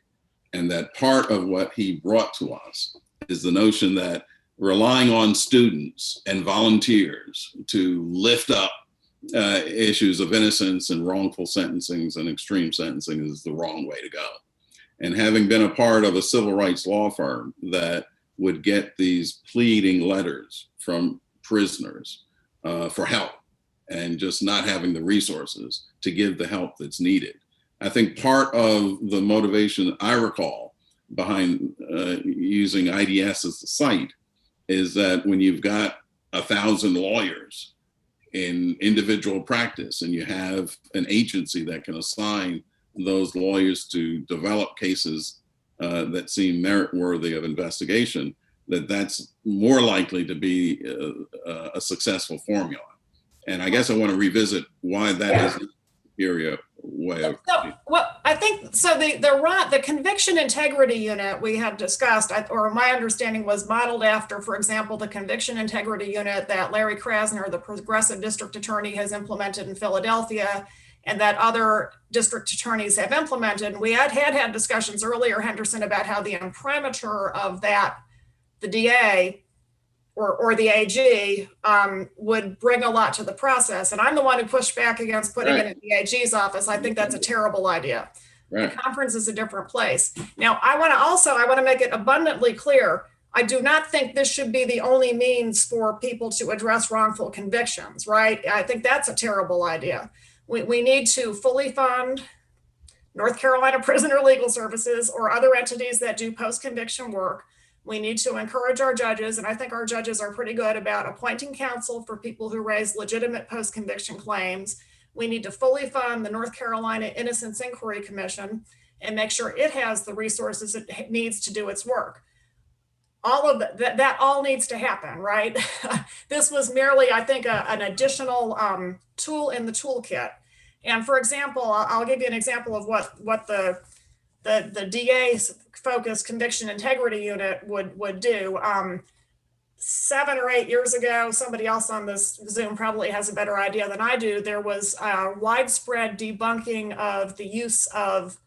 And that part of what he brought to us is the notion that relying on students and volunteers to lift up issues of innocence and wrongful sentencings and extreme sentencing is the wrong way to go. And having been a part of a civil rights law firm that would get these pleading letters from prisoners for help and just not having the resources to give the help that's needed. I think part of the motivation I recall behind using IDS as the site is that when you've got 1,000 lawyers in individual practice and you have an agency that can assign those lawyers to develop cases that seem merit-worthy of investigation, that's more likely to be a successful formula. And I guess I want to revisit why that is the superior way of. Well, I think so. The conviction integrity unit we had discussed, or my understanding was modeled after, for example, the conviction integrity unit that Larry Krasner, the progressive district attorney, has implemented in Philadelphia, and that other district attorneys have implemented. We had discussions earlier, Henderson, about how the imprimatur of that, the DA or the AG, would bring a lot to the process. And I'm the one who pushed back against putting it in the AG's office. I think that's a terrible idea. Right. The conference is a different place. Now, I want to make it abundantly clear, I do not think this should be the only means for people to address wrongful convictions, right? I think that's a terrible idea. We need to fully fund North Carolina Prisoner Legal Services or other entities that do post-conviction work. We need to encourage our judges, and I think our judges are pretty good about appointing counsel for people who raise legitimate post-conviction claims. We need to fully fund the North Carolina Innocence Inquiry Commission and make sure it has the resources it needs to do its work. All of that all needs to happen, right? This was merely, I think, an additional tool in the toolkit. And for example, I'll give you an example of what the DA's focused conviction integrity unit would do. 7 or 8 years ago, somebody else on this Zoom probably has a better idea than I do, there was widespread debunking of the use of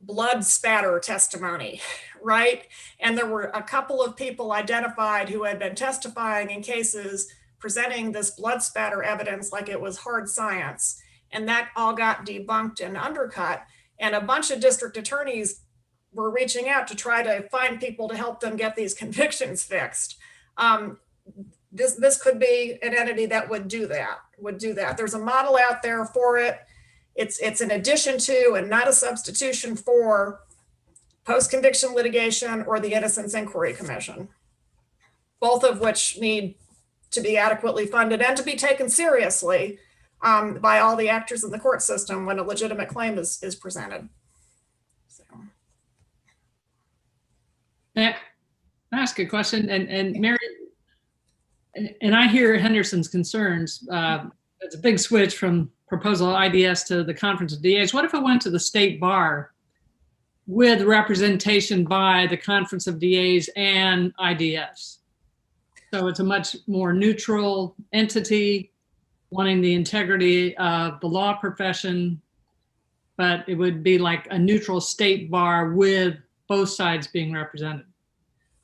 blood spatter testimony, right? And there were a couple of people identified who had been testifying in cases presenting this blood spatter evidence like it was hard science. And that all got debunked and undercut. And a bunch of district attorneys were reaching out to try to find people to help them get these convictions fixed. This could be an entity that would do that. There's a model out there for it. It's an addition to and not a substitution for post-conviction litigation or the Innocence Inquiry Commission, both of which need to be adequately funded and to be taken seriously by all the actors in the court system when a legitimate claim is presented. So. Can I ask a question? And Mary, and I hear Henderson's concerns. It's a big switch from proposal IDS to the Conference of DAs. What if it went to the state bar with representation by the Conference of DAs and IDS? So it's a much more neutral entity wanting the integrity of the law profession, but it would be like a neutral state bar with both sides being represented.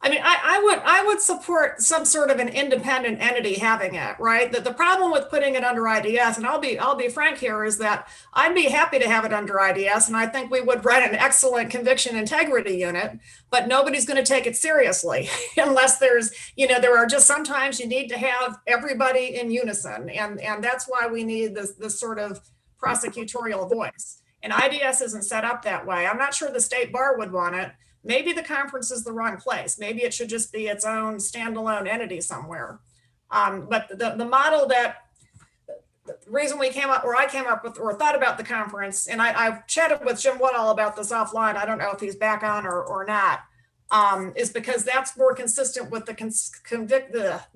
I mean, I would support some sort of an independent entity having it, right? The problem with putting it under IDS, and I'll be frank here, is that I'd be happy to have it under IDS, and I think we would run an excellent conviction integrity unit, but nobody's going to take it seriously unless there's, there are just sometimes you need to have everybody in unison, and that's why we need this sort of prosecutorial voice. And IDS isn't set up that way. I'm not sure the state bar would want it. Maybe the conference is the wrong place. Maybe it should just be its own standalone entity somewhere. But the model that, the reason we came up, or I came up with, or thought about the conference, and I've chatted with Jim Woodall about this offline. I don't know if he's back on or not, is because that's more consistent with the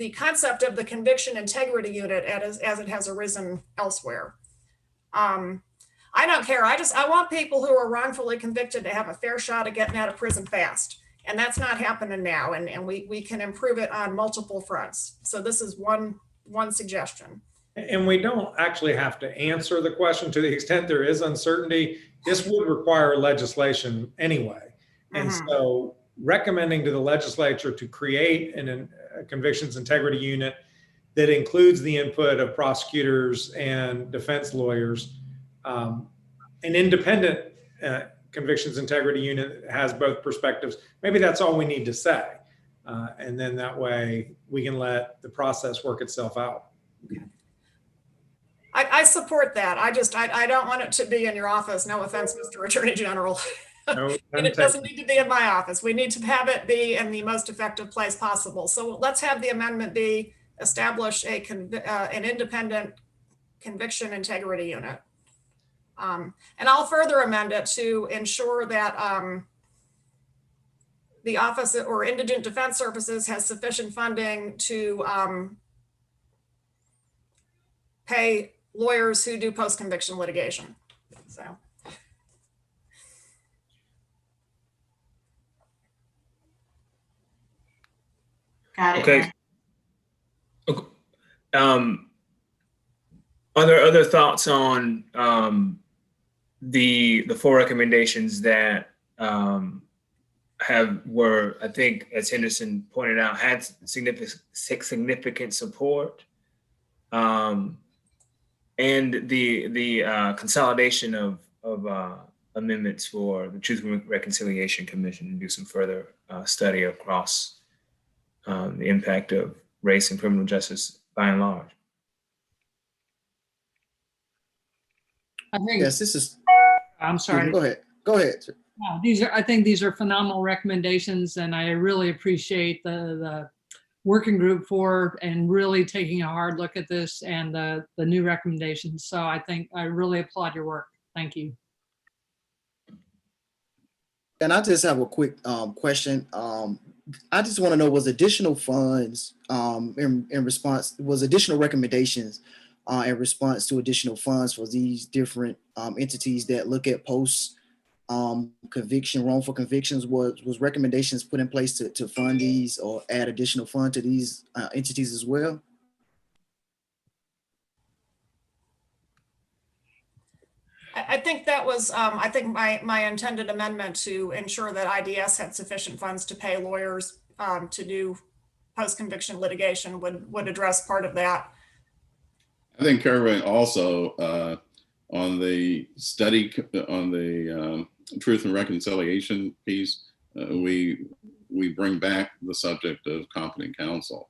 concept of the conviction integrity unit as it has arisen elsewhere. I don't care. I want people who are wrongfully convicted to have a fair shot at getting out of prison fast. And that's not happening now. And we can improve it on multiple fronts. So this is one suggestion. And we don't actually have to answer the question. To the extent there is uncertainty, this would require legislation anyway. And so recommending to the legislature to create a convictions integrity unit that includes the input of prosecutors and defense lawyers, an independent convictions integrity unit has both perspectives. Maybe that's all we need to say. And then that way we can let the process work itself out. I support that. I don't want it to be in your office. No offense, Mr. Attorney General. No, and it doesn't need to be in my office. We need to have it be in the most effective place possible. So let's have the amendment be establish an independent conviction integrity unit. And I'll further amend it to ensure that the Office or Indigent Defense Services has sufficient funding to pay lawyers who do post-conviction litigation. So. Got it. Okay. Are there other thoughts on the 4 recommendations that were, I think, as Henderson pointed out, had significant support, and the consolidation of amendments for the Truth and Reconciliation Commission to do some further study across the impact of race and criminal justice by and large? I think. Yes, this is. I'm sorry. Go ahead. Go ahead. Yeah, I think these are phenomenal recommendations, and I really appreciate the working group for and really taking a hard look at this and the new recommendations. So I think I really applaud your work. Thank you. And I just have a quick question. I just want to know, was additional funds in response, was additional recommendations in response to additional funds for these different entities that look at post conviction, wrongful convictions, was recommendations put in place to fund these or add additional fund to these entities as well? I think that was, I think my intended amendment to ensure that IDS had sufficient funds to pay lawyers to do post-conviction litigation would address part of that. I think Kerwin also on the study on the Truth and Reconciliation piece, we bring back the subject of competent counsel,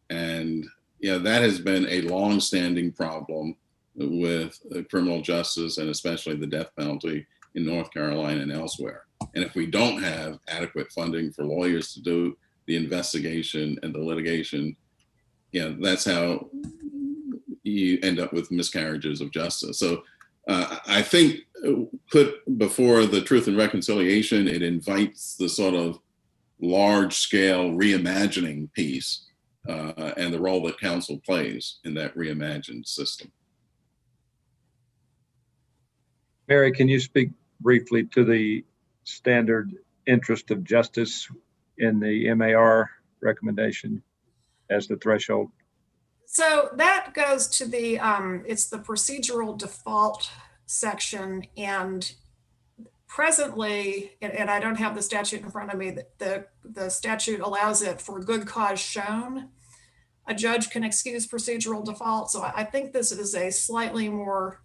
and that has been a long-standing problem with criminal justice and especially the death penalty in North Carolina and elsewhere. And if we don't have adequate funding for lawyers to do the investigation and the litigation, that's how you end up with miscarriages of justice. So I think put before the Truth and Reconciliation, it invites the sort of large scale reimagining piece and the role that counsel plays in that reimagined system. Mary, can you speak briefly to the standard interest of justice in the MAR recommendation as the threshold? So that goes to the, it's the procedural default section, and presently, and I don't have the statute in front of me, the statute allows it for good cause shown. A judge can excuse procedural default. So I think this is a slightly more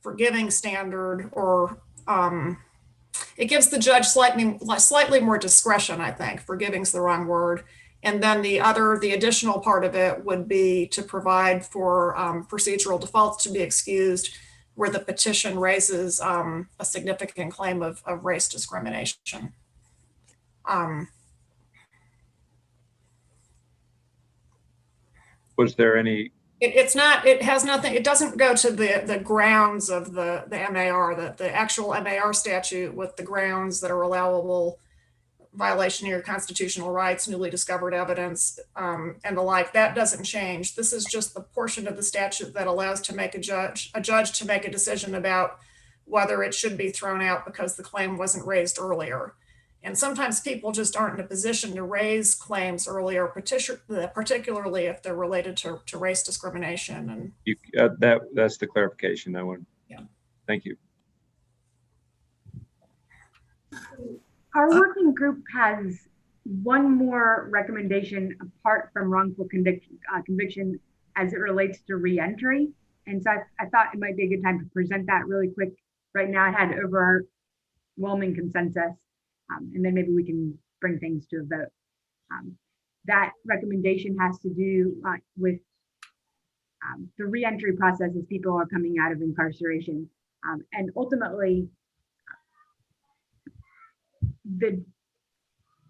forgiving standard, or it gives the judge slightly more discretion, I think. Forgiving's the wrong word. And then the additional part of it would be to provide for procedural defaults to be excused where the petition raises a significant claim of race discrimination. Was there any? It has nothing, it doesn't go to the grounds of the MAR, the actual MAR statute with the grounds that are allowable, violation of your constitutional rights, newly discovered evidence, and the like. That doesn't change. This is just the portion of the statute that allows to make a judge to make a decision about whether it should be thrown out because the claim wasn't raised earlier. And sometimes people just aren't in a position to raise claims earlier, particularly if they're related to race discrimination. And that's the clarification I want. Yeah. Thank you. Our working group has one more recommendation apart from wrongful conviction as it relates to reentry. And so I thought it might be a good time to present that really quick. Right now, I had overwhelming consensus, and then maybe we can bring things to a vote. That recommendation has to do with the reentry process as people are coming out of incarceration. And ultimately, the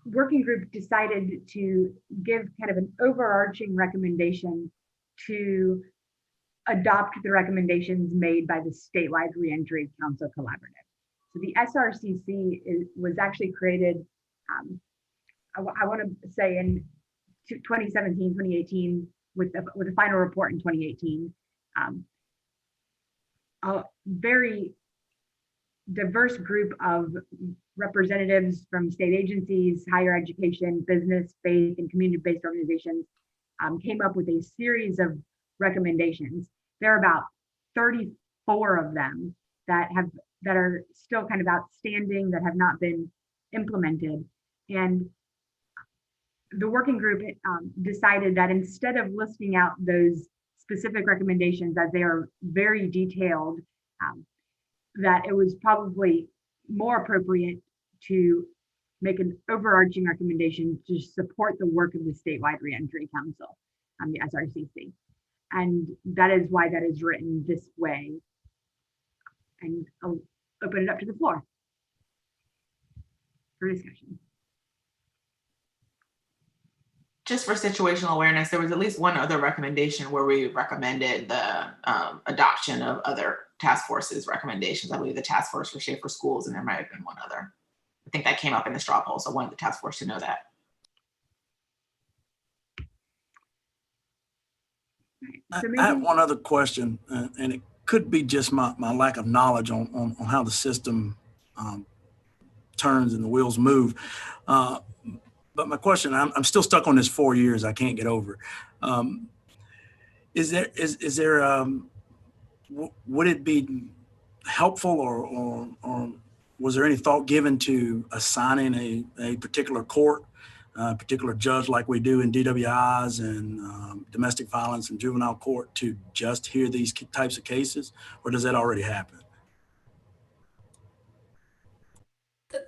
working group decided to give kind of an overarching recommendation to adopt the recommendations made by the statewide reentry council collaborative. So the SRCC was actually created, I want to say in 2017, 2018, with a final report in 2018. A very diverse group of representatives from state agencies, higher education, business, faith, and community-based organizations came up with a series of recommendations. There are about 34 of them that are still kind of outstanding, that have not been implemented. And the working group decided that instead of listing out those specific recommendations, as they are very detailed, that it was probably more appropriate to make an overarching recommendation to support the work of the statewide reentry council, the SRCC. And that is why that is written this way. And I'll open it up to the floor for discussion. Just for situational awareness, there was at least one other recommendation where we recommended the adoption of other task forces recommendations. I believe the task force for safer schools, and there might have been one other. I think that came up in the straw poll, so I wanted the task force to know that. I have one other question, and it could be just my lack of knowledge on how the system turns and the wheels move. But my question, I'm still stuck on this 4 years. I can't get over. Is there would it be helpful or was there any thought given to assigning a particular court, a particular judge like we do in DWIs and domestic violence and juvenile court to just hear these types of cases, or does that already happen?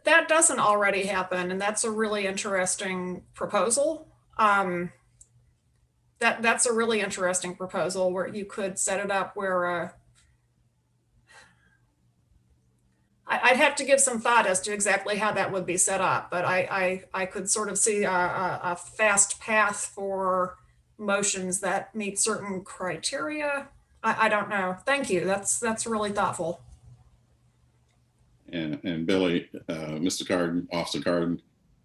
That doesn't already happen, and that's a really interesting proposal. That's a really interesting proposal where you could set it up where I'd have to give some thought as to exactly how that would be set up, but I could sort of see a fast path for motions that meet certain criteria. I don't know. Thank you. That's really thoughtful. And Billy, Mr. Carden, Officer Carden,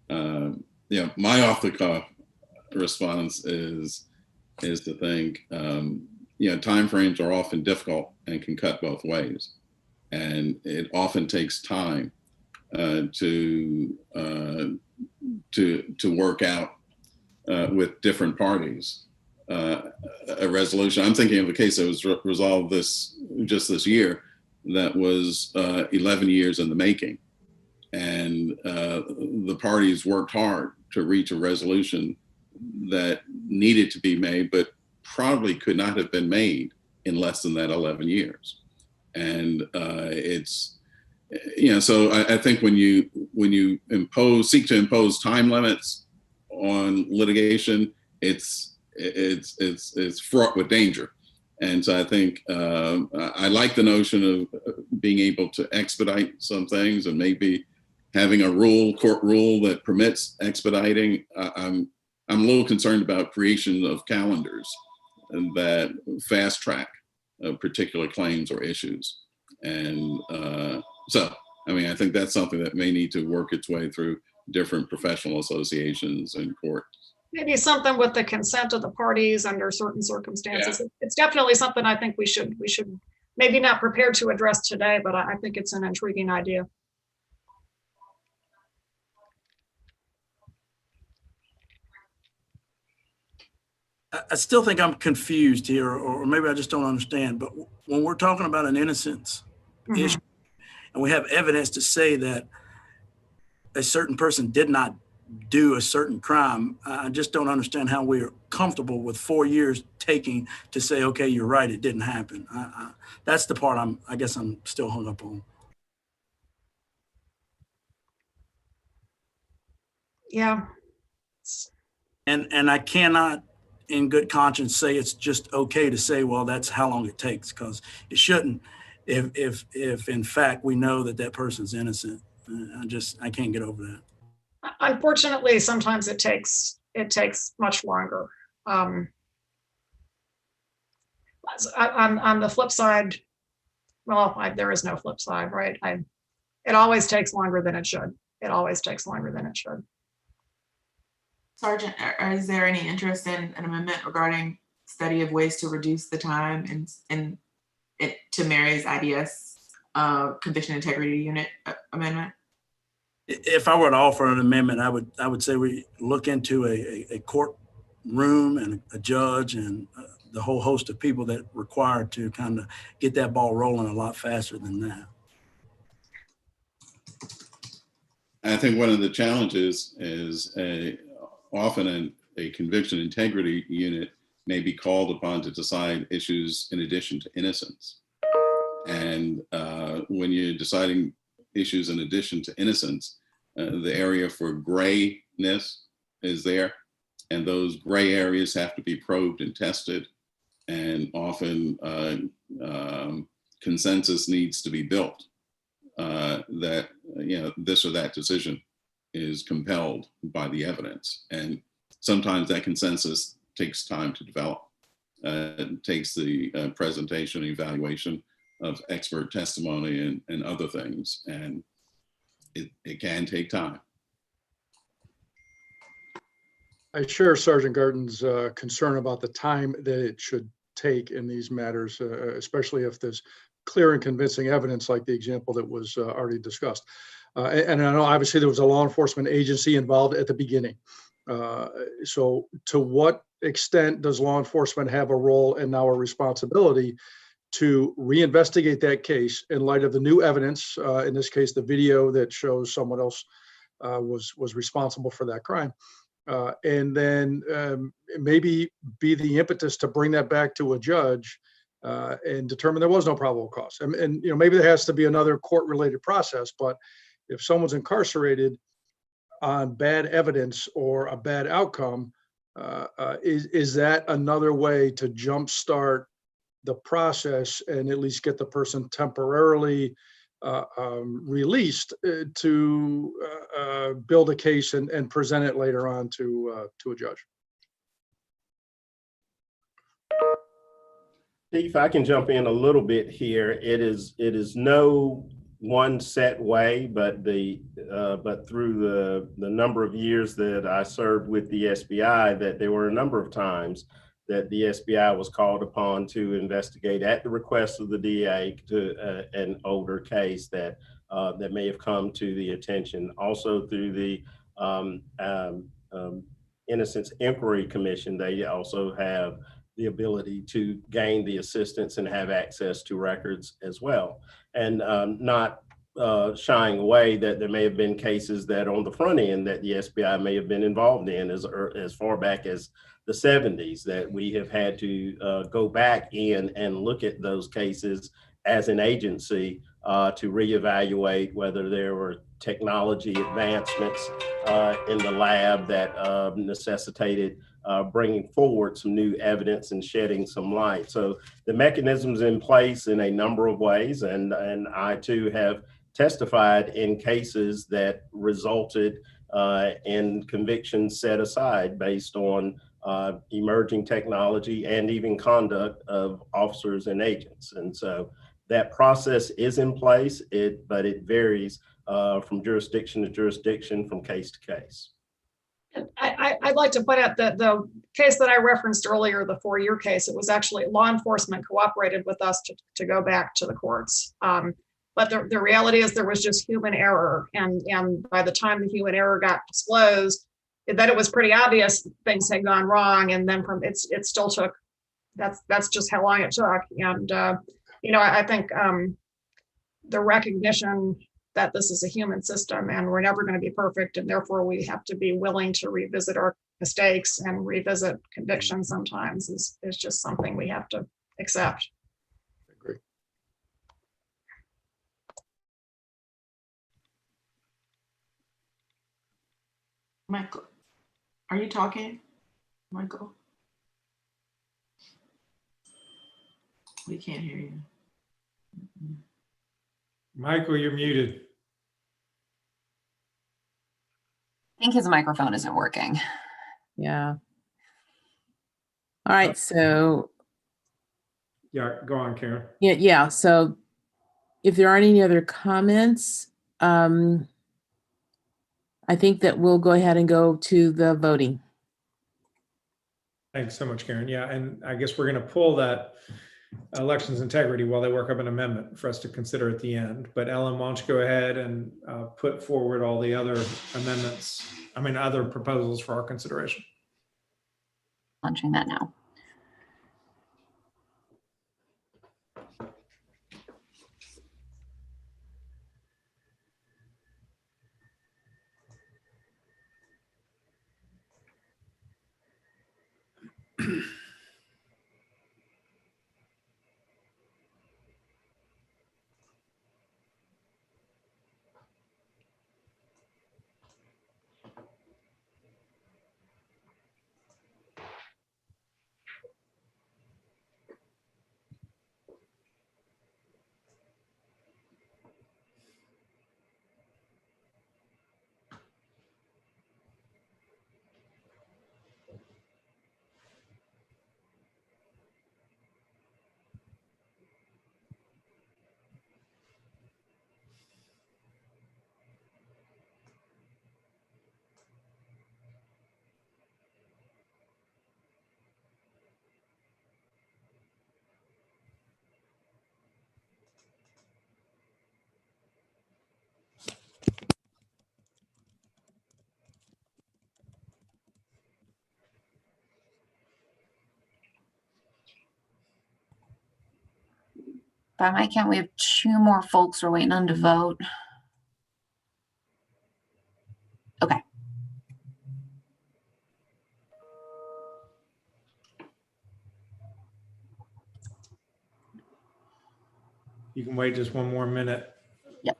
my off the cuff response is to think, timeframes are often difficult and can cut both ways. And it often takes time to work out with different parties a resolution. I'm thinking of a case that was resolved just this year that was 11 years in the making, and the parties worked hard to reach a resolution that needed to be made, but probably could not have been made in less than that 11 years. And so I think when you seek to impose time limits on litigation, it's fraught with danger. And so I think I like the notion of being able to expedite some things, and maybe having a court rule that permits expediting. I'm a little concerned about creation of calendars that fast track particular claims or issues. And so, I mean, I think that's something that may need to work its way through different professional associations and courts. Maybe something with the consent of the parties under certain circumstances. Yeah. It's definitely something I think we should maybe not prepared to address today, but I think it's an intriguing idea. I still think I'm confused here, or maybe I just don't understand. But when we're talking about an innocence issue, and we have evidence to say that a certain person did not do a certain crime, I just don't understand how we're comfortable with 4 years taking to say, okay, you're right, it didn't happen. That's the part I guess I'm still hung up on. Yeah. And I cannot in good conscience say it's just okay to say, well, that's how long it takes, because it shouldn't. If in fact we know that that person's innocent, I can't get over that. Unfortunately, sometimes it takes much longer. On the flip side, well, there is no flip side, right? It always takes longer than it should. It always takes longer than it should. Sergeant, is there any interest in an amendment regarding study of ways to reduce the time and to Mary's IDS conviction integrity unit amendment? If I were to offer an amendment, I would say we look into a courtroom and a judge and the whole host of people that are required to kind of get that ball rolling a lot faster than that. I think one of the challenges is often a conviction integrity unit may be called upon to decide issues in addition to innocence. And when you're deciding issues in addition to innocence, the area for grayness is there, and those gray areas have to be probed and tested, and often consensus needs to be built that this or that decision is compelled by the evidence, and sometimes that consensus takes time to develop. It takes the presentation and evaluation of expert testimony and other things, and it can take time. I share Sergeant Gardner's concern about the time that it should take in these matters, especially if there's clear and convincing evidence like the example that was already discussed. And I know obviously there was a law enforcement agency involved at the beginning. So to what extent does law enforcement have a role and now a responsibility to reinvestigate that case in light of the new evidence, in this case, the video that shows someone else was responsible for that crime, and then maybe be the impetus to bring that back to a judge and determine there was no probable cause. And maybe there has to be another court-related process, but if someone's incarcerated on bad evidence or a bad outcome, is that another way to jumpstart the process and at least get the person temporarily released to build a case and present it later on to a judge? Steve, if I can jump in a little bit here, it is no one set way, but through the number of years that I served with the SBI, that there were a number of times that the SBI was called upon to investigate at the request of the DA to an older case that may have come to the attention. Also through the Innocence Inquiry Commission, they also have the ability to gain the assistance and have access to records as well. And not shying away that there may have been cases that on the front end that the SBI may have been involved in as far back as the 70s, that we have had to go back in and look at those cases as an agency to reevaluate whether there were technology advancements in the lab that necessitated bringing forward some new evidence and shedding some light. So the mechanism's in place in a number of ways, and I too have testified in cases that resulted in convictions set aside based on emerging technology and even conduct of officers and agents. And so that process is in place, but it varies from jurisdiction to jurisdiction, from case to case. I'd like to point out that the case that I referenced earlier, the 4-year case, it was actually law enforcement cooperated with us to go back to the courts. But the reality is there was just human error. And by the time the human error got disclosed, that it was pretty obvious things had gone wrong. And then it still took, that's just how long it took. And, I think the recognition that this is a human system and we're never going to be perfect. And therefore we have to be willing to revisit our mistakes and revisit convictions sometimes is just something we have to accept. Agree. Michael, are you talking? Michael? We can't hear you. Michael, you're muted. I think his microphone isn't working. Yeah. All right, so. Yeah, go on, Karen. Yeah. So if there aren't any other comments, I think that we'll go ahead and go to the voting. Thanks so much, Karen. Yeah, and I guess we're going to pull that elections integrity while they work up an amendment for us to consider at the end. But Ellen, why don't you go ahead and put forward all the other amendments, other proposals for our consideration. Launching that now. By my count, we have 2 more folks we're waiting on to vote. Okay. You can wait just one more minute. Yep.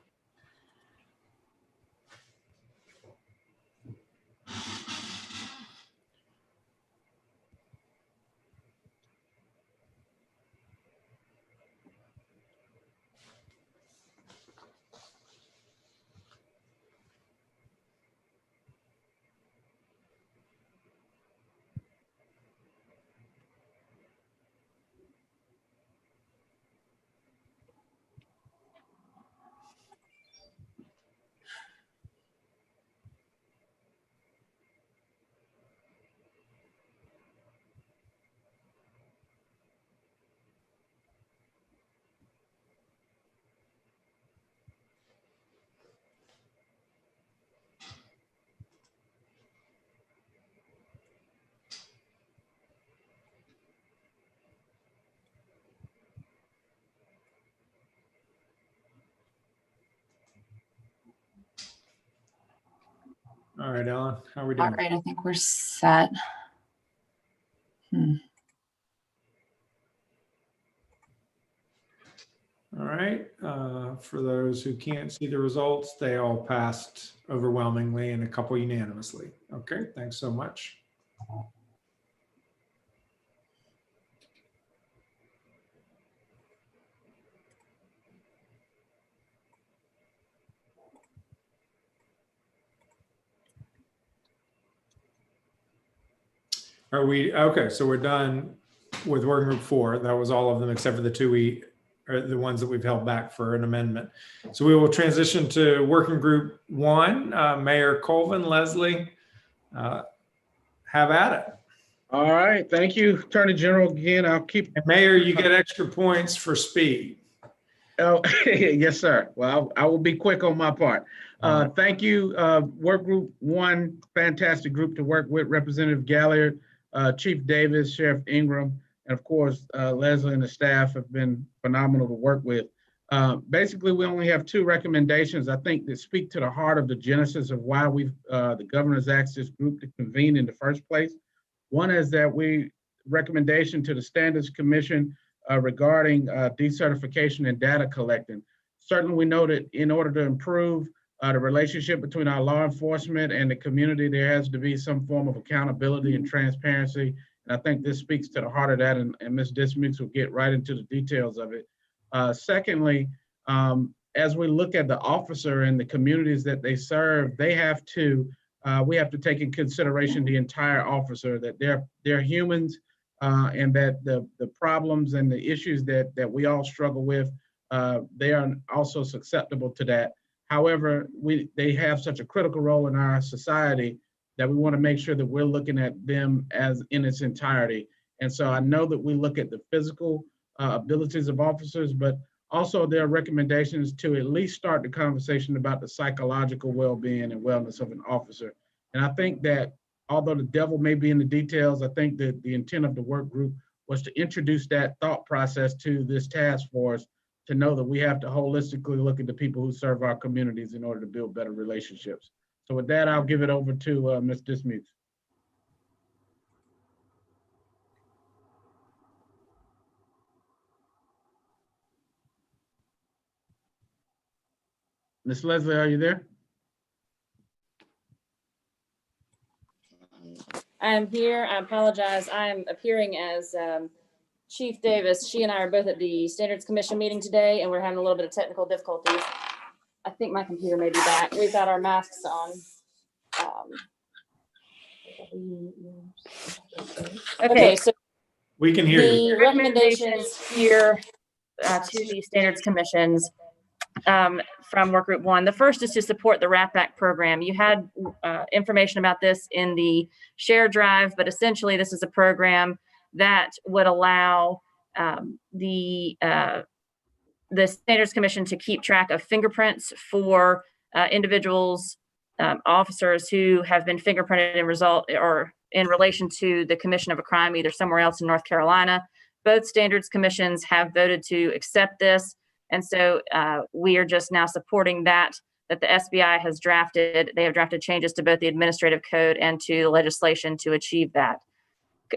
All right, Ellen, how are we doing? All right, I think we're set. All right. For those who can't see the results, they all passed overwhelmingly and a couple unanimously. Okay, thanks so much. Are we, okay, so we're done with working group 4. That was all of them except for the 2 or the ones that we've held back for an amendment. So we will transition to working group 1. Mayor Colvin, Leslie, have at it. All right, thank you, Attorney General. Again, I'll keep. And Mayor, you get extra points for speed. Oh, yes, sir. Well, I will be quick on my part. Thank you, Work Group 1, fantastic group to work with. Representative Galliard, Chief Davis, Sheriff Ingram, and of course, Leslie and the staff have been phenomenal to work with. Basically, we only have 2 recommendations, I think, that speak to the heart of the genesis of why the governor's asked this group to convene in the first place. One is that recommendation to the Standards Commission regarding decertification and data collecting. Certainly, we know that in order to improve the relationship between our law enforcement and the community, there has to be some form of accountability and transparency. And I think this speaks to the heart of that, and Ms. Dismukes will get right into the details of it. Secondly, as we look at the officer and the communities that they serve, we have to take in consideration the entire officer, that they're humans, and that the problems and the issues that we all struggle with, they are also susceptible to that. However, they have such a critical role in our society that we want to make sure that we're looking at them as in its entirety. And so I know that we look at the physical abilities of officers, but also there are recommendations to at least start the conversation about the psychological well-being and wellness of an officer. And I think that although the devil may be in the details, I think that the intent of the work group was to introduce that thought process to this task force, to know that we have to holistically look at the people who serve our communities in order to build better relationships. So with that, I'll give it over to Ms. Dismukes. Ms. Leslie, are you there? I'm here. I apologize. I'm appearing as Chief Davis. She and I are both at the Standards Commission meeting today, and we're having a little bit of technical difficulties. I think my computer may be back. We've got our masks on. Okay, so we can hear you. The recommendations here to the Standards Commissions from Work Group 1. The first is to support the RAP Act program. You had information about this in the share drive, but essentially this is a program that would allow the Standards Commission to keep track of fingerprints for individuals, officers who have been fingerprinted in relation to the commission of a crime, either somewhere else in North Carolina. Both Standards Commissions have voted to accept this. And so we are just now supporting that the SBI has drafted. They have drafted changes to both the administrative code and to legislation to achieve that.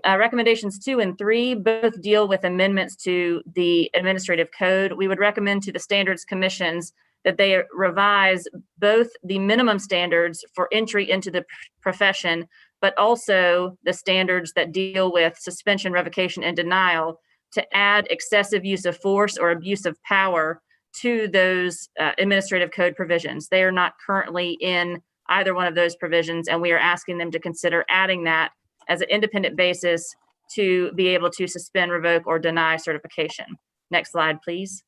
Recommendations 2 and 3 both deal with amendments to the administrative code. We would recommend to the Standards Commissions that they revise both the minimum standards for entry into the profession, but also the standards that deal with suspension, revocation, and denial, to add excessive use of force or abuse of power to those administrative code provisions. They are not currently in either one of those provisions, and we are asking them to consider adding that as an independent basis to be able to suspend, revoke, or deny certification. Next slide, please.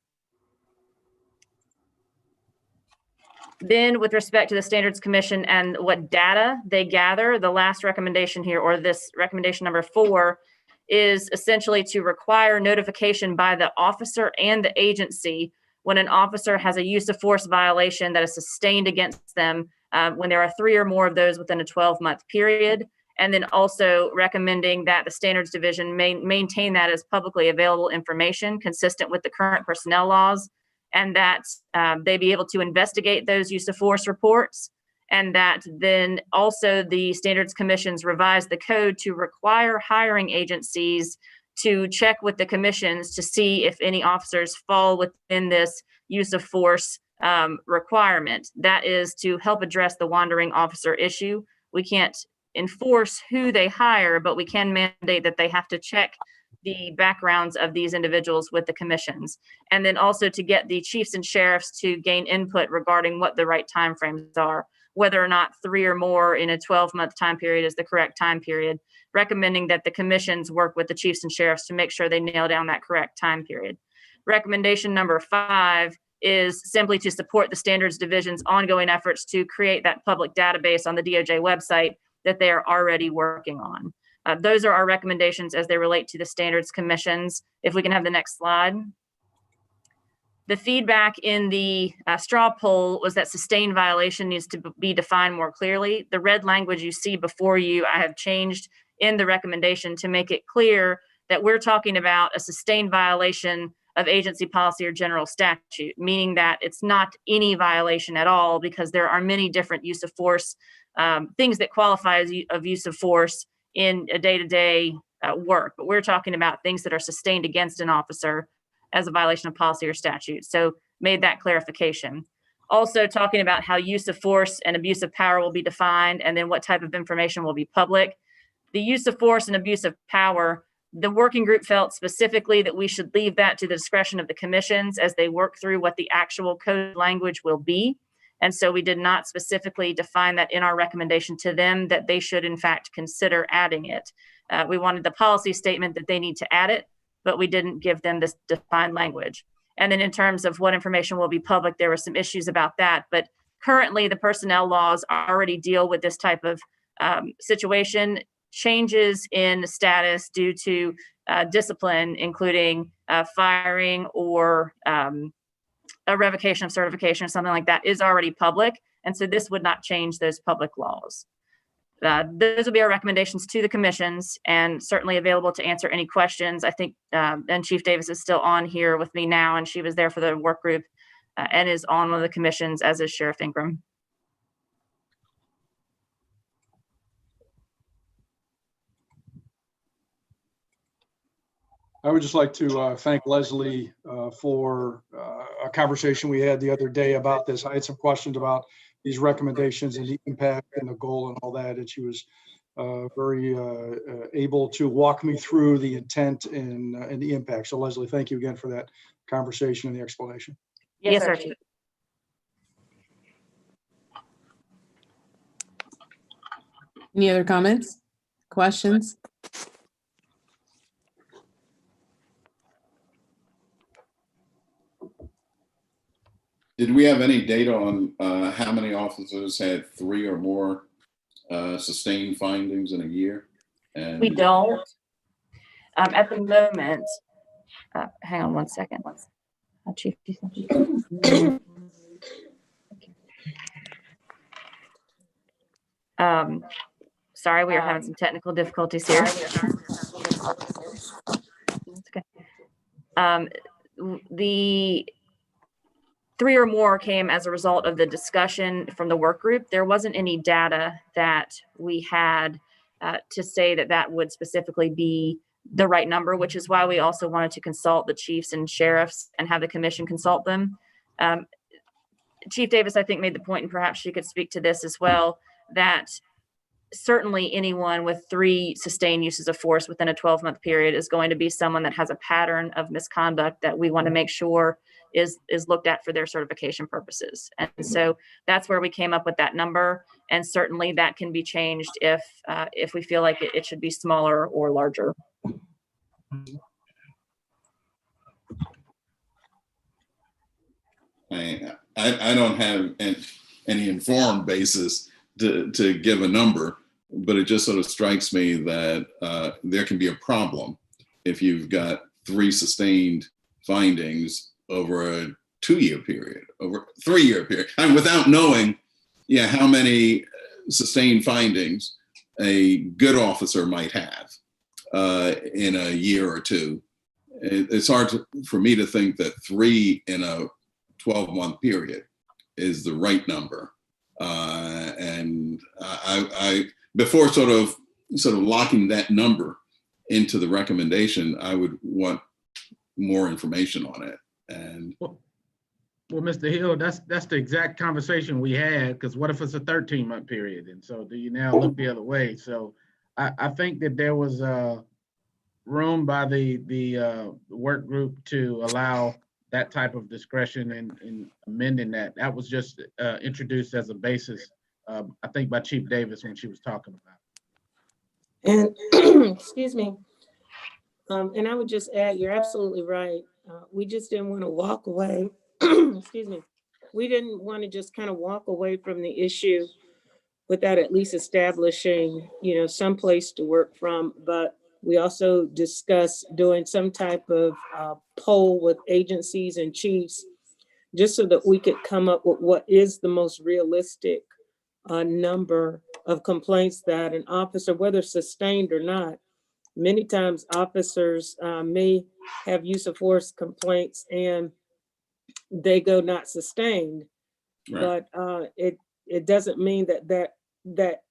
Then with respect to the Standards Commission and what data they gather, the last recommendation here, or this recommendation number 4, is essentially to require notification by the officer and the agency when an officer has a use of force violation that is sustained against them, when there are 3 or more of those within a 12-month period. And then also recommending that the Standards Division maintain that as publicly available information consistent with the current personnel laws, and that they be able to investigate those use of force reports, and that then also the Standards Commissions revise the code to require hiring agencies to check with the commissions to see if any officers fall within this use of force requirement. That is to help address the wandering officer issue. We can't enforce who they hire, but we can mandate that they have to check the backgrounds of these individuals with the commissions. And then also to get the chiefs and sheriffs to gain input regarding what the right timeframes are, whether or not 3 or more in a 12-month time period is the correct time period, recommending that the commissions work with the chiefs and sheriffs to make sure they nail down that correct time period. Recommendation number 5 is simply to support the Standards Division's ongoing efforts to create that public database on the DOJ website that they are already working on. Those are our recommendations as they relate to the Standards Commissions. If we can have the next slide. The feedback in the straw poll was that sustained violation needs to be defined more clearly. The red language you see before you, I have changed in the recommendation to make it clear that we're talking about a sustained violation of agency policy or general statute, meaning that it's not any violation at all, because there are many different use of force, things that qualify as use of force in a day-to-day work. But we're talking about things that are sustained against an officer as a violation of policy or statute. So made that clarification. Also talking about how use of force and abuse of power will be defined, and then what type of information will be public. The use of force and abuse of power, the working group felt specifically that we should leave that to the discretion of the commissions as they work through what the actual code language will be. And so we did not specifically define that in our recommendation to them that they should in fact consider adding it. We wanted the policy statement that they need to add it, but we didn't give them this defined language. And then in terms of what information will be public, there were some issues about that. But currently the personnel laws already deal with this type of situation. Changes in status due to discipline, including firing or a revocation of certification or something like that, is already public. And so this would not change those public laws. Those will be our recommendations to the commissions, and certainly available to answer any questions. I think, and Chief Davis is still on here with me now, and she was there for the work group and is on one of the commissions, as is Sheriff Ingram. I would just like to thank Leslie for a conversation we had the other day about this. I had some questions about these recommendations and the impact and the goal and all that, and she was very able to walk me through the intent and the impact. So Leslie, thank you again for that conversation and the explanation. Yes, sir, Chief. Any other comments, questions? Did we have any data on how many officers had 3 or more sustained findings in a year? And We don't. At the moment, hang on one second. Chief. Sorry, we are having some technical difficulties here. Okay. The 3 or more came as a result of the discussion from the work group. There wasn't any data that we had to say that that would specifically be the right number, which is why we also wanted to consult the chiefs and sheriffs and have the commission consult them. Chief Davis, I think, made the point, and perhaps she could speak to this as well, that certainly anyone with 3 sustained uses of force within a 12-month period is going to be someone that has a pattern of misconduct that we want to make sure is looked at for their certification purposes. And so that's where we came up with that number. And certainly that can be changed if we feel like it should be smaller or larger. I don't have any informed basis to give a number, but it just sort of strikes me that there can be a problem if you've got 3 sustained findings over a 2-year period, over a 3-year period, and without knowing, how many sustained findings a good officer might have in a year or 2. It's hard for me to think that 3 in a 12-month period is the right number. And I before sort of locking that number into the recommendation, I would want more information on it. And well, Mr. Hill, that's the exact conversation we had, because what if it's a 13-month period? And so do you now look the other way? So I think that there was room by the work group to allow that type of discretion in amending that. That was just introduced as a basis, I think by Chief Davis when she was talking about it. And excuse me. And I would just add, you're absolutely right. We just didn't want to walk away. Excuse me. We didn't want to just kind of walk away from the issue without at least establishing, some place to work from. But we also discussed doing some type of poll with agencies and chiefs, just so that we could come up with what is the most realistic number of complaints that an officer, whether sustained or not. Many times officers may have use of force complaints and they go not sustained, right. But it doesn't mean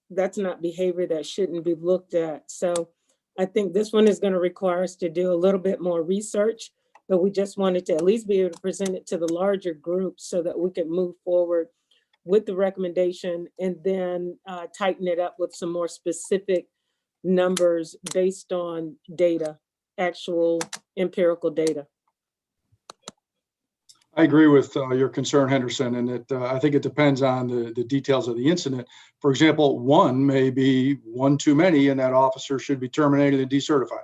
that's not behavior that shouldn't be looked at. So I think this one is going to require us to do a little bit more research, but we just wanted to at least be able to present it to the larger group so that we could move forward with the recommendation and then tighten it up with some more specific numbers based on data, actual empirical data. I agree with your concern, Henderson, and that I think it depends on the details of the incident. For example, one may be one too many, and that officer should be terminated and decertified.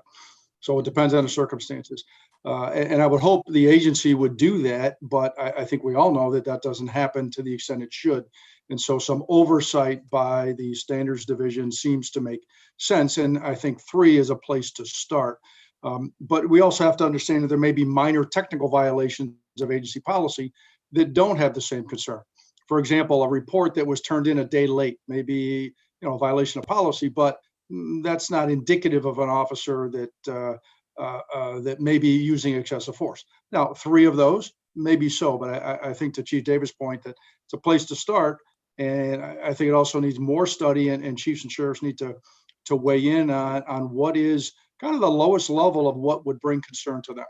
So it depends on the circumstances. And I would hope the agency would do that, but I think we all know that that doesn't happen to the extent it should. And so some oversight by the standards division seems to make sense. And I think 3 is a place to start. But we also have to understand that there may be minor technical violations of agency policy that don't have the same concern. For example, a report that was turned in a day late may be, a violation of policy, but that's not indicative of an officer that that may be using excessive force. Now, 3 of those may be so, but I think to Chief Davis' point that it's a place to start, and I think it also needs more study, and chiefs and sheriffs need to weigh in on what is kind of the lowest level of what would bring concern to them.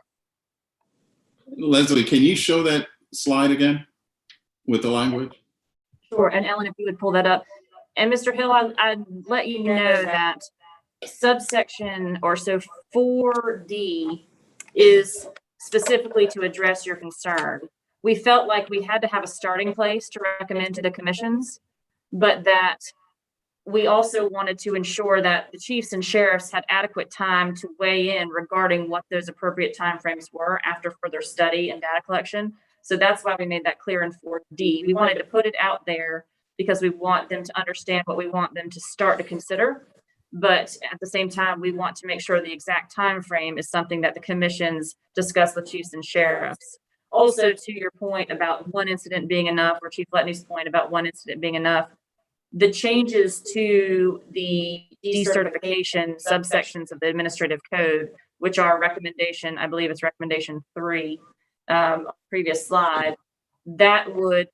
Leslie, can you show that slide again with the language? Sure, and Ellen, if you would pull that up. And Mr. Hill, I'd let you know that subsection, or so 4D, is specifically to address your concern. We felt like we had to have a starting place to recommend to the commissions, but that we also wanted to ensure that the chiefs and sheriffs had adequate time to weigh in regarding what those appropriate timeframes were after further study and data collection. So that's why we made that clear in 4D. We wanted to put it out there because we want them to understand what we want them to start to consider. But at the same time, we want to make sure the exact time frame is something that the commissions discuss with chiefs and sheriffs. Also, to your point about one incident being enough, or Chief Letney's point about one incident being enough, the changes to the decertification subsections of the administrative code, which are recommendation, I believe it's recommendation 3, previous slide, that would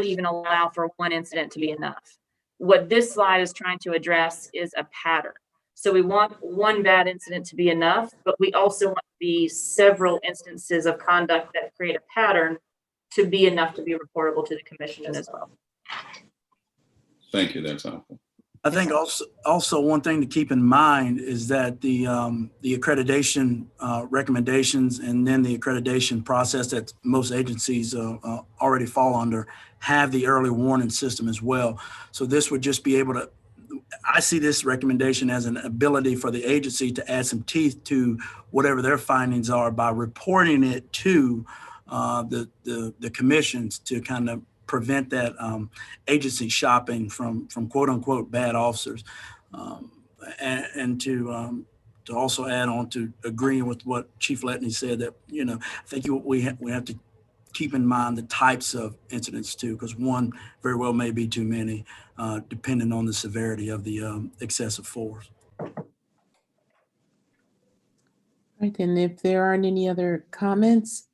even allow for one incident to be enough. What this slide is trying to address is a pattern. So we want one bad incident to be enough, but we also want to be several instances of conduct that create a pattern to be enough to be reportable to the commission as well. Thank you, that's helpful. I think also one thing to keep in mind is that the accreditation recommendations and then the accreditation process that most agencies already fall under have the early warning system as well. So this would just be able to, I see this recommendation as an ability for the agency to add some teeth to whatever their findings are by reporting it to the commissions to kind of prevent that agency shopping from quote unquote bad officers, and to also add on to agreeing with what Chief Letney said, that I think we have to keep in mind the types of incidents too, because one very well may be too many, depending on the severity of the excessive force. Right, and if there aren't any other comments,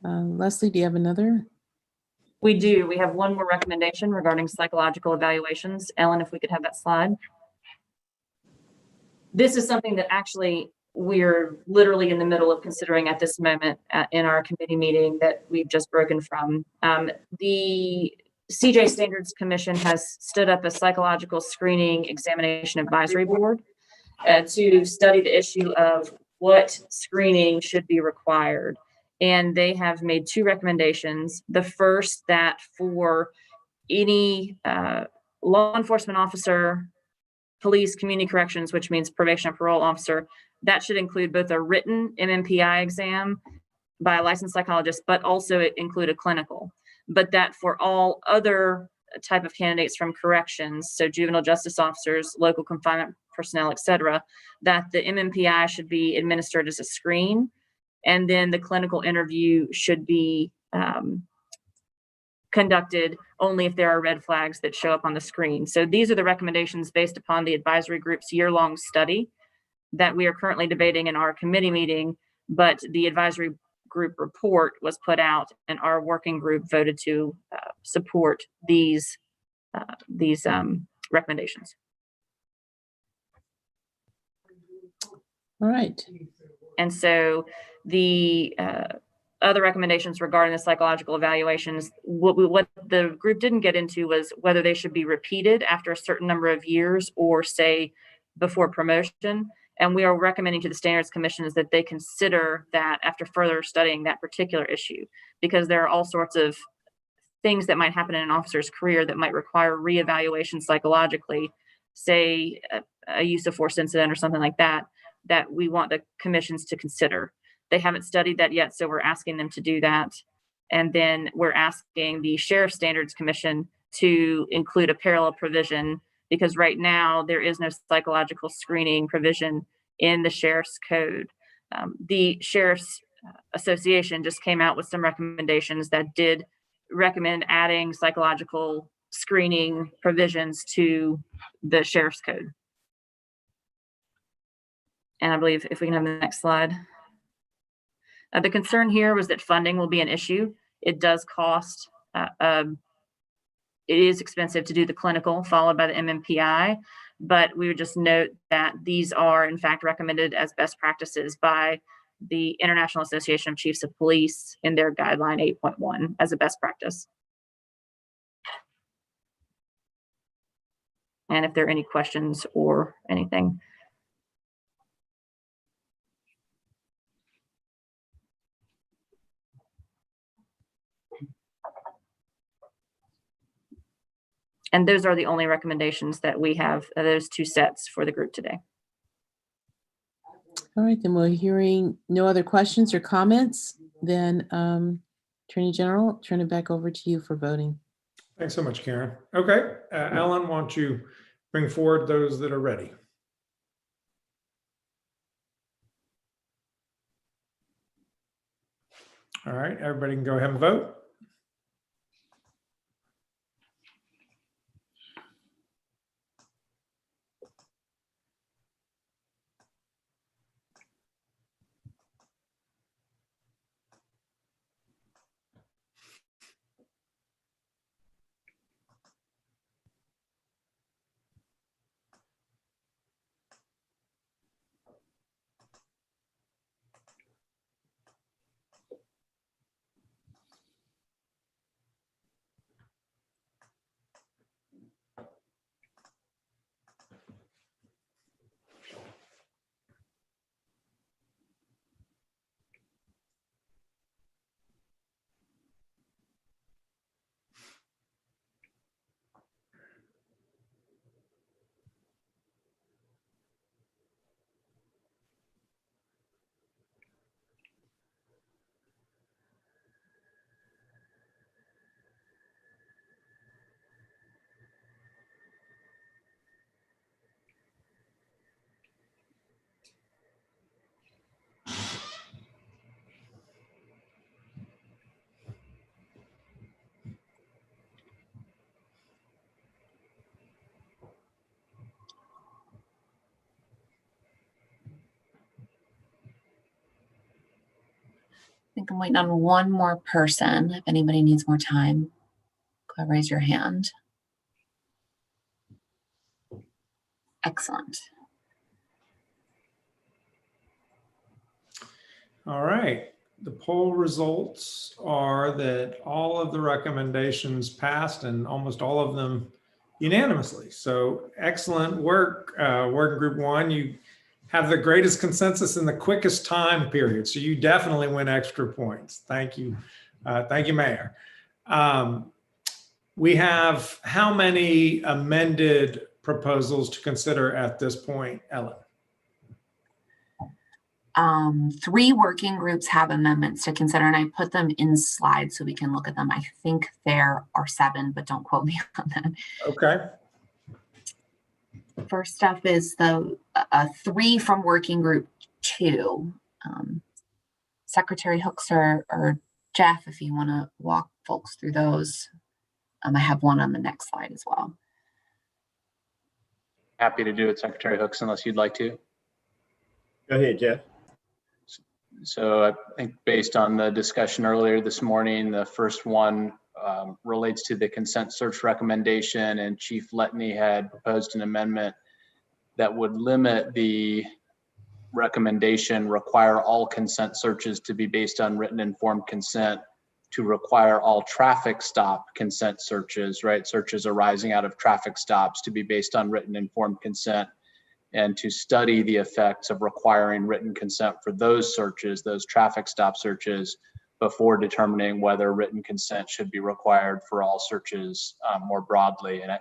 Leslie, do you have another? We do. We have one more recommendation regarding psychological evaluations. Ellen, if we could have that slide. This is something that actually we're literally in the middle of considering at this moment in our committee meeting that we've just broken from. The CJ Standards Commission has stood up a psychological screening examination advisory board to study the issue of what screening should be required. And they have made two recommendations. The first, that for any law enforcement officer, police, community corrections, which means probation and parole officer, that should include both a written MMPI exam by a licensed psychologist, but also it include a clinical. But that for all other type of candidates from corrections, so juvenile justice officers, local confinement personnel, et cetera, that the MMPI should be administered as a screen. And then the clinical interview should be conducted only if there are red flags that show up on the screen. So these are the recommendations based upon the advisory group's year-long study that we are currently debating in our committee meeting, but the advisory group report was put out and our working group voted to support these recommendations. All right. And so the other recommendations regarding the psychological evaluations, what the group didn't get into was whether they should be repeated after a certain number of years or say before promotion. And we are recommending to the Standards Commissions that they consider that after further studying that particular issue, because there are all sorts of things that might happen in an officer's career that might require reevaluation psychologically, say a use of force incident or something like that, that we want the commissions to consider. They haven't studied that yet, so we're asking them to do that. And then we're asking the Sheriff Standards Commission to include a parallel provision, because right now there is no psychological screening provision in the Sheriff's Code. The Sheriff's Association just came out with some recommendations that did recommend adding psychological screening provisions to the Sheriff's Code. And I believe if we can have the next slide. The concern here was that funding will be an issue. It does cost, it is expensive to do the clinical followed by the MMPI, but we would just note that these are in fact recommended as best practices by the International Association of Chiefs of Police in their guideline 8.1 as a best practice. And if there are any questions or anything. And those are the only recommendations that we have, those two sets for the group today. All right, then we're hearing no other questions or comments. Then Attorney General, turn it back over to you for voting. Thanks so much, Karen. Okay, Ellen, why don't you bring forward those that are ready? All right, everybody can go ahead and vote. I think I'm waiting on one more person. If anybody needs more time, go ahead, raise your hand. Excellent. All right. The poll results are that all of the recommendations passed and almost all of them unanimously. So excellent work, working group 1. You have the greatest consensus in the quickest time period. So you definitely win extra points. Thank you. Thank you, Mayor. We have how many amended proposals to consider at this point, Ellen? 3 working groups have amendments to consider, and I put them in slides so we can look at them. I think there are 7, but don't quote me on that. Okay. First up is the 3 from working group 2. Secretary Hooks or Jeff, if you want to walk folks through those. I have one on the next slide as well. Happy to do it, Secretary Hooks, unless you'd like to. Go ahead, Jeff. So I think based on the discussion earlier this morning, the first one relates to the consent search recommendation, and Chief Letney had proposed an amendment that would limit the recommendation, require all consent searches to be based on written informed consent, to require all traffic stop consent searches, right? Searches arising out of traffic stops to be based on written informed consent, and to study the effects of requiring written consent for those searches, those traffic stop searches, before determining whether written consent should be required for all searches more broadly. And I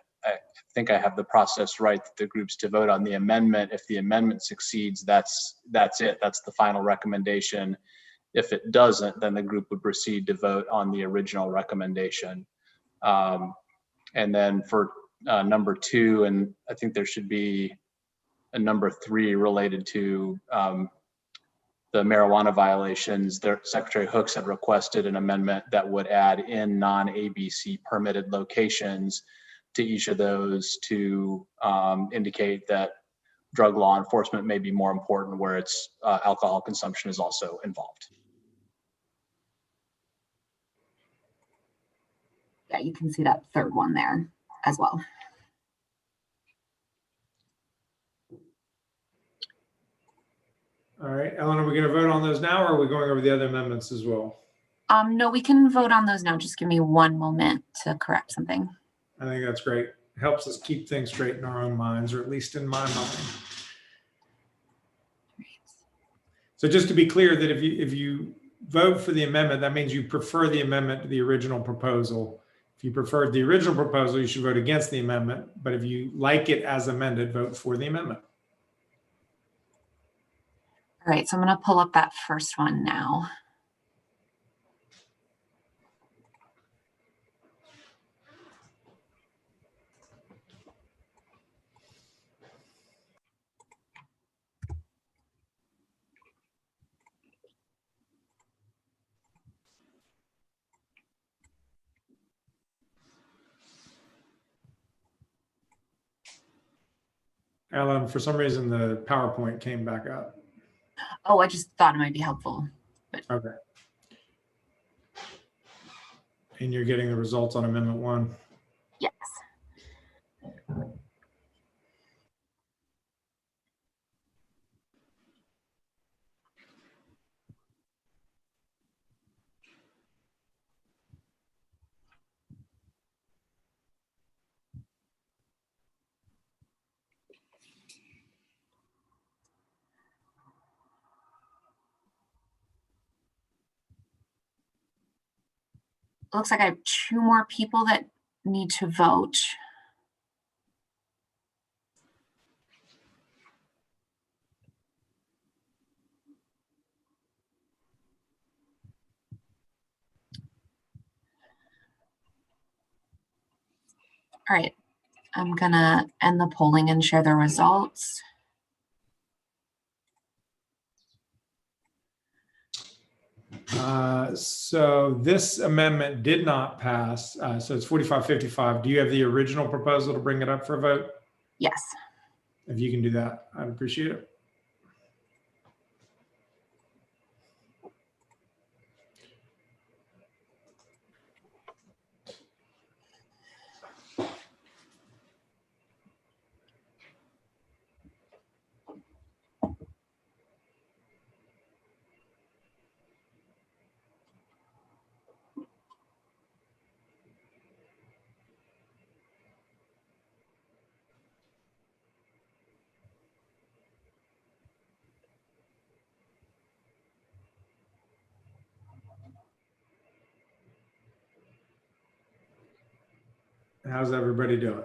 think I have the process right, that the groups to vote on the amendment. If the amendment succeeds, that's it. That's the final recommendation. If it doesn't, then the group would proceed to vote on the original recommendation. And then for number 2, and I think there should be a number 3 related to the marijuana violations. Secretary Hooks had requested an amendment that would add in non-ABC permitted locations to each of those to indicate that drug law enforcement may be more important where it's alcohol consumption is also involved. Yeah, you can see that third one there as well. All right, Ellen, are we going to vote on those now, or are we going over the other amendments as well? No, we can vote on those now. Just give me one moment to correct something. I think that's great. It helps us keep things straight in our own minds, or at least in my mind. So just to be clear, that if you vote for the amendment, that means you prefer the amendment to the original proposal. If you preferred the original proposal, you should vote against the amendment. But if you like it as amended, vote for the amendment. All right, so I'm going to pull up that first one now. Ellen, for some reason, the PowerPoint came back up. Oh, I just thought it might be helpful. But... Okay. And you're getting the results on Amendment 1? Yes. Looks like I have 2 more people that need to vote. All right, I'm gonna end the polling and share the results. So this amendment did not pass. So it's 45-55. Do you have the original proposal to bring it up for a vote? Yes. If you can do that, I'd appreciate it. How's everybody doing?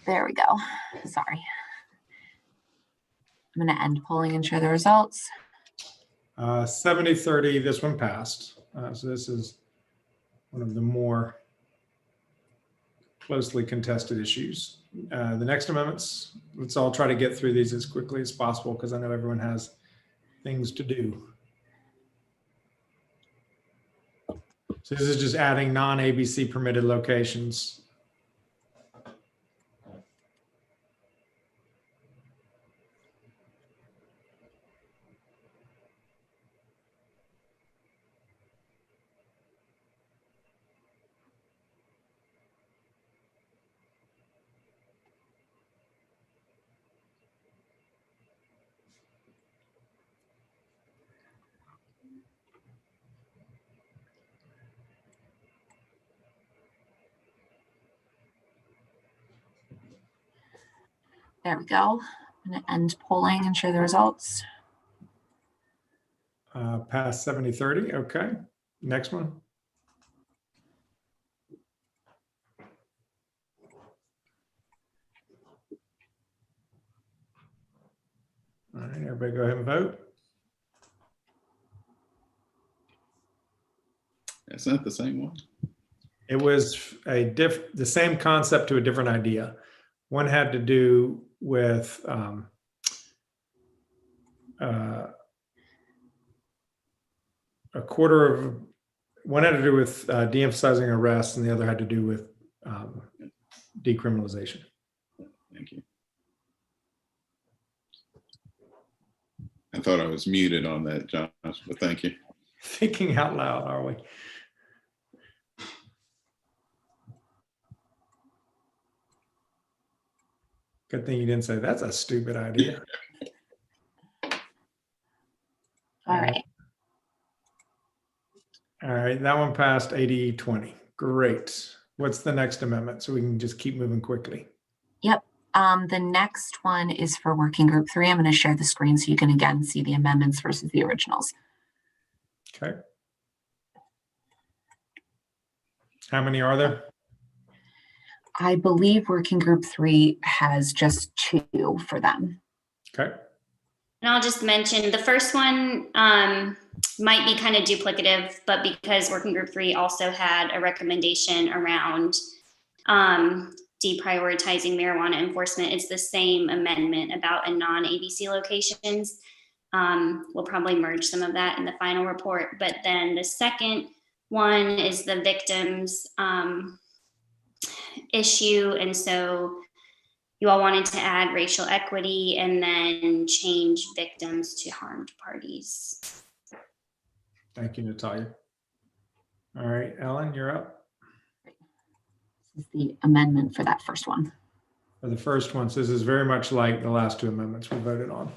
There we go. Sorry. I'm going to end polling and share the results. 70-30, this one passed. So this is one of the more closely contested issues. The next amendments, let's all try to get through these as quickly as possible because I know everyone has things to do. So this is just adding non-ABC permitted locations. There we go. I'm going to end polling and share the results. Past 70-30, okay. Next one. All right, everybody go ahead and vote. It's not the same one. It was the same concept to a different idea. One had to do with one had to do with de-emphasizing arrests, and the other had to do with decriminalization. Thank you. I thought I was muted on that, Josh, but thank you. Thinking out loud, are we? Good thing you didn't say that's a stupid idea. All right. All right, that one passed 80-20. Great. What's the next amendment? So we can just keep moving quickly. Yep. The next one is for working group 3. I'm going to share the screen so you can again see the amendments versus the originals. Okay. How many are there? I believe working group 3 has just 2 for them. Okay. And I'll just mention the first one might be kind of duplicative, but because working group 3 also had a recommendation around deprioritizing marijuana enforcement, it's the same amendment about a non-ABC locations. We'll probably merge some of that in the final report. But then the second one is the victims issue. And so you all wanted to add racial equity and then change victims to harmed parties. Thank you, Natalia. All right, Ellen, you're up. This is the amendment for that first one. For the first one, so this is very much like the last 2 amendments we voted on.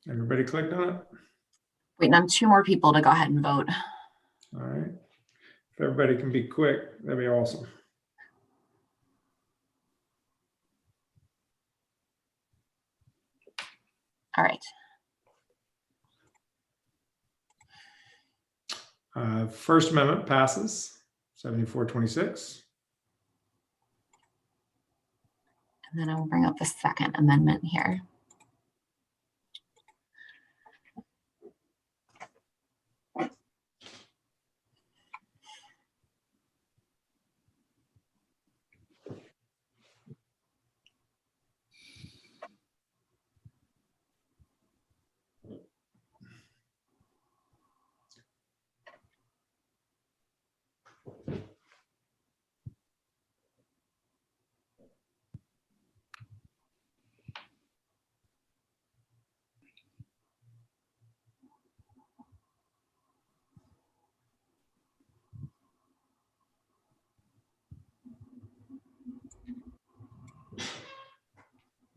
Everybody clicked on it? Waiting on 2 more people to go ahead and vote. All right. If everybody can be quick, that'd be awesome. All right. First Amendment passes 74-26. And then I will bring up the second amendment here.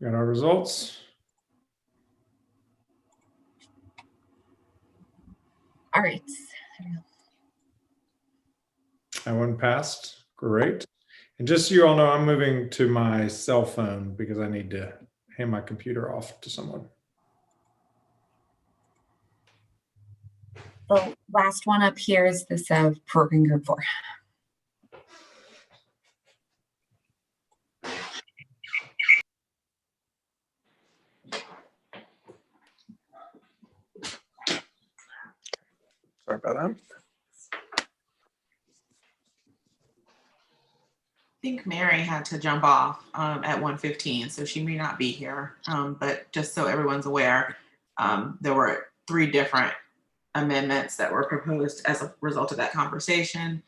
Got our results. All right. That one passed. Great. And just so you all know, I'm moving to my cell phone because I need to hand my computer off to someone. The last one up here is this program group 4. Sorry about that. I think Mary had to jump off at 1:15, so she may not be here. But just so everyone's aware, there were 3 different amendments that were proposed as a result of that conversation.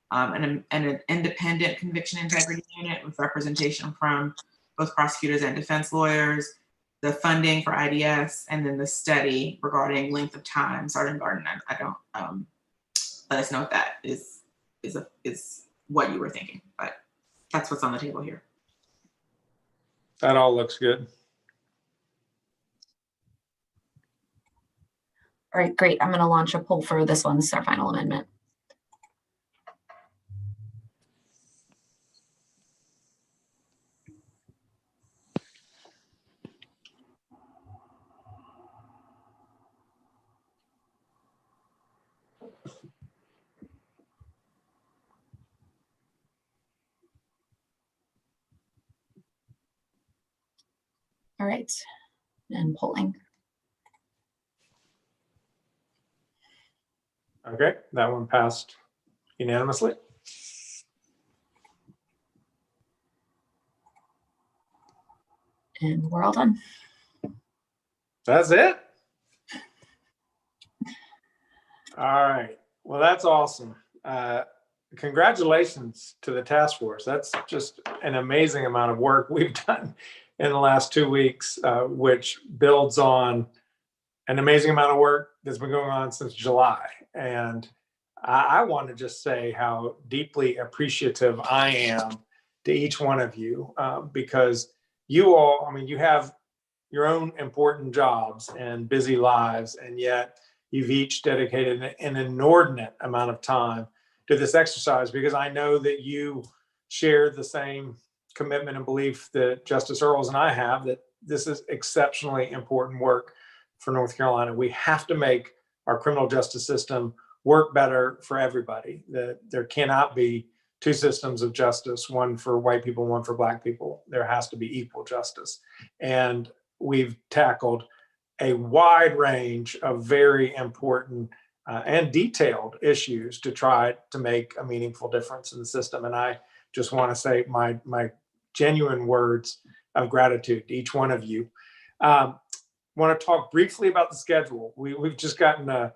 And an independent conviction integrity unit with representation from both prosecutors and defense lawyers, the funding for IDS, and then the study regarding length of time. Sgt Gardner, I don't let us know if that is what you were thinking, but that's what's on the table here. That all looks good. All right, great. I'm going to launch a poll for this one. This is our final amendment. All right, and polling. Okay, that one passed unanimously. And we're all done. That's it? All right. Well, that's awesome. Congratulations to the task force. That's just an amazing amount of work we've done in the last 2 weeks, which builds on an amazing amount of work that's been going on since July. And I want to just say how deeply appreciative I am to each one of you, because you all, I mean, you have your own important jobs and busy lives, and yet you've each dedicated an inordinate amount of time to this exercise, because I know that you share the same commitment and belief that Justice Earls and I have, that this is exceptionally important work for North Carolina. We have to make our criminal justice system work better for everybody. That there cannot be 2 systems of justice, one for white people, one for Black people. There has to be equal justice. And we've tackled a wide range of very important and detailed issues to try to make a meaningful difference in the system. And I just want to say my genuine words of gratitude to each one of you. Want to talk briefly about the schedule. We've just gotten a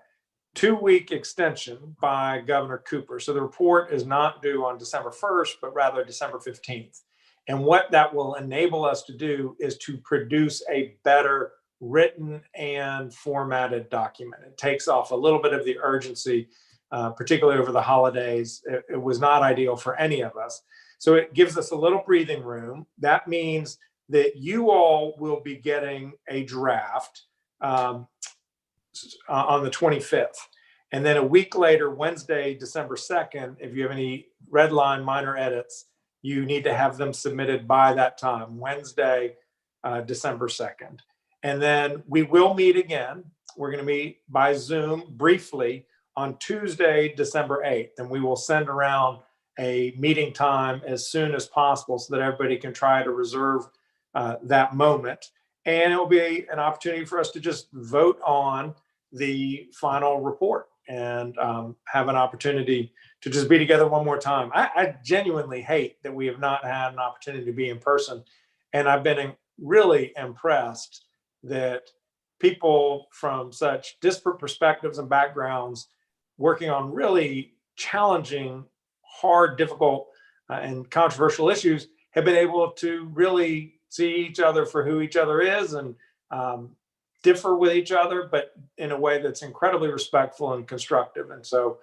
2-week extension by Governor Cooper. So the report is not due on December 1st, but rather December 15th. And what that will enable us to do is to produce a better written and formatted document. It takes off a little bit of the urgency, particularly over the holidays. It was not ideal for any of us. So it gives us a little breathing room. That means that you all will be getting a draft on the 25th. And then a week later, Wednesday, December 2nd, if you have any red line minor edits, you need to have them submitted by that time, Wednesday, December 2nd. And then we will meet again. We're going to meet by Zoom briefly on Tuesday, December 8th. And we will send around a meeting time as soon as possible so that everybody can try to reserve that moment. And it will be an opportunity for us to just vote on the final report and have an opportunity to just be together one more time. I genuinely hate that we have not had an opportunity to be in person. And I've been really impressed that people from such disparate perspectives and backgrounds working on really challenging, hard, difficult, and controversial issues have been able to really see each other for who each other is and differ with each other, but in a way that's incredibly respectful and constructive. And so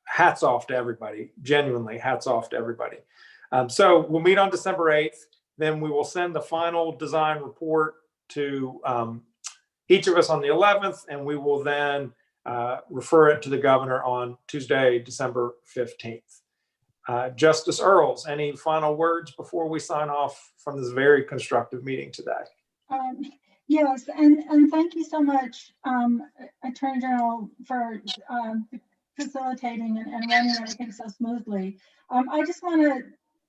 hats off to everybody, genuinely hats off to everybody. So we'll meet on December 8th. then we will send the final design report to each of us on the 11th, and we will then refer it to the governor on Tuesday, December 15th. Justice Earls, any final words before we sign off from this very constructive meeting today? Yes, and thank you so much, Attorney General, for facilitating and running everything so smoothly. I just want to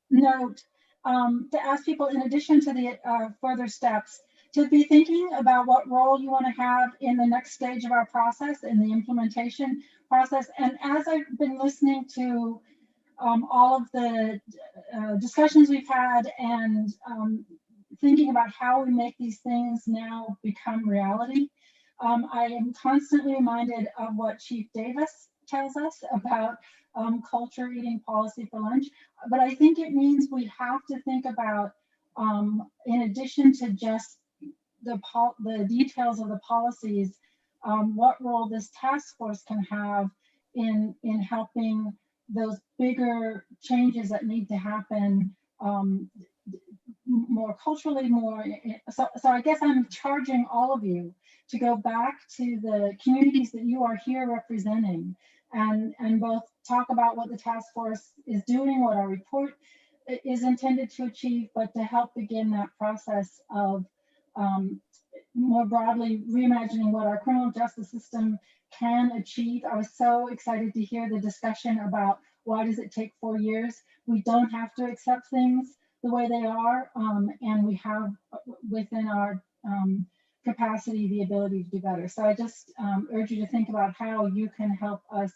note to ask people, in addition to the further steps, to be thinking about what role you want to have in the next stage of our process, in the implementation process. And as I've been listening to all of the discussions we've had and thinking about how we make these things now become reality, I am constantly reminded of what Chief Davis tells us about culture eating policy for lunch. But I think it means we have to think about, in addition to just the details of the policies, what role this task force can have in helping those bigger changes that need to happen more culturally, so I guess I'm charging all of you to go back to the communities that you are here representing and both talk about what the task force is doing, what our report is intended to achieve, but to help begin that process of more broadly reimagining what our criminal justice system can achieve. I was so excited to hear the discussion about why does it take 4 years? We don't have to accept things the way they are, and we have within our capacity the ability to do better. So I just urge you to think about how you can help us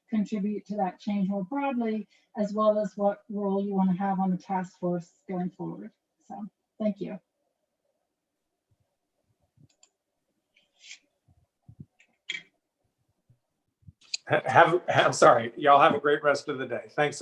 contribute to that change more broadly, as well as what role you want to have on the task force going forward. So thank you. I'm sorry, y'all have a great rest of the day. Thanks.